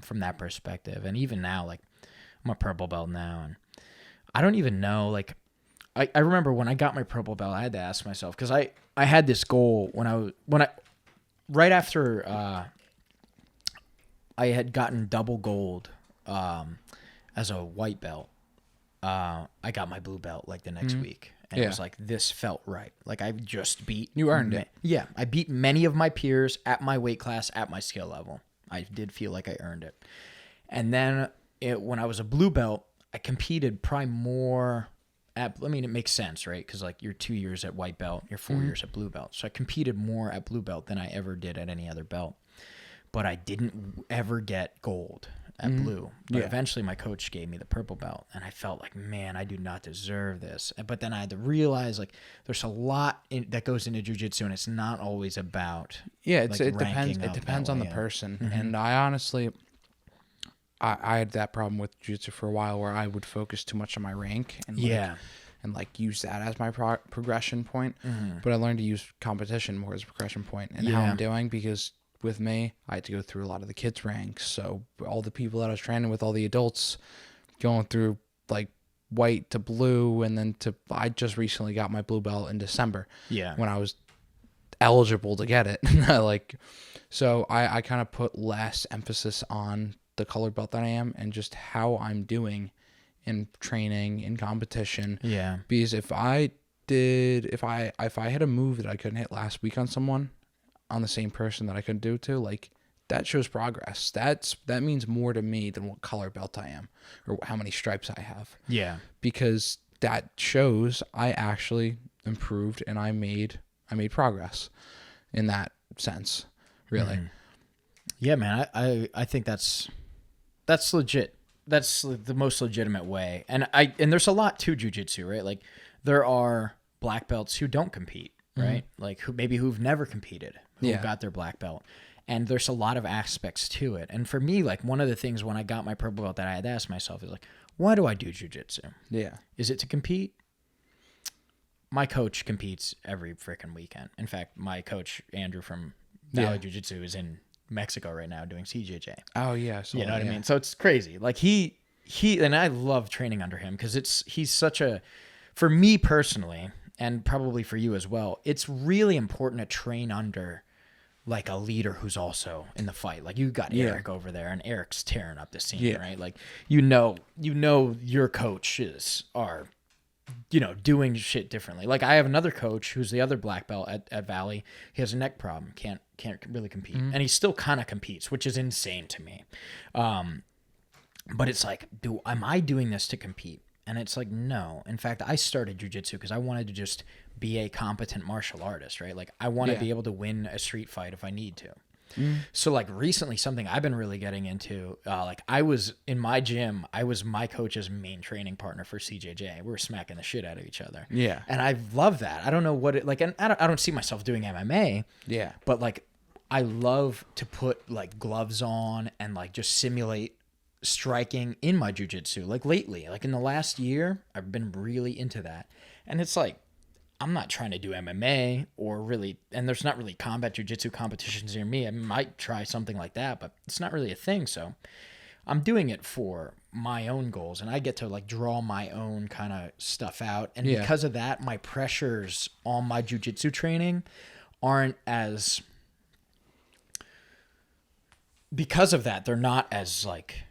from that perspective. And even now, I'm a purple belt now, and I don't even know. I remember when I got my purple belt, I had to ask myself, because I had this goal right after I had gotten double gold as a white belt. I got my blue belt the next week. And it was this felt right. I just beat... You earned it. Yeah. I beat many of my peers at my weight class, at my skill level. I did feel like I earned it. And then when I was a blue belt, I competed probably more at... I mean, it makes sense, right? Because you're 2 years at white belt, you're 4 years at blue belt. So I competed more at blue belt than I ever did at any other belt. But I didn't ever get gold at blue. But eventually my coach gave me the purple belt, and I felt man, I do not deserve this. But then I had to realize there's a lot that goes into jiu-jitsu, and it's not always about it depends on the person. And I honestly I had that problem with jiu-jitsu for a while, where I would focus too much on my rank and use that as my progression point. But I learned to use competition more as a progression point and how I'm doing, because with me, I had to go through a lot of the kids ranks. So all the people that I was training with, all the adults, going through like white to blue, and then I just recently got my blue belt in December. Yeah. When I was eligible to get it. So I kind of put less emphasis on the color belt that I am and just how I'm doing in training, in competition. Yeah. Because if I had a move that I couldn't hit last week on someone, on the same person that I couldn't do it to, like, that shows progress. That means more to me than what color belt I am or how many stripes I have. Yeah. Because that shows I actually improved and I made progress in that sense, really. Mm-hmm. Yeah, man. I think that's legit. That's the most legitimate way. And there's a lot to jiu-jitsu, right? Like, there are black belts who don't compete, right? Mm-hmm. Like, who've never competed, who got their black belt. And there's a lot of aspects to it. And for me, like, one of the things when I got my purple belt that I had to ask myself is, like, why do I do jiu-jitsu? Yeah. Is it to compete? My coach competes every freaking weekend. In fact, my coach, Andrew from Valley Jiu-Jitsu, is in Mexico right now doing CJJ. Oh, yeah. You know what I mean? So it's crazy. Like, he and I love training under him because he's such a, for me personally, and probably for you as well, it's really important to train under like a leader who's also in the fight. Like, you got Eric over there, and Eric's tearing up the scene, right? Like, you know your coaches are, doing shit differently. Like, I have another coach who's the other black belt at Valley. He has a neck problem, can't really compete, and he still kind of competes, which is insane to me. But it's like, am I doing this to compete? And it's like, no. In fact, I started jiu-jitsu because I wanted to just be a competent martial artist, right? Like, I want to be able to win a street fight if I need to. So, like, recently, something I've been really getting into, like, I was in my gym, I was my coach's main training partner for CJJ. We were smacking the shit out of each other. Yeah. And I love that. I don't know what it, like, and I don't see myself doing MMA. Yeah. But, like, I love to put, like, gloves on and, like, just simulate striking in my jiu-jitsu. Like, lately, like, in the last year, I've been really into that. And it's like, I'm not trying to do MMA or really, and there's not really combat jiu-jitsu competitions near me. I might try something like that, but it's not really a thing. So I'm doing it for my own goals, and I get to, like, draw my own kind of stuff out. And because of that, my pressures on my jiu-jitsu training aren't as, because of that, they're not as, like,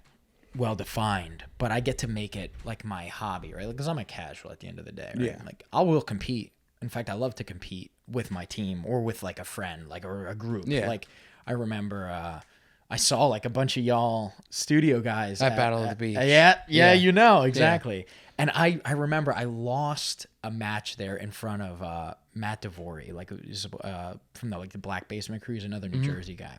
well defined, but I get to make it like my hobby, right? Because I'm a casual at the end of the day, right? Yeah. Like, I will compete. In fact, I love to compete with my team or with, like, a friend, like, or a group. Yeah. Like, I remember I saw, like, a bunch of y'all studio guys at Battle of the Beach. Yeah, you know, exactly. Yeah. And I remember I lost a match there in front of Matt DeVore, like, from the Black Basement Crew, another New Jersey guy.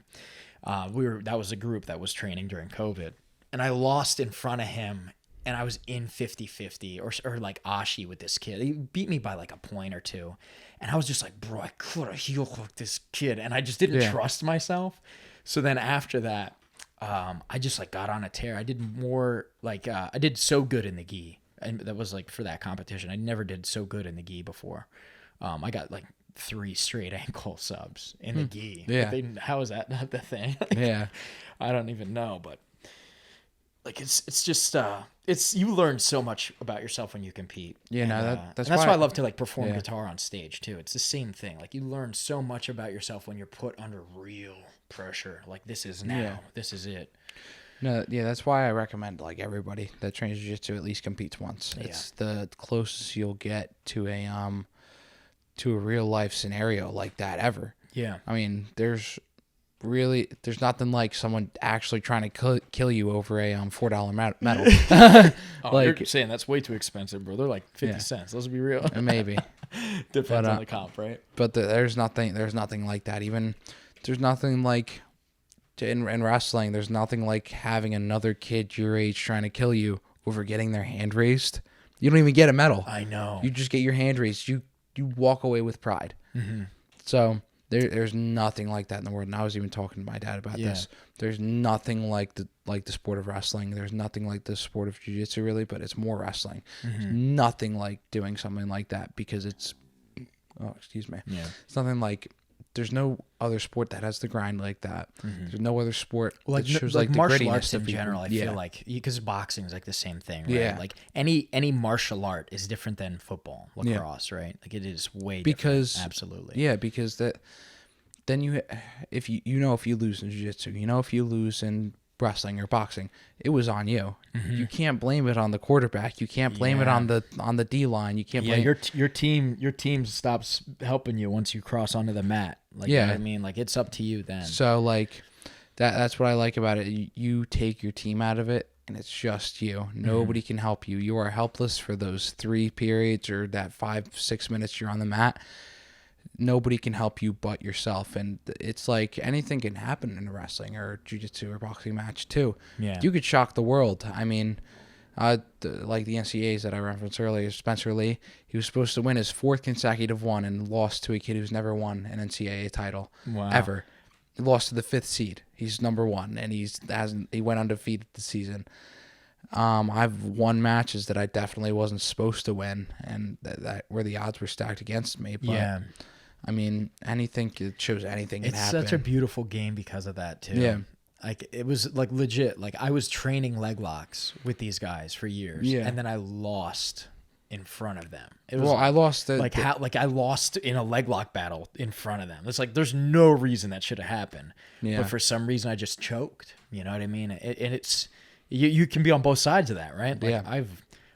That was a group that was training during COVID. And I lost in front of him, and I was in 50-50 or like Ashi with this kid. He beat me by, like, a point or two. And I was just like, bro, I could have heel hooked this kid. And I just didn't trust myself. So then after that, I just, like, got on a tear. I did more, like, I did so good in the gi. And that was, like, for that competition. I never did so good in the gi before. I got, like, 3 straight ankle subs in the gi. Yeah. How is that not the thing? I don't even know, but, like, it's just you learn so much about yourself when you compete. Yeah, and, that's why I love to, like, perform guitar on stage too. It's the same thing. Like, you learn so much about yourself when you're put under real pressure. Like, this is this is it. No, that's why I recommend, like, everybody that trains jiu-jitsu at least competes once. It's the closest you'll get to a real life scenario like that ever. Yeah. I mean, there's nothing like someone actually trying to kill you over a $4 medal. Like, you're saying that's way too expensive, bro. They're like 50 cents. Let's be real. Maybe. Depends on the comp, right? But there's nothing like that. Even there's nothing like in wrestling. There's nothing like having another kid your age trying to kill you over getting their hand raised. You don't even get a medal. I know. You just get your hand raised. You walk away with pride. Mm-hmm. So there's nothing like that in the world. And I was even talking to my dad about this. There's nothing like the sport of wrestling. There's nothing like the sport of jiu-jitsu, really, but it's more wrestling. Mm-hmm. There's nothing like doing something like that because it's... Oh, excuse me. Yeah. It's nothing like there's no other sport that has the grind like that. There's no other sport like that shows like the martial grittiness arts in of people. general. I feel like because boxing is like the same thing, right? Yeah. Like any martial art is different than football, lacrosse, right? Like it is way different. Absolutely. Yeah, because then if you lose in jiu-jitsu, if you lose in wrestling or boxing, it was on you. You can't blame it on the quarterback. You can't blame it on the D line. You can't blame your team stops helping you once you cross onto the mat. Like, you know what I mean? Like it's up to you then. So like that's what I like about it. You take your team out of it and it's just you. Nobody can help you. You are helpless for those 3 periods or that 5-6 minutes you're on the mat. Nobody can help you but yourself. And it's like anything can happen in a wrestling or jiu-jitsu or boxing match too. Yeah. You could shock the world. I mean, like the NCAAs that I referenced earlier, Spencer Lee, he was supposed to win his 4th consecutive one and lost to a kid who's never won an NCAA title ever. He lost to the 5th seed. He's number 1 and he went undefeated this season. I've won matches that I definitely wasn't supposed to win and that where the odds were stacked against me. But I mean, it shows anything can happen. It's such a beautiful game because of that too. Yeah. Like it was like legit. Like I was training leg locks with these guys for years, and then I lost in front of them. It was I lost I lost in a leg lock battle in front of them. It's like there's no reason that should have happened, but for some reason I just choked. You know what I mean? And it's you can be on both sides of that, right? Like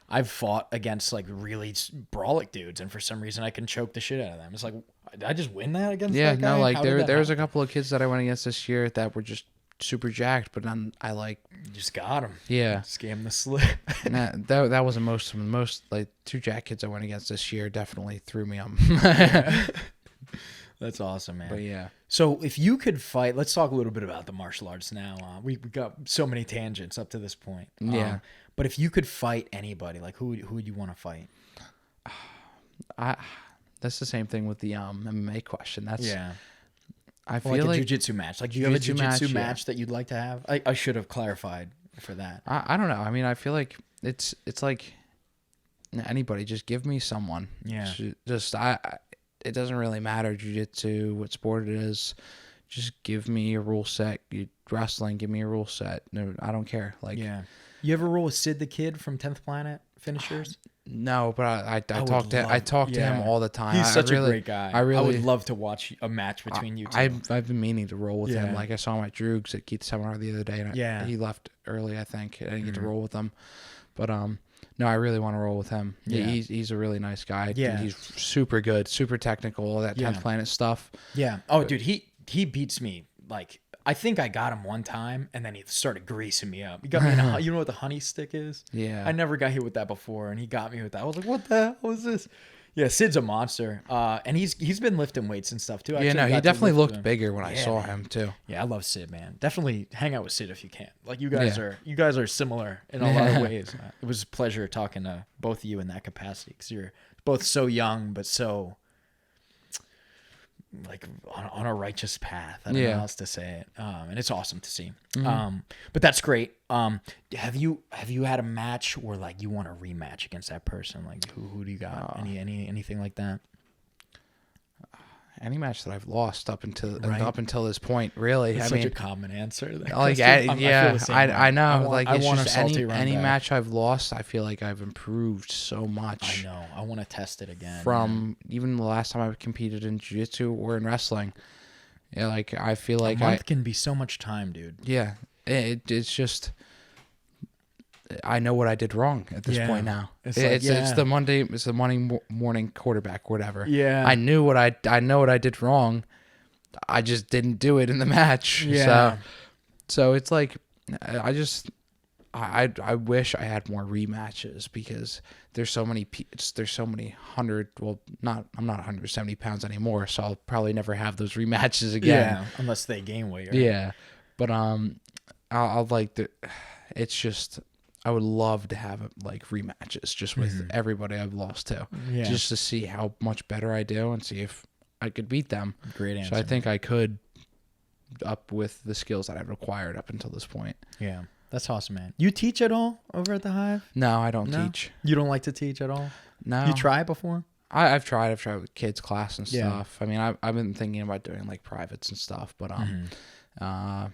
I've fought against like really brawlic dudes, and for some reason I can choke the shit out of them. It's like, did I just win that against that guy? No, like there was a couple of kids that I went against this year that were just super jacked, but then I just got him. Yeah, scam the slip. that wasn't most of them. Most like 2 jack kids I went against this year definitely threw me on. That's awesome, man. But yeah. So if you could fight, let's talk a little bit about the martial arts now. We got so many tangents up to this point. Yeah. But if you could fight anybody, like who would you want to fight? That's the same thing with the MMA question. I feel like like a jiu-jitsu match. Like, do you have a jiu-jitsu match that you'd like to have? I should have clarified for that. I don't know. I mean, I feel like it's like anybody. Just give me someone. Yeah. It doesn't really matter jiu-jitsu, what sport it is. Just give me a rule set. Wrestling, give me a rule set. No, I don't care. Like, yeah. You ever roll with Sid the Kid from 10th Planet Finishers? No, but I talk to him all the time. He's such a great guy. I would love to watch a match between you two. I've been meaning to roll with him. Like I saw him at Droogs at Keith's seminar the other day, and he left early. I think I didn't get to roll with him, but no, I really want to roll with him. Yeah, he's a really nice guy. Yeah, he's super good, super technical, all that 10th Planet stuff. Yeah. Oh, dude, he beats me. Like I think I got him one time, and then he started greasing me up. He got me you know what the honey stick is? Yeah. I never got hit with that before, and he got me with that. I was like, what the hell is this? Yeah, Sid's a monster. And he's been lifting weights and stuff too. He definitely looked bigger when I saw him too. Yeah, I love Sid, man. Definitely hang out with Sid if you can. Like you guys are similar in a lot of ways. It was a pleasure talking to both of you in that capacity because you're both so young but so like on a righteous path. I don't know how else to say it. And it's awesome to see. But that's great. Have you had a match where like you want a rematch against that person? Like who do you got? Anything like that? Any match that I've lost up until this point, really. It's such a common answer. Like, I know. Any match I've lost, I feel like I've improved so much. I know. I want to test it again. From even the last time I competed in jiu-jitsu or in wrestling. Yeah, like I feel like a month can be so much time, dude. Yeah, it's just. I know what I did wrong at this point now. It's the Monday morning quarterback, whatever. Yeah, I know what I did wrong. I just didn't do it in the match. Yeah. So it's like I wish I had more rematches because there's so many 100. Well, I'm not 170 pounds anymore, so I'll probably never have those rematches again. Yeah, unless they gain weight. Right? Yeah, but I'll like the. It's just. I would love to have like rematches just with everybody I've lost to, just to see how much better I do and see if I could beat them. Great answer. So I think I could, up with the skills that I've acquired up until this point. Yeah, that's awesome, man. You teach at all over at the Hive? No, I don't teach. You don't like to teach at all? No. You try before? I've tried with kids class and Yeah. stuff. I mean, I've been thinking about doing like privates and stuff, but I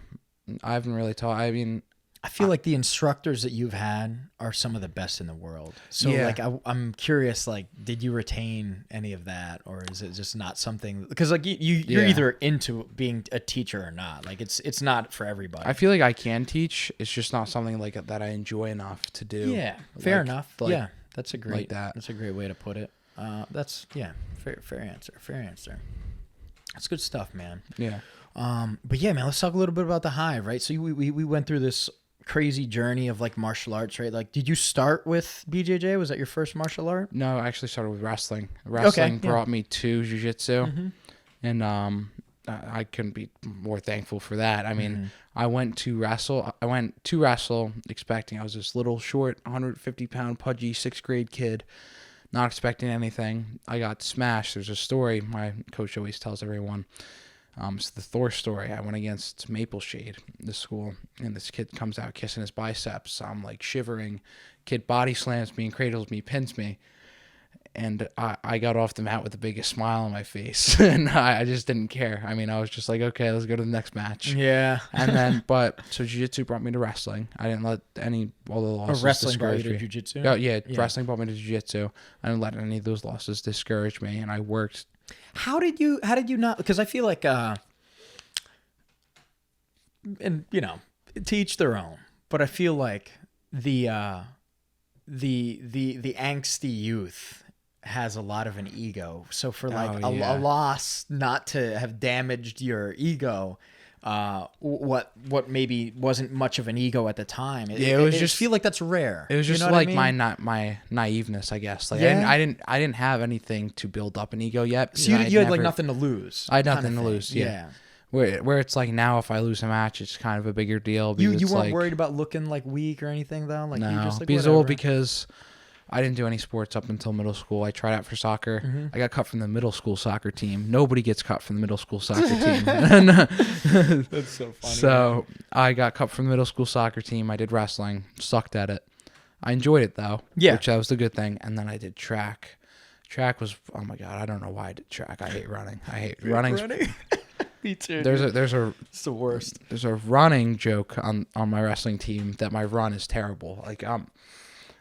haven't really taught. I mean, I feel like the instructors that you've had are some of the best in the world. So Yeah. like I'm curious, like, did you retain any of that, or is it just not something? Because like you're Yeah. either into being a teacher or not. Like it's not for everybody. I feel like I can teach. It's just not something like that I enjoy enough to do. Yeah, fair Like- enough. like- Yeah, that's a great like that. That's a great way to put it. That's fair answer. Fair answer. That's good stuff, man. Yeah. But yeah, man, let's talk a little bit about the Hive, right? So we went through this crazy journey of like martial arts, right? Like, did you start with BJJ? Was that your first martial art? No, I actually started with wrestling. Wrestling yeah. brought me to jiu-jitsu, and I couldn't be more thankful for that. I mean, I went to wrestle expecting I was this little short 150-pound pudgy 6th grade kid, not expecting anything. I got smashed. There's a story my coach always tells everyone. It's the Thor story. I went against Maple Shade, the school, and this kid comes out kissing his biceps. I'm like shivering. Kid body slams me and cradles me, pins me. And I got off the mat with the biggest smile on my face. And I just didn't care. I mean, I was just like, okay, let's go to the next match. Yeah. And then, so jiu-jitsu brought me to wrestling. I didn't let all the losses Wrestling brought you discourage to me. jiu-jitsu? Oh, yeah, wrestling brought me to jiu-jitsu. I didn't let any of those losses discourage me. And I worked. How did you not? Because I feel like, and you know, to each their own. But I feel like the angsty youth has a lot of an ego. So for like a loss not to have damaged your ego, what maybe wasn't much of an ego at the time. It was just feel like that's rare. It was just you know like what I mean? my naiveness, I guess. Like Yeah. I didn't have anything to build up an ego yet. So you had like nothing to lose. I had kind nothing of to thing. lose. Yeah. Where it's like now, if I lose a match, it's kind of a bigger deal. You Because weren't like, worried about looking like weak or anything though. Like no, you just like because I didn't do any sports up until middle school. I tried out for soccer. I got cut from the middle school soccer team. Nobody gets cut from the middle school soccer team. That's so funny. So I got cut from the middle school soccer team. I did wrestling. Sucked at it. I enjoyed it though. Yeah. Which that was the good thing. And then I did track. Track was, oh my God, I don't know why I did track. I hate running. I hate running. Me too. It's the worst. There's a running joke on my wrestling team that my run is terrible. Like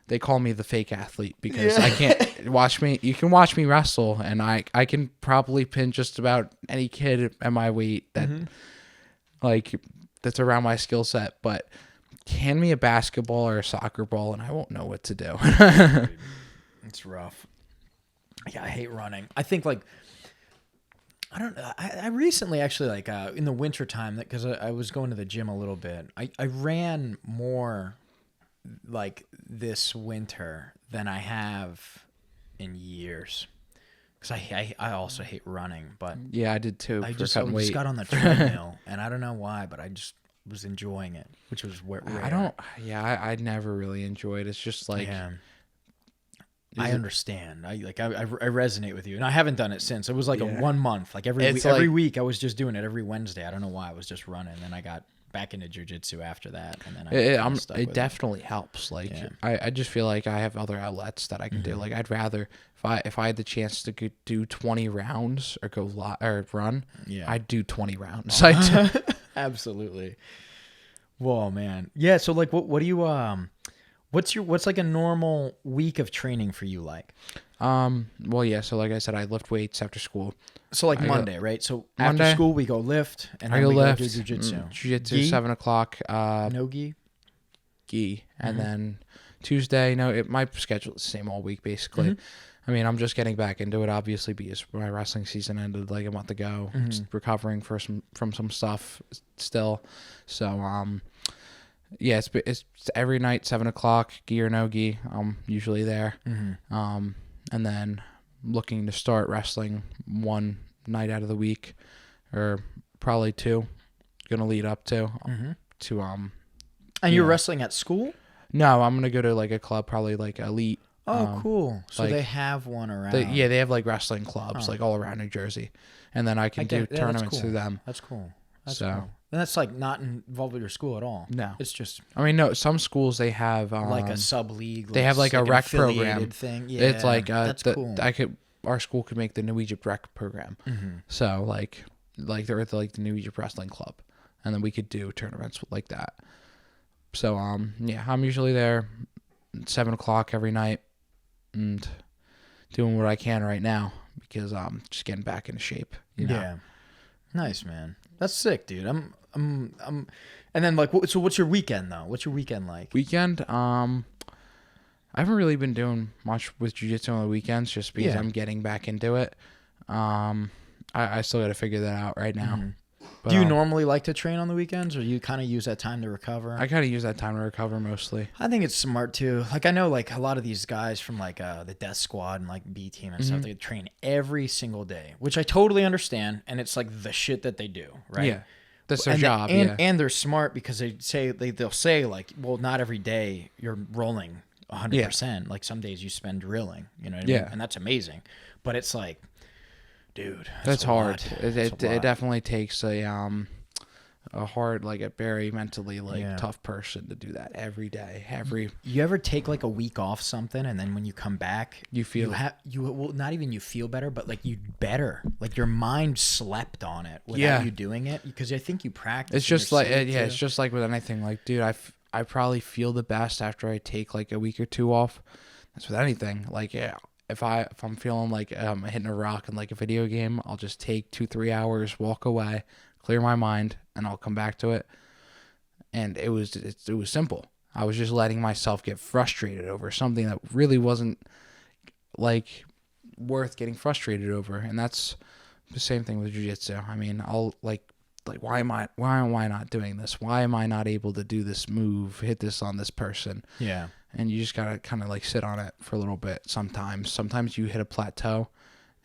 they call me the fake athlete because I can't watch me. You can watch me wrestle, and I can probably pin just about any kid at my weight that that's around my skill set. But hand me a basketball or a soccer ball, and I won't know what to do. It's rough. Yeah, I hate running. I think like I don't know. I recently actually like in the wintertime, because I was going to the gym a little bit. I ran more like this winter than I have in years. Because I also hate running, but Yeah, I did too. I for just cutting weight. got on the treadmill, and I don't know why, but I just was enjoying it, which was rare. I never really enjoyed. It's just like. Yeah. I understand. I resonate with you, and I haven't done it since. It was like a 1 month. Like every week, I was just doing it every Wednesday. I don't know why I was just running. And then I got back into jiu-jitsu after that, and then it definitely helps. Like I just feel like I have other outlets that I can do. Like I'd rather if I had the chance to do 20 rounds or or run, I'd do 20 rounds. Absolutely. Whoa, man. Yeah. So like, what do you What's like a normal week of training for you like? Well, yeah. So like I said, I lift weights after school. So like Monday, right? So after school we go lift, and then we go do jiu-jitsu. Jiu-jitsu 7 o'clock. No gi. Gi, and then Tuesday. No, my schedule is the same all week basically. I mean, I'm just getting back into it, obviously, because my wrestling season ended like a month ago. Just recovering from some stuff still. So yeah, it's every night 7 o'clock, gi or no gi. I'm usually there, and then looking to start wrestling one night out of the week, or probably two. Gonna lead up to. And you're wrestling at school? No, I'm gonna go to like a club, probably like Elite. Oh, cool. So like, they have one around. They have like wrestling clubs like all around New Jersey, and then I can do tournaments through them. That's cool. That's cool. And that's like not involved with your school at all. No, it's just. I mean, no. Some schools they have like a sub league. They have like a rec program thing. Yeah, it's like that's cool. I could our school could make the New Egypt Rec program. Mm-hmm. So like they're at the New Egypt Wrestling Club, and then we could do tournaments like that. So yeah, I'm usually there at 7:00 every night and doing what I can right now because I'm just getting back into shape. You know? Yeah. Nice, man. That's sick, dude. I'm and then like, so what's your weekend though? What's your weekend like? Weekend, I haven't really been doing much with jiu-jitsu on the weekends just because I'm getting back into it. I still got to figure that out right now. Mm-hmm. But, do you normally like to train on the weekends, or you kind of use that time to recover? I kind of use that time to recover mostly. I think it's smart too. Like I know like a lot of these guys from like the Death Squad and like B Team and stuff, they train every single day, which I totally understand, and it's like the shit that they do, right? Yeah. That's their job. And they're smart because they'll say like, well, not every day you're rolling 100%. Like some days you spend drilling, you know what I mean? And that's amazing. But it's like, dude, that's hard. It definitely takes a hard, like a very mentally tough person to do that every day. You ever take like a week off something, and then when you come back, you feel not even you feel better, but like you better, like your mind slept on it without you doing it, because I think you practice. It's just like it's just like with anything. Like, dude, I probably feel the best after I take like a week or two off. That's with anything. Like, if I'm feeling like I'm hitting a rock in like a video game, I'll just take 2-3 hours, walk away, clear my mind, and I'll come back to it. And it was simple. I was just letting myself get frustrated over something that really wasn't like worth getting frustrated over. And that's the same thing with jiu-jitsu. I mean, I'll like why am I not doing this? Why am I not able to do this move, hit this on this person? Yeah. And you just gotta kind of like sit on it for a little bit. Sometimes you hit a plateau,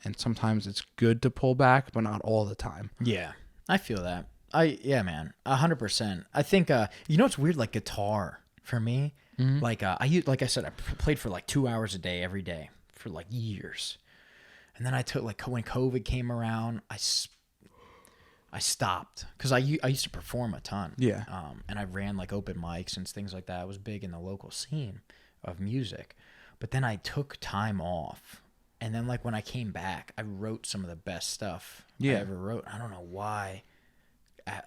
and sometimes it's good to pull back, but not all the time. Yeah, I feel that. Man, 100%. I think you know what's weird, like guitar for me. Mm-hmm. Like like I said, I played for like 2 hours a day every day for like years, and then I took like when COVID came around, I stopped because I used to perform a ton. Yeah. And I ran like open mics and things like that. I was big in the local scene of music. But then I took time off. And then like when I came back, I wrote some of the best stuff I ever wrote. I don't know why.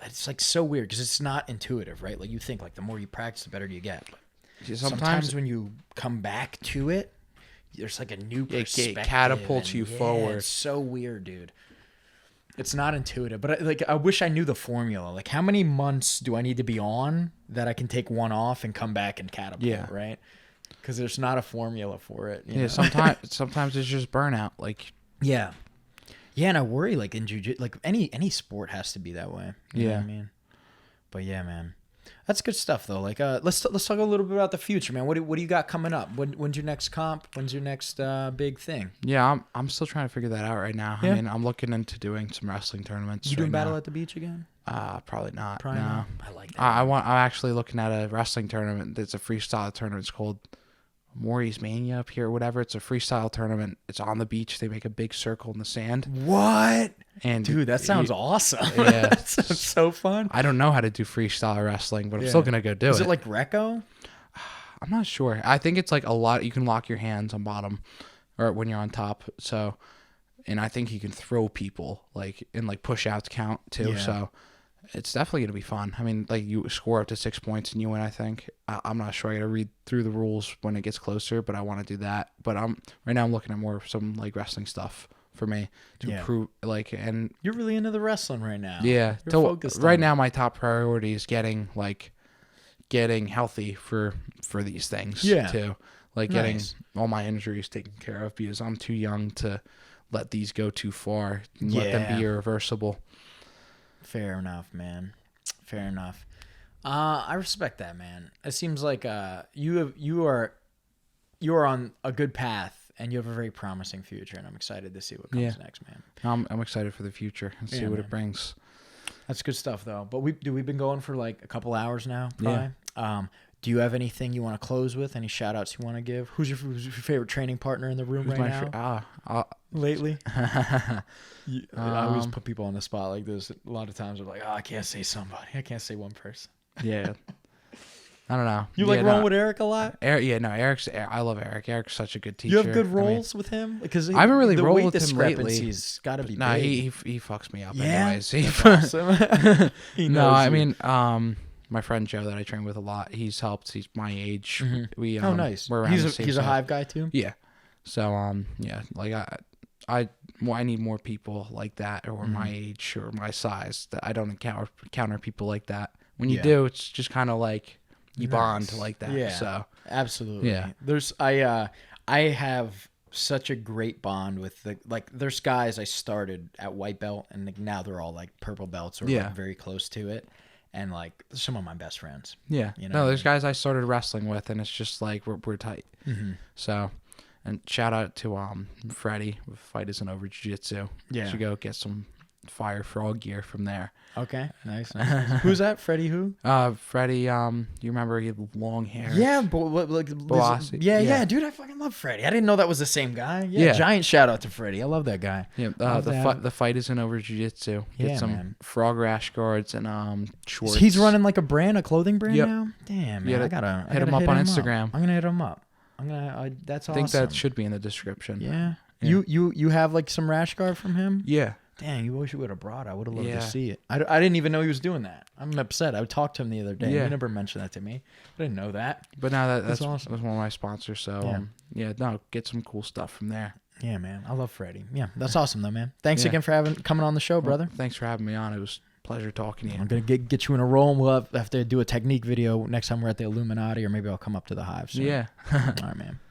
It's like so weird because it's not intuitive, right? Like you think like the more you practice, the better you get. But sometimes when you come back to it, there's like a new perspective. It catapults you forward. It's so weird, dude. It's not intuitive, but I wish I knew the formula. Like, how many months do I need to be on that I can take one off and come back and catapult, right? Because there's not a formula for it. You know? Sometimes it's just burnout. Like, yeah, and I worry like in jiu-jitsu, like any sport has to be that way. You know what I mean? But yeah, man. That's good stuff though. Like, let's talk a little bit about the future, man. What do you got coming up? When's your next comp? When's your next big thing? Yeah, I'm still trying to figure that out right now. Yeah. I mean, I'm looking into doing some wrestling tournaments. You doing Battle at the Beach again? Probably not. Probably no. not. I like that. I'm actually looking at a wrestling tournament. It's a freestyle tournament. It's called Maury's Mania up here or whatever. It's a freestyle tournament. It's on the beach. They make a big circle in the sand. What? And dude, that sounds awesome. Yeah. That sounds so fun. I don't know how to do freestyle wrestling, but I'm still going to go do it. Is it like Greco? I'm not sure. I think it's like a lot. You can lock your hands on bottom or when you're on top. So, and I think you can throw people like in like push outs count too. Yeah. So it's definitely going to be fun. I mean, like you score up to 6 points and you win, I think. I'm not sure. I got to read through the rules when it gets closer, but I want to do that. But right now I'm looking at more of some like wrestling stuff for me to improve. Like, and you're really into the wrestling right now. Yeah. Right now my top priority is getting healthy for these things too. Like getting all my injuries taken care of because I'm too young to let these go too far and let them be irreversible. Fair enough, man. Fair enough. I respect that, man. It seems like you are on a good path and you have a very promising future, and I'm excited to see what comes next, man. I'm excited for the future and see what it brings. That's good stuff, though. But we've been going for like a couple hours now, probably. Yeah. Do you have anything you want to close with? Any shout outs you want to give? Who's your favorite training partner in the room now? Lately? I always put people on the spot like this. A lot of times I'm like, I can't say somebody. I can't say one person. Yeah. I don't know. You like rolling with Eric a lot? Eric's. I love Eric. Eric's such a good teacher. You have good rolls with him because I haven't really rolled with him lately. lately. He's got to be. Nah, big. he fucks me up. Yeah, anyways. that's awesome. No, I mean, my friend Joe that I train with a lot. He's helped. He's my age. We nice. We're around he's a Hive guy too. Yeah. So yeah, like I need more people like that or my age or my size. That I don't encounter people like that. When you do, it's just kind of like you bond like that. Yeah. So absolutely. Yeah. I have such a great bond with there's guys I started at white belt and now they're all like purple belts or like very close to it. And like some of my best friends. Yeah. You know there's guys I started wrestling with and it's just like we're tight. So, and shout out to Freddie with Fight Isn't Over Jiu-Jitsu. Yeah. You should go get some Fire Frog gear from there. Okay. Nice. Who's that? Freddie who? Freddie, you remember he had long hair? Yeah, B.O.A.T. Yeah, dude, I fucking love Freddie. I didn't know that was the same guy. Yeah. Giant shout out to Freddie. I love that guy. Yeah, the Fight Isn't Over Jiu-Jitsu. Get some frog rash guards and shorts. He's running like a clothing brand now? Damn, man. I gotta hit him up on Instagram. I'm gonna hit him up. That's awesome. I think that should be in the description. Yeah. You have like some rash guard from him? Yeah. Dang, you wish you would have brought it. I would have loved to see it. I didn't even know he was doing that. I'm upset. I talked to him the other day. He never mentioned that to me. I didn't know that. But now that's awesome. That was one of my sponsors. So, get some cool stuff from there. Yeah, man. I love Freddie. Yeah, that's awesome, though, man. Thanks again for coming on the show, brother. Thanks for having me on. It was a pleasure talking to you. I'm going to get you in a roll, and we'll have to do a technique video next time we're at the Illuminati, or maybe I'll come up to the Hive soon. Yeah. All right, man.